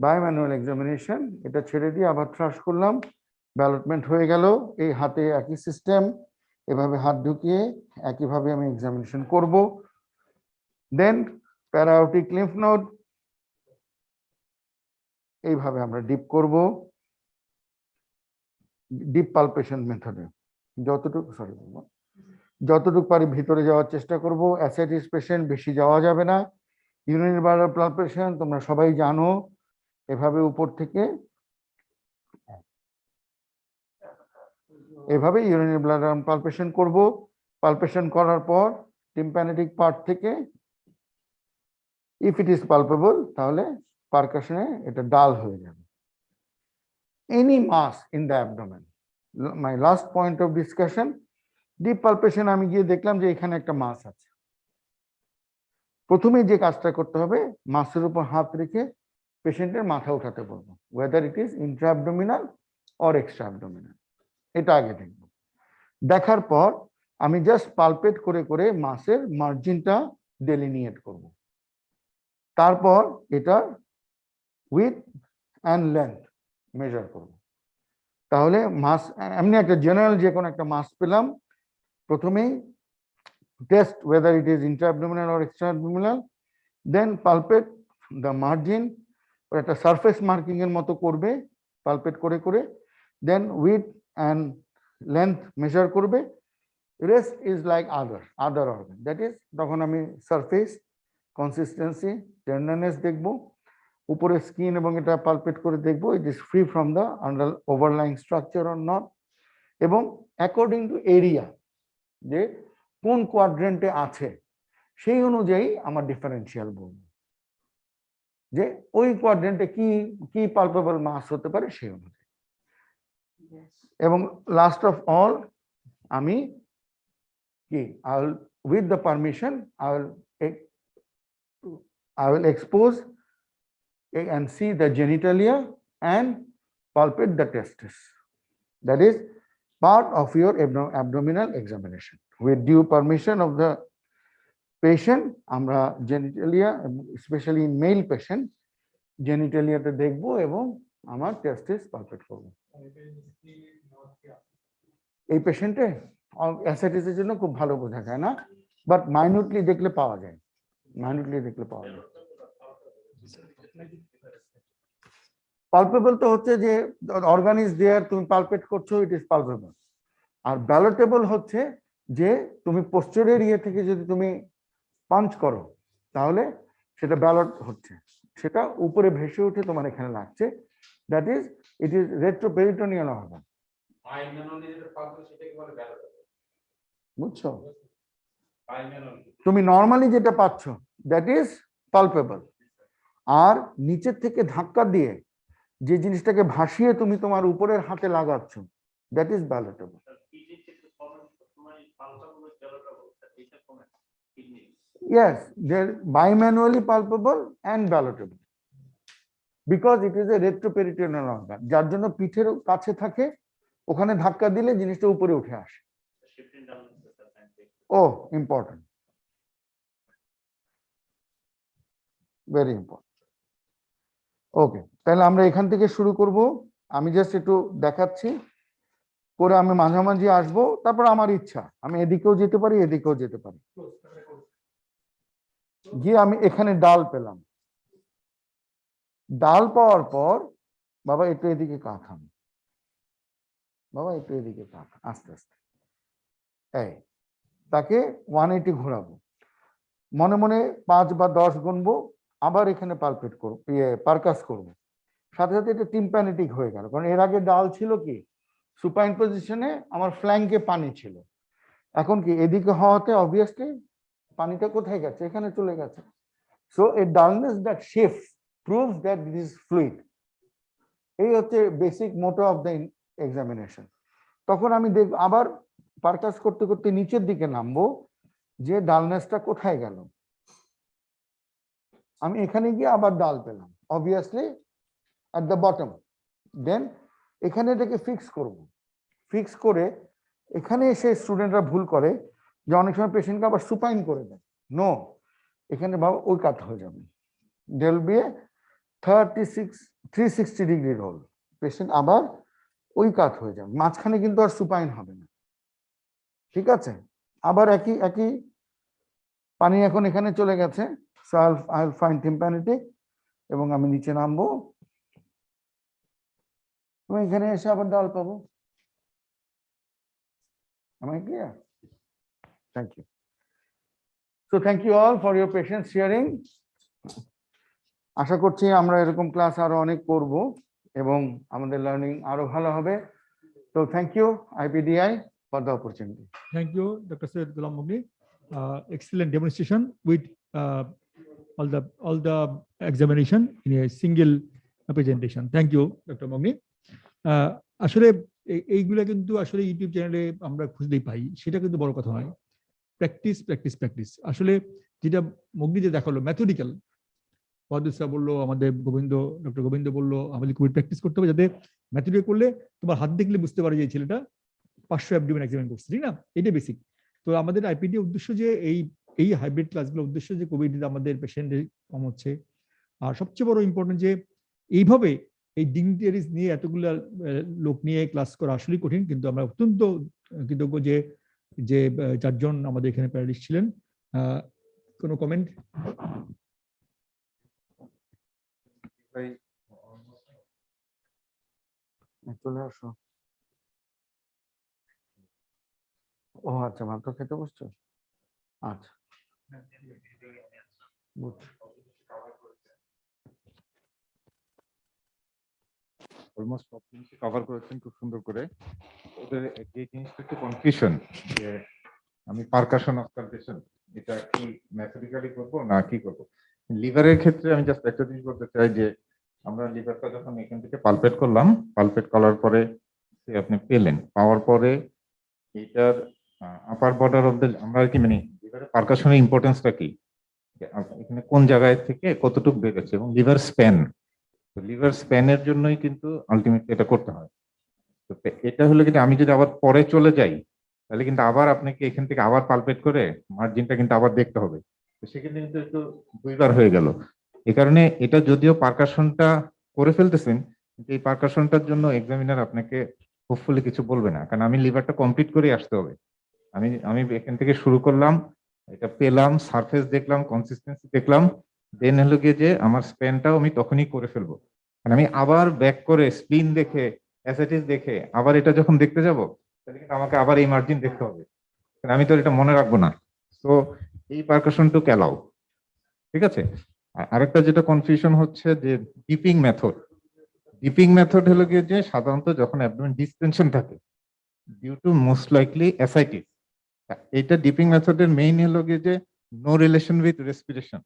H: বাই-ম্যানুয়াল এক্সামিনেশন, এটা ছেড়ে দিয়ে আবার থ্রাশ করলাম, ব্যালটমেন্ট হয়ে গেল। এই হাতে একই সিস্টেম, এভাবে হাত ঢুকিয়ে একইভাবে আমি এক্সামিনেশন করব। দেন প্যারাওটিক লিম্ফ নোড, এইভাবে আমরা ডিপ করব, ডিপ পালপেশন মেথডে যতটুকু পারি ভিতরে যাওয়ার চেষ্টা করব। অ্যাসাইটিস পেশেন্ট বেশি যাওয়া যাবে না। ইউরিনারি ব্লাডার পালপেশন তোমরা সবাই জানো, এভাবে উপর থেকে এভাবে ইউরিনারি ব্লাডার পালপেশন করব। পালপেশন করার পর টিম্প্যানেটিক পার্ট থেকে, ইফ ইট ইজ পালপেবল, তাহলে পারকাশনে এটা ডাল হয়ে যাবে। Any mass in the abdomen, my last point of discussion, deep palpation আমি গিয়ে দেখলাম যে এখানে একটা মাস আছে। প্রথমে যে কাজটা করতে হবে, মাসের উপর হাত রেখে পেশেন্টের মাথা উঠাতে বলবো, weather it is Intra abdominal or extra abdominal, এটা আগে দেখব। দেখার পর আমি জাস্ট পালপেট করে করে মাসের মার্জিনটা ডেলিনিয়েট করব। তারপর এটা উইথ অ্যান্ড লেন্থ মেজার করব। তাহলে মাস, এমনি একটা জেনারেল যে কোনো একটা মাস পেলাম, প্রথমেই test whether it is intra-abdominal or extra-abdominal, then palpate the margin, একটা সারফেস মার্কিং এর মতো করবে পালপেট করে করে, দেন width and length মেজার করবে। Rest is like other organ, that is তখন আমি সারফেস, কনসিস্টেন্সি, টেন্ডারনেস দেখব। উপরে স্কিন এবং এটা পালপেট করে দেখবো it is free from the under overlying structure or not, এবং অ্যাকর্ডিং টু এরিয়া যে কোন কোয়াড্রেন্টে আছে সেই অনুযায়ী আমার ডিফারেন্সিয়াল বলবো যে ওই কোয়াড্রেন্টে কি কি পালপেবল মাস হতে পারে সেই অনুযায়ী। এবং লাস্ট অফ অল আমি কি I will with the permission I will expose and see the genitalia and palpate the testis. That is part of your abdominal examination. With due permission of the patient, আমরা genitalia, especially in male patient, genitalia তে দেখবো এবং আমার testis palpate করবো। এই পেশেন্টে অ্যাসাইটিসের জন্য খুব ভালো বোঝা যায় না, বাট মাইনুটলি দেখলে পাওয়া যায়, মাইনুটলি দেখলে পাওয়া যায়। পালপেবল তো হচ্ছে যে অর্গান ইজ দেয়ার, তুমি পালপেট করছো, ইট ইজ পালপেবল। আর ব্যালটেবল হচ্ছে যে তুমি পোস্টেরিয়র ইয়ে থেকে যদি তুমি পাঞ্চ করো তাহলে সেটা ব্যালট হচ্ছে, সেটা উপরে ভেসে উঠে তোমার এখানে লাগছে, that is it is retroperitoneal organ. বুঝছো? তুমি নর্মালি যেটা পাচ্ছ দ্যাট ইজ পালপেবল, আর নিচের থেকে ধাক্কা দিয়ে যে জিনিসটাকে ভাসিয়ে তুমি তোমার উপরের হাতে লাগাচ্ছ that is ballotable. Yes, they're bimanually palpable and ballotable because it is a retroperitoneal organ, যার জন্য পিঠের কাছে থাকে, ওখানে ধাক্কা দিলে জিনিসটা উপরে উঠে আসে। ও ইম্পর্টেন্ট, ভেরি ইম্পর্টেন্ট। ওকে, তাহলে আমরা এখান থেকে শুরু করব। আমি জাস্ট একটু দেখাচ্ছি করে আমি মাঝামাঝি আসবো, তারপর আমার ইচ্ছা আমি এদিকেও যেতে পারি এদিকেও যেতে পারি। গিয়ে আমি এখানে ডাল পেলাম, ডাল পাওয়ার পর বাবা একটু এদিকে কাখান, বাবা একটু এদিকে কাখ, আস্তে আস্তে এই তাকে 180 ঘোরাবো, মনে মনে 5 বা 10 গুনবো, আবার এখানে পালপেট করবো, পারকাস করবো, সাথে সাথে এটা টিম্প্যানেটিক হয়ে গেল, কারণ এর আগে ডাল ছিল কি সুপাইন পজিশনে, আমার ফ্ল্যাঙ্কে পানি ছিল, এখন কি এদিকে হওয়াতে অবভিয়াসলি পানিটা কোথায় গেছে, এখানে চলে গেছে। So a dullness that shift proves that this is fluid. এই হচ্ছে basic motto of the examination. তখন আমি দেখ আবার পারকাস করতে করতে নিচের দিকে নামবো যে ডালনেসটা কোথায় গেল, আমি এখানে গিয়ে আবার ডাল পেলাম অবভিয়াসলি at the bottom, দেন এখানে এটাকে ফিক্স করব, ফিক্স করে এখানে এসে স্টুডেন্টরা ভুল করে যে অনেক সময় পেশেন্টকে আবার সুপাইন করে দেয়, নো, এখানে বাবা ওই কাট হয়ে যাবে, there will be a 360 degree roll, patient আবার ওই কাট হয়ে যাবে, মাঝখানে কিন্তু আর সুপাইন হবে না, ঠিক আছে? আবার একই একই পানি এখন এখানে চলে গেছে, সো আই উইল ফাইন্ড টিম্প্যানেটিক এবং আমি নিচে নামবো, আমি এখানে এসে আবার ডাল পাবো। Am I clear? Thank you. So thank you all for your patience sharing. আশা করছি আমরা এরকম ক্লাস আরো অনেক করব এবং আমাদের লার্নিং আরো ভালো হবে। So thank you IPDI for the opportunity.
A: Thank you, Dr. Syed Ghulam Mogni. Excellent demonstration with all the examination in a single presentation. Thank you, Dr. Mogni. আসলে এইগুলা কিন্তু আসলে ইউটিউব চ্যানেলে আমরা খুঁজলেই পাই, সেটা কিন্তু বড় কথা নয়। প্র্যাকটিস প্র্যাকটিস প্র্যাকটিস, আসলে যেটা মগ্নি যে দেখালো ম্যাথোডিক্যাল, পদুসা বললো, আমাদের ডক্টর গোবিন্দ বললো, আমাদের খুবই প্র্যাকটিস করতে হবে, যাতে ম্যাথোডিক্যাল করলে তোমার হাত দেখলে বুঝতে পারে যে এই ছেলেটা 500 অ্যাবডোমেন এক্সামিন করছে, ঠিক না? এটা বেসিক। তো আমাদের আইপিডি উদ্দেশ্য যে এই হাইব্রিড ক্লাসগুলো উদ্দেশ্য যে কোভিড আমাদের পেশেন্টের কম হচ্ছে, আর সবচেয়ে বড় ইম্পর্টেন্ট যে এইভাবে এই ডিগনিটারিজ নিয়ে এতগুলা লোক নিয়ে ক্লাস করা আসলেই কঠিন, কিন্তু আমরা অত্যন্ত কৃতজ্ঞ যে 4 জন আমাদের এখানে প্যানেলিস্ট ছিলেন। কোনো কমেন্ট?
H: চলে আসো। ও আচ্ছা, ভাত খেতে বসছো? আচ্ছা, বুঝছি।
K: অলমোস্ট সব জিনিস কভার করেছেন খুব সুন্দর করে। ওদের যে জিনিসটা একটু কনফিউশন যে আমি পারকাশন অস্কালটেশন এটা কি ম্যাথমেটিক্যালি করব না কি করব। লিভারের ক্ষেত্রে আমি জাস্ট একটা জিনিস বলতে চাই যে আমরা লিভারটা যখন এখান থেকে পালপেট করলাম, পালপেট করার পরে আপনি পেলেন, পাওয়ার পরে এটার আপার বর্ডার অফ দ্য আমরা কি মানে লিভারের পারকাশনের ইম্পর্টেন্সটা কি, এখানে কোন জায়গায় থেকে কতটুকু বেড়েছে এবং লিভার স্প্যান, লিভার স্প্যানের জন্যই কিন্তু আলটিমেটলি এটা করতে হয়। তো এটা হলো কিন্তু আমি যদি আবার পরে চলে যাই তাহলে কিন্তু আবার আপনাকে এখান থেকে আবার পালপেট করে মার্জিনটা কিন্তু আবার দেখতে হবে, তো সেক্ষেত্রে কিন্তু একটু দুইবার হয়ে গেল। এই কারণে এটা যদিও পারকাশনটা করে ফেলতেছেন, কিন্তু এই পারকাশনটার জন্য এক্সামিনার আপনাকে হোপফুলি কিছু বলবে না, কারণ আমি লিভারটা কমপ্লিট করে আসতে হবে। আমি এখান থেকে শুরু করলাম, এটা পেলাম, সারফেস দেখলাম, কনসিস্টেন্সি দেখলাম, দেন হলো গিয়ে যে আমার স্প্যানটাও আমি তখনই করে ফেলবো। কারণ আমি আবার ব্যাক করে স্প্লিন দেখে অ্যাসেটিস দেখে আবার এটা যখন দেখতে যাব তাহলে কিন্তু আমাকে আবার এই মার্জিন দেখতে হবে, কারণ আমি তো এটা মনে রাখবো না। তো এই পারকাশন টু অ্যালাউ, ঠিক আছে। আরেকটা যেটা কনফিউশন হচ্ছে যে ডিপিং মেথড। ডিপিং মেথড হলো গিয়ে যে সাধারণত যখন অ্যাবডোমেন ডিসটেনশন থাকে due to most likely ascites, এটা ডিপিং মেথডের মেইন হলো গিয়ে যে নো রিলেশন উইথ রেসপিরেশন।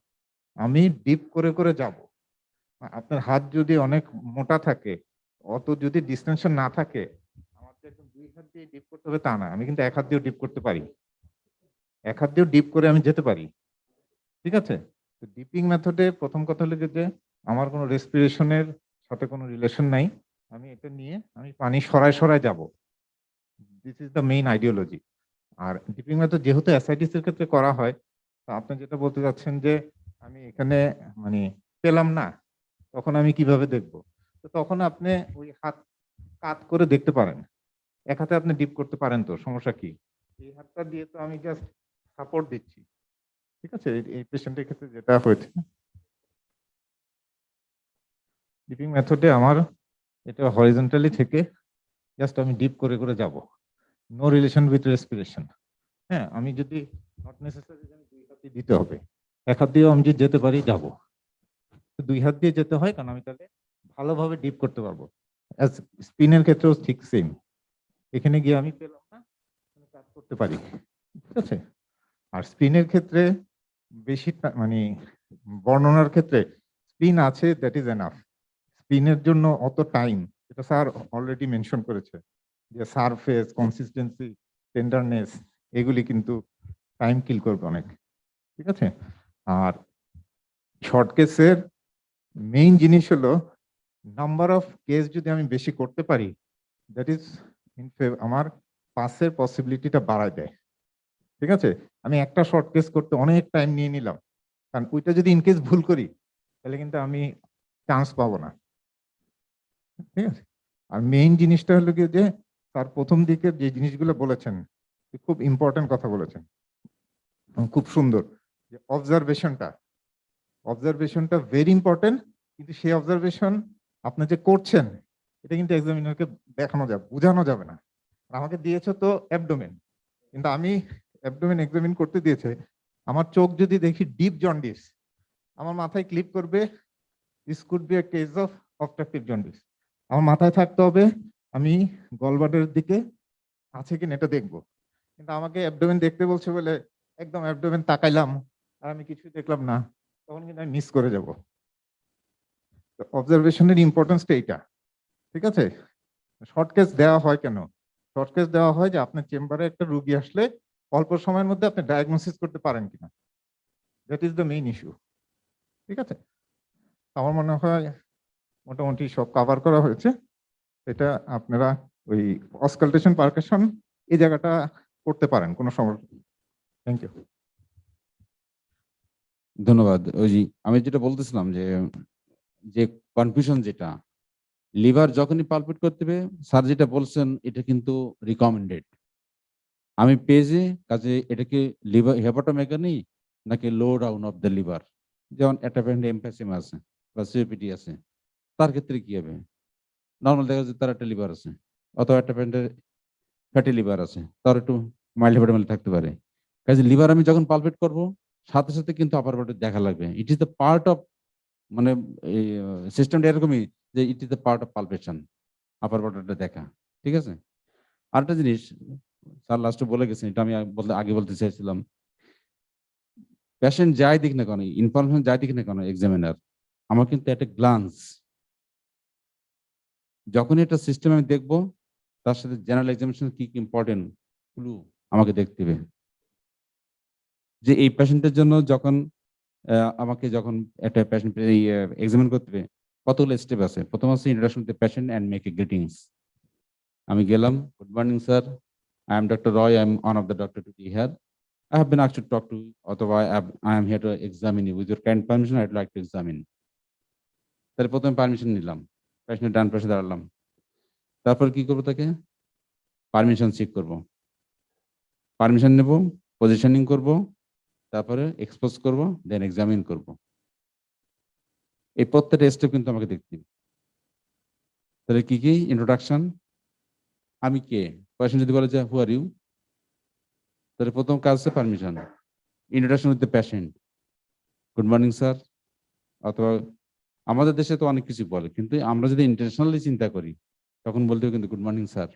K: আমি ডিপ করে করে যাব, আপনার হাত যদি অনেক মোটা থাকে, অত যদি ডিসটেনশন না থাকে, আমার তো একদম দুই হাত দিয়ে ডিপ করতে হবে তা না, আমি কিন্তু এক হাত দিয়েও ডিপ করতে পারি, এক হাত দিয়েও ডিপ করে আমি যেতে পারি, ঠিক আছে। তো ডিপিং মেথডে প্রথম কথা হলো যে আমার কোনো রেসপিরেশনের সাথে কোনো রিলেশন নাই, আমি এটা নিয়ে আমি পানি সরায় সরায় যাব, this is the main ideology. আর ডিপিং মেথড যেহেতু অ্যাসাইটিস এর ক্ষেত্রে করা হয়, তো আপনি যেটা বলতে যাচ্ছেন যে আমি এখানে মানে পেলাম না, তখন আমি কিভাবে দেখব, তো তখন আপনি ওই হাত কাত করে দেখতে পারেন, এক হাতে আপনি ডিপ করতে পারেন, তো সমস্যা কি, এই হাতটা দিয়ে তো আমি জাস্ট সাপোর্ট দিচ্ছি, ঠিক আছে। এই পেশেন্টের ক্ষেত্রে যেটা হয়েছে ডিপিং মেথডে আমার এটা হরিজন্টালি থেকে জাস্ট আমি ডিপ করে করে যাব, নো রিলেশন উইথ রেসপিরেশন। হ্যাঁ, আমি যদি নট নেসেসারি দুই হাত দিয়ে দিতে হবে, এক হাত দিয়েও আমি যদি যেতে পারি যাব, দুই হাত দিয়ে যেতে হয়, কারণ আমি তাহলে ভালোভাবে ডিপ করতে পারবো। স্পিনের ক্ষেত্রেও ঠিক সেম, এখানে গিয়ে আমি পেলাম না, কাজ করতে পারি, ঠিক আছে। আর স্পিনের ক্ষেত্রে বেশি মানে বর্ণনার ক্ষেত্রে স্পিন আছে, দ্যাট ইজ এনাফ। স্পিনের জন্য অত টাইম, এটা স্যার অলরেডি মেনশন করেছে যে সারফেস, কনসিস্টেন্সি, টেন্ডারনেস, এগুলি কিন্তু টাইম কিল করবে অনেক, ঠিক আছে। আর শর্ট কেসের মেইন জিনিস হলো নাম্বার অফ কেস যদি আমি বেশি করতে পারি, দ্যাট ইজ ইন আমার পাসের পসিবিলিটিটা বাড়ায় দেয়, ঠিক আছে। আমি একটা শর্ট কেস করতে অনেক টাইম নিয়ে নিলাম, কারণ ওইটা যদি ইনকেস ভুল করি তাহলে কিন্তু আমি চান্স পাবো না, ঠিক আছে। আর মেইন জিনিসটা হলো কি যে তার প্রথম দিকে যে জিনিসগুলো বলেছেন খুব ইম্পর্টেন্ট কথা বলেছেন, খুব সুন্দর, যে অবজারভেশনটা ভেরি ইম্পর্টেন্ট, কিন্তু সেই অবজারভেশন আপনি যে করছেন এটা কিন্তু এক্সামিনারকে দেখানো যাবে, বোঝানো যাবে না। আমাকে দিয়েছে তো অ্যাবডোমেন, কিন্তু আমি অ্যাবডোমেন এক্সামিন করতে দিয়েছে, আমার চোখ যদি দেখি ডিপ জন্ডিস, আমার মাথায় ক্লিপ করবে this could be a case of obstructive jaundice. আমার মাথায় থাকতে হবে আমি গলব্লাডারের দিকে আছে কিনা এটা দেখবো, কিন্তু আমাকে অ্যাবডোমেন দেখতে বলছে বলে একদম অ্যাবডোমেন তাকাইলাম আর আমি কিছু দেখলাম না, তখন কিন্তু আমি মিস করে যাব। অবজারভেশনের ইম্পর্টেন্সটা এইটা, ঠিক আছে। শর্ট কেস দেওয়া হয় কেন? শর্ট কেস দেওয়া হয় যে আপনার চেম্বারে একটা রুগী আসলে অল্প সময়ের মধ্যে আপনি ডায়াগনোসিস করতে পারেন কিনা, that is the main issue, ঠিক আছে। আমার মনে হয় মোটামুটি সব কভার করা হয়েছে। এটা আপনারা ওই অসকালটেশন পারকাশন এই জায়গাটা করতে পারেন, কোনো সমস্যা নেই। Thank you.
J: ধন্যবাদ। ওই যে আমি যেটা বলতেছিলাম যে যে কনফিউশন যেটা লিভার যখনই পালপেট করতে হবে, স্যার যেটা বলছেন এটা কিন্তু রিকমেন্ডেড। আমি পেজে কাজে এটাকে লিভার হেপাটোমেগানি নাকি লো ডাউন অফ দ্য লিভার, যেমন অ্যাটাপেন্ড এমফেসিমা আছে বা সিওপিডি আছে, তার ক্ষেত্রে কি হবে? নর্মাল দেখা যাচ্ছে তার একটা লিভার আছে, অথবা অ্যাটাপেন্ডের ফ্যাটি লিভার আছে, তার একটু মাইল্ড হেপাটোমেগালি থাকতে পারে। কাজে লিভার আমি যখন পালপেট করব সাথে সাথে কিন্তু আপার বডি দেখা লাগবে। It is the part of মানে এই সিস্টেমটা এরকমই যে it is the part of palpation. Upper বর্ডারটা দেখা, ঠিক আছে? আরেকটা জিনিস স্যার লাস্টে বলে গেছেন, এটা আমি আগে বলতে চাইছিলাম, পেশেন্ট যাই দিক না কেন, ইনফরমেশন যাই দিক না কেন এক্সামিনার, আমার কিন্তু একটা গ্লান্স, যখন এটা সিস্টেম আমি দেখবো, তার সাথে জেনারেল এক্সামিনেশন কি কি ইম্পর্টেন্ট ক্লু আমাকে দেখতে হবে, যে এই পেশেন্টের জন্য যখন আমাকে যখন একটা পেশেন্ট এক্সামিন করতে হবে, কতগুলো স্টেপ আছে। প্রথম হচ্ছে introduction to patient and make a greetings. আমি গেলাম, good morning sir, I am doctor Roy, I am one of the doctor two B here, I have been asked to talk to you, অথবা I am here to examine you. With your kind permission, I'd like to examine. তাহলে প্রথমে permission নিলাম, পেশেন্টের ডান পাশে দাঁড়ালাম, তারপর কি করবো, তাকে পারমিশন চেক করব, পারমিশন নেব, পজিশনিং করব, তারপরে এক্সপোজ করব, দেন এক্সামিন করব। এই প্রত্যেকটা স্টেপ কিন্তু আমাকে দেখতে হবে। তাহলে কি কি ইন্ট্রোডাকশন, আমি কে, পেশেন্ট যদি বলে যে হু আর ইউ, তাহলে প্রথম কাজ হচ্ছে permission, introduction with the patient, good morning sir, অথবা আমাদের দেশে তো অনেক কিছু বলে, কিন্তু আমরা যদি ইন্টারন্যাশনালি চিন্তা করি তখন বলতে হবে কিন্তু গুড মর্নিং স্যার,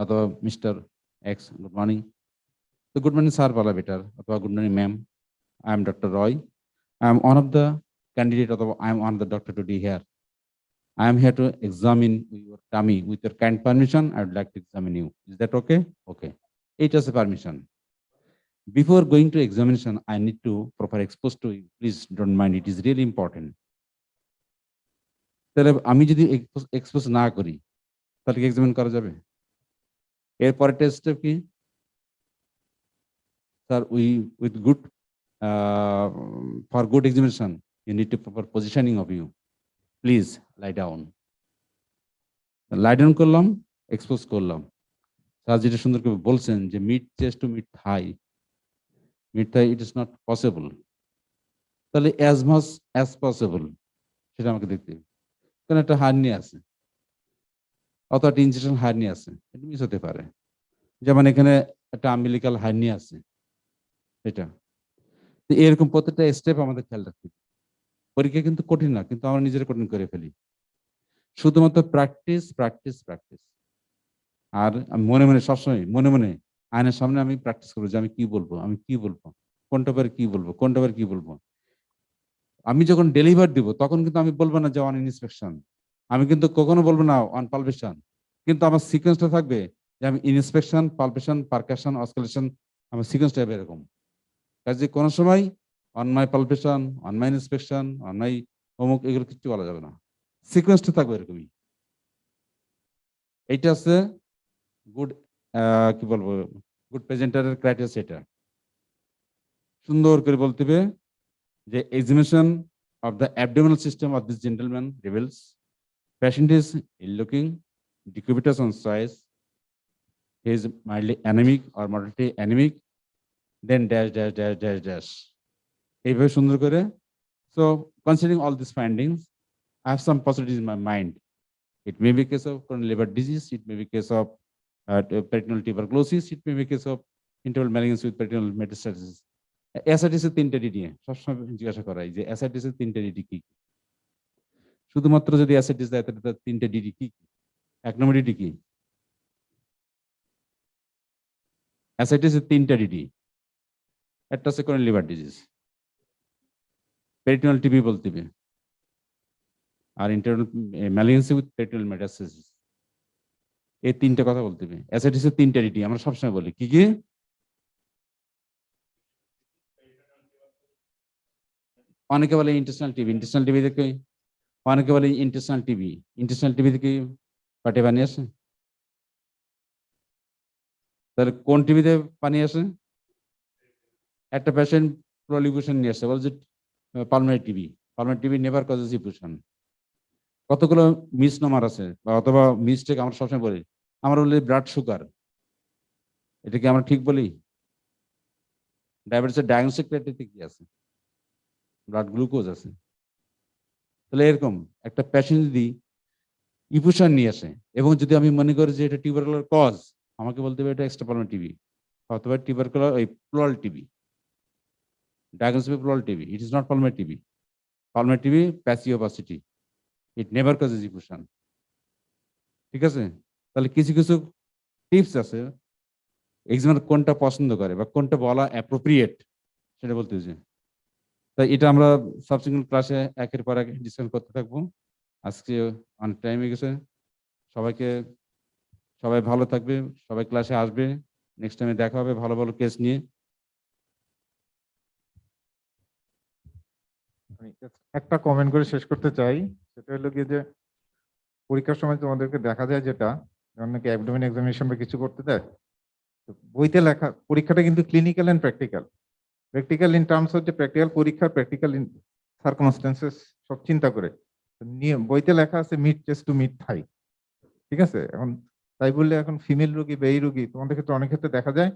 J: অথবা মিস্টার এক্স, গুড মর্নিং। তো গুড মর্নিং স্যার বলা বেটার, অথবা good morning ma'am, I am doctor Roy, I am one of the candidate, অথবা I am one of the doctor today here, I am here to examine your tummy, with your kind permission I would like to examine you, is that okay? Okay, এইটা হচ্ছে permission. Before going to examination, I need to proper expose to you. Please don't mind, it is really important. তাহলে আমি যদি expose না করি তাহলে কি examine করা যাবে? এরপরে স্টেপ কি sir, with good for good examination you need to proper positioning of you, please lie down. Lie down করলাম, এক্সপোজ করলাম। স্যার যেটা সুন্দর করে বলছেন যে mid chest to mid thigh, mid thigh it is not possible, তাহলে as much as possible সেটা আমাকে দেখতে হবে। কারণ একটা হার্নিয়া আছে, অথবা একটা ইনজেকশন হার্নিয়া আছে, এটা মিস হতে পারে। যেমন এখানে একটা আম্বিলিকাল হার্নিয়া আছে, এটা এরকম প্রত্যেকটা স্টেপ আমাদের খেয়াল রাখতে হবে। পরীক্ষা কিন্তু কঠিন না, কিন্তু আমরা নিজেরা কঠিন করে ফেলি। শুধুমাত্র প্র্যাকটিস প্র্যাকটিস প্র্যাকটিস। আর মনে মনে সবসময় মনে মনে আয়নার সামনে আমি প্র্যাকটিস করবো যে আমি কি বলবো, আমি কি বলবো, কোনটা বার কি বলবো, কোনটা বার কি বলবো। আমি যখন ডেলিভার দিব তখন কিন্তু আমি বলবো না যে অন ইন্সপেকশন, আমি কিন্তু কখনো বলবো না অন পালপেশন, কিন্তু আমার সিকোয়েন্সটা থাকবে যে আমি ইন্সপেকশন, পালপেশন, পারকাশন, অসকুলেশন, আমার সিকোয়েন্সটা হবে এরকম। কাজে কোনো সময় on my palpation, on my inspection, on my অমুক, এগুলো কিছু বলা যাবে না, সিকোয়েন্সটা থাকবে এরকমই। এইটা আছে গুড, কি বলবো, গুড প্রেজেন্টারের ক্রাইটেরিয়া। সেটা সুন্দর করে বলতে হবে যে examination of the abdominal system of this gentleman reveals patient is ill-looking, decubitus on size, he is mildly anemic or moderately anemic, then dash dash dash dash dash. এইভাবে সুন্দর করে। So considering all these findings, I have some possibilities in my mind. It may be a case of coronary liver disease, it may be a case of peritoneal tuberculosis, it may be a case of internal malignancy with peritoneal metastasis. Ascites এর 3টা DD সবসময় জিজ্ঞাসা করাই যে ascites এর 3টা DD কি? শুধুমাত্র যদি অ্যাসাইটিস দেয় তাহলে তার 3টা ডিডি কি? 1 নম্বর ডিডি কি? অ্যাসাইটিস এর 3টা ডিডি, একটা হচ্ছে coronary liver disease, peritoneal TB বলতে হবে, আর internal malignancy with peritoneal metastasis. এই 3টা কথা বলতে হবে। অ্যাসাইটিস এর 3টা ডিডি আমরা সবসময় বলি কি কি? অনেকে বলে ইন্টেস্টাইনাল টিবি, ইন্টেস্টাইনাল টিবি থেকে, অনেকে বলে ইন্টেস্টাইনাল টিবি, ইন্টেস্টাইনাল টিবি থেকে পাটে পানি আসে। তাহলে কোন টিবিতে পানি আসে? একটা পেশেন্ট প্রলিকুশন নিয়ে আসছে, বলছে pulmonary TB, pulmonary TB never causes effusion. কতগুলো মিসনোমার আছে, অথবা মিস্টেক আমরা সবসময় বলি, আমরা বলি ব্লাড সুগার, এটা কি আমরা ঠিক বলি? ডায়াবেটিসের ডায়াগনস্টিক ক্রাইটেরিয়া কি আছে? ব্লাড গ্লুকোজ আছে। তাহলে এরকম একটা পেশেন্ট যদি ইফিউশন নিয়ে আসে, এবং যদি আমি মনে করি যে এটা টিউবারকুলার কজ, আমাকে বলতে হবে এটা এক্সট্রা পালমারি টিবি, অথবা টিউবারকুলার ওই plural TB, diagnosed with pleural TB. It is not pulmonary TB. Pulmonary TB, passive opacity. It never causes effusion. ঠিক আছে? তাহলে কিছু কিছু টিপস আছে এক্সামিনার কোনটা পছন্দ করে বা কোনটা বলা অ্যাপ্রোপ্রিয়েট সেটা বলতে হচ্ছে। তাই এটা আমরা সাবসিকুয়েন্ট ক্লাসে একের পর এক ডিসকাস করতে থাকবো। আজকে অনেক টাইম হয়ে গেছে। সবাই ভালো থাকবে, সবাই ক্লাসে আসবে। নেক্সট টাইমে দেখা হবে ভালো ভালো কেস নিয়ে।
K: আমি একটা কমেন্ট করে শেষ করতে চাই, সেটা হলো কি যে পরীক্ষার সময় তোমাদেরকে দেখা যায় যেটা অনেকে অ্যাবডোমেন এক্সামিনেশন বা কিছু করতে দেয়, তো বইতে লেখা পরীক্ষাটা কিন্তু clinical and practical. Practical in terms হচ্ছে প্র্যাকটিক্যাল পরীক্ষা, প্র্যাকটিক্যাল ইন সার্কামস্টেন্সেস সব চিন্তা করে নিয়ে বইতে লেখা আছে mid chest to mid thigh. ঠিক আছে? এখন তাই বললে এখন ফিমেল রোগী বা এই রোগী তোমাদের ক্ষেত্রে অনেক ক্ষেত্রে দেখা যায়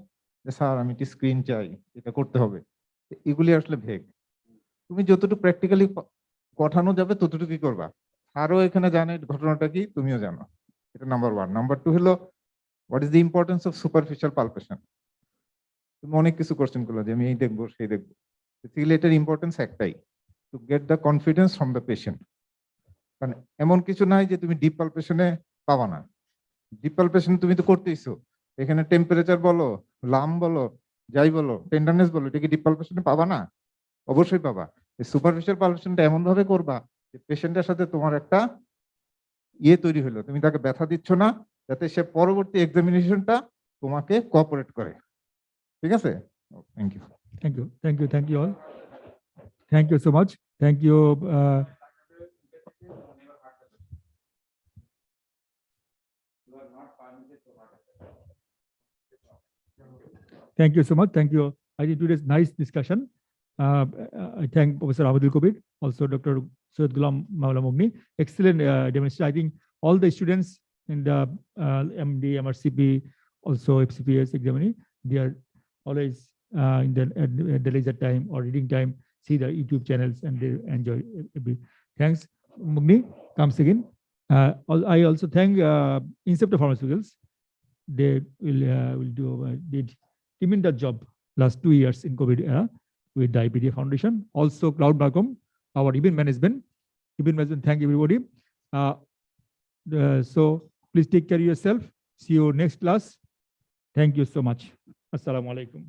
K: যে স্যার আমি একটি স্ক্রিন চাই, এটা করতে হবে। এগুলি আসলে ভেগ। তুমি যতটুকু প্র্যাকটিক্যালি পাঠানো যাবে ততটুকুই করবা। আরও এখানে জানে ঘটনাটা কি, তুমিও জানো। এটা নাম্বার ওয়ান। নাম্বার টু হলো what is the importance of superficial palpation. তুমি অনেক কিছু কোশ্চেন করলো যে আমি এই দেখবো সেই দেখবো, বেসিক্যালি এটার ইম্পর্টেন্স একটাই, to get the confidence from the patient. কারণ এমন কিছু নাই যে তুমি ডিপ পালপেশনে পাবা না। ডিপ পালপেশন তুমি তো করতেইছো, এখানে টেম্পারেচার বলো, লাম বলো, যাই বলো, টেন্ডারনেস বলো, এটা কি ডিপ পালপেশনে পাবা না? অবশ্যই পাবা। এই সুপারফিশিয়াল পালপেশনটা এমন ভাবে করবা যে পেশেন্টের সাথে তোমার একটা ইয়ে তৈরি হলো, তুমি তাকে ব্যথা দিচ্ছ না, যাতে সে পরবর্তী এক্সামিনেশনটা তোমাকে কোঅপারেট করে। ঠিক আছে? Thank you.
A: Thank you all. Thank you so much. Thank you. Thank you so much. Thank you. I think today's nice discussion. I thank Professor Abdul Kabir, also Dr. Syed Ghulam Maula Mughni. Excellent demonstration. I think all the students in the MD, MRCP, also FCPS examining, they are always in the leisure time or reading time, see the YouTube channels and they enjoy it. Thanks, Mughni. Comes again. I also thank Inceptor Pharmaceuticals. They will do did tremendous job last 2 years in COVID era with the IPDA Foundation. Also Cloud Marcom, our event management. Thank everybody. So please take care of yourself. See you next class. Thank you so much. Assalamu alaikum.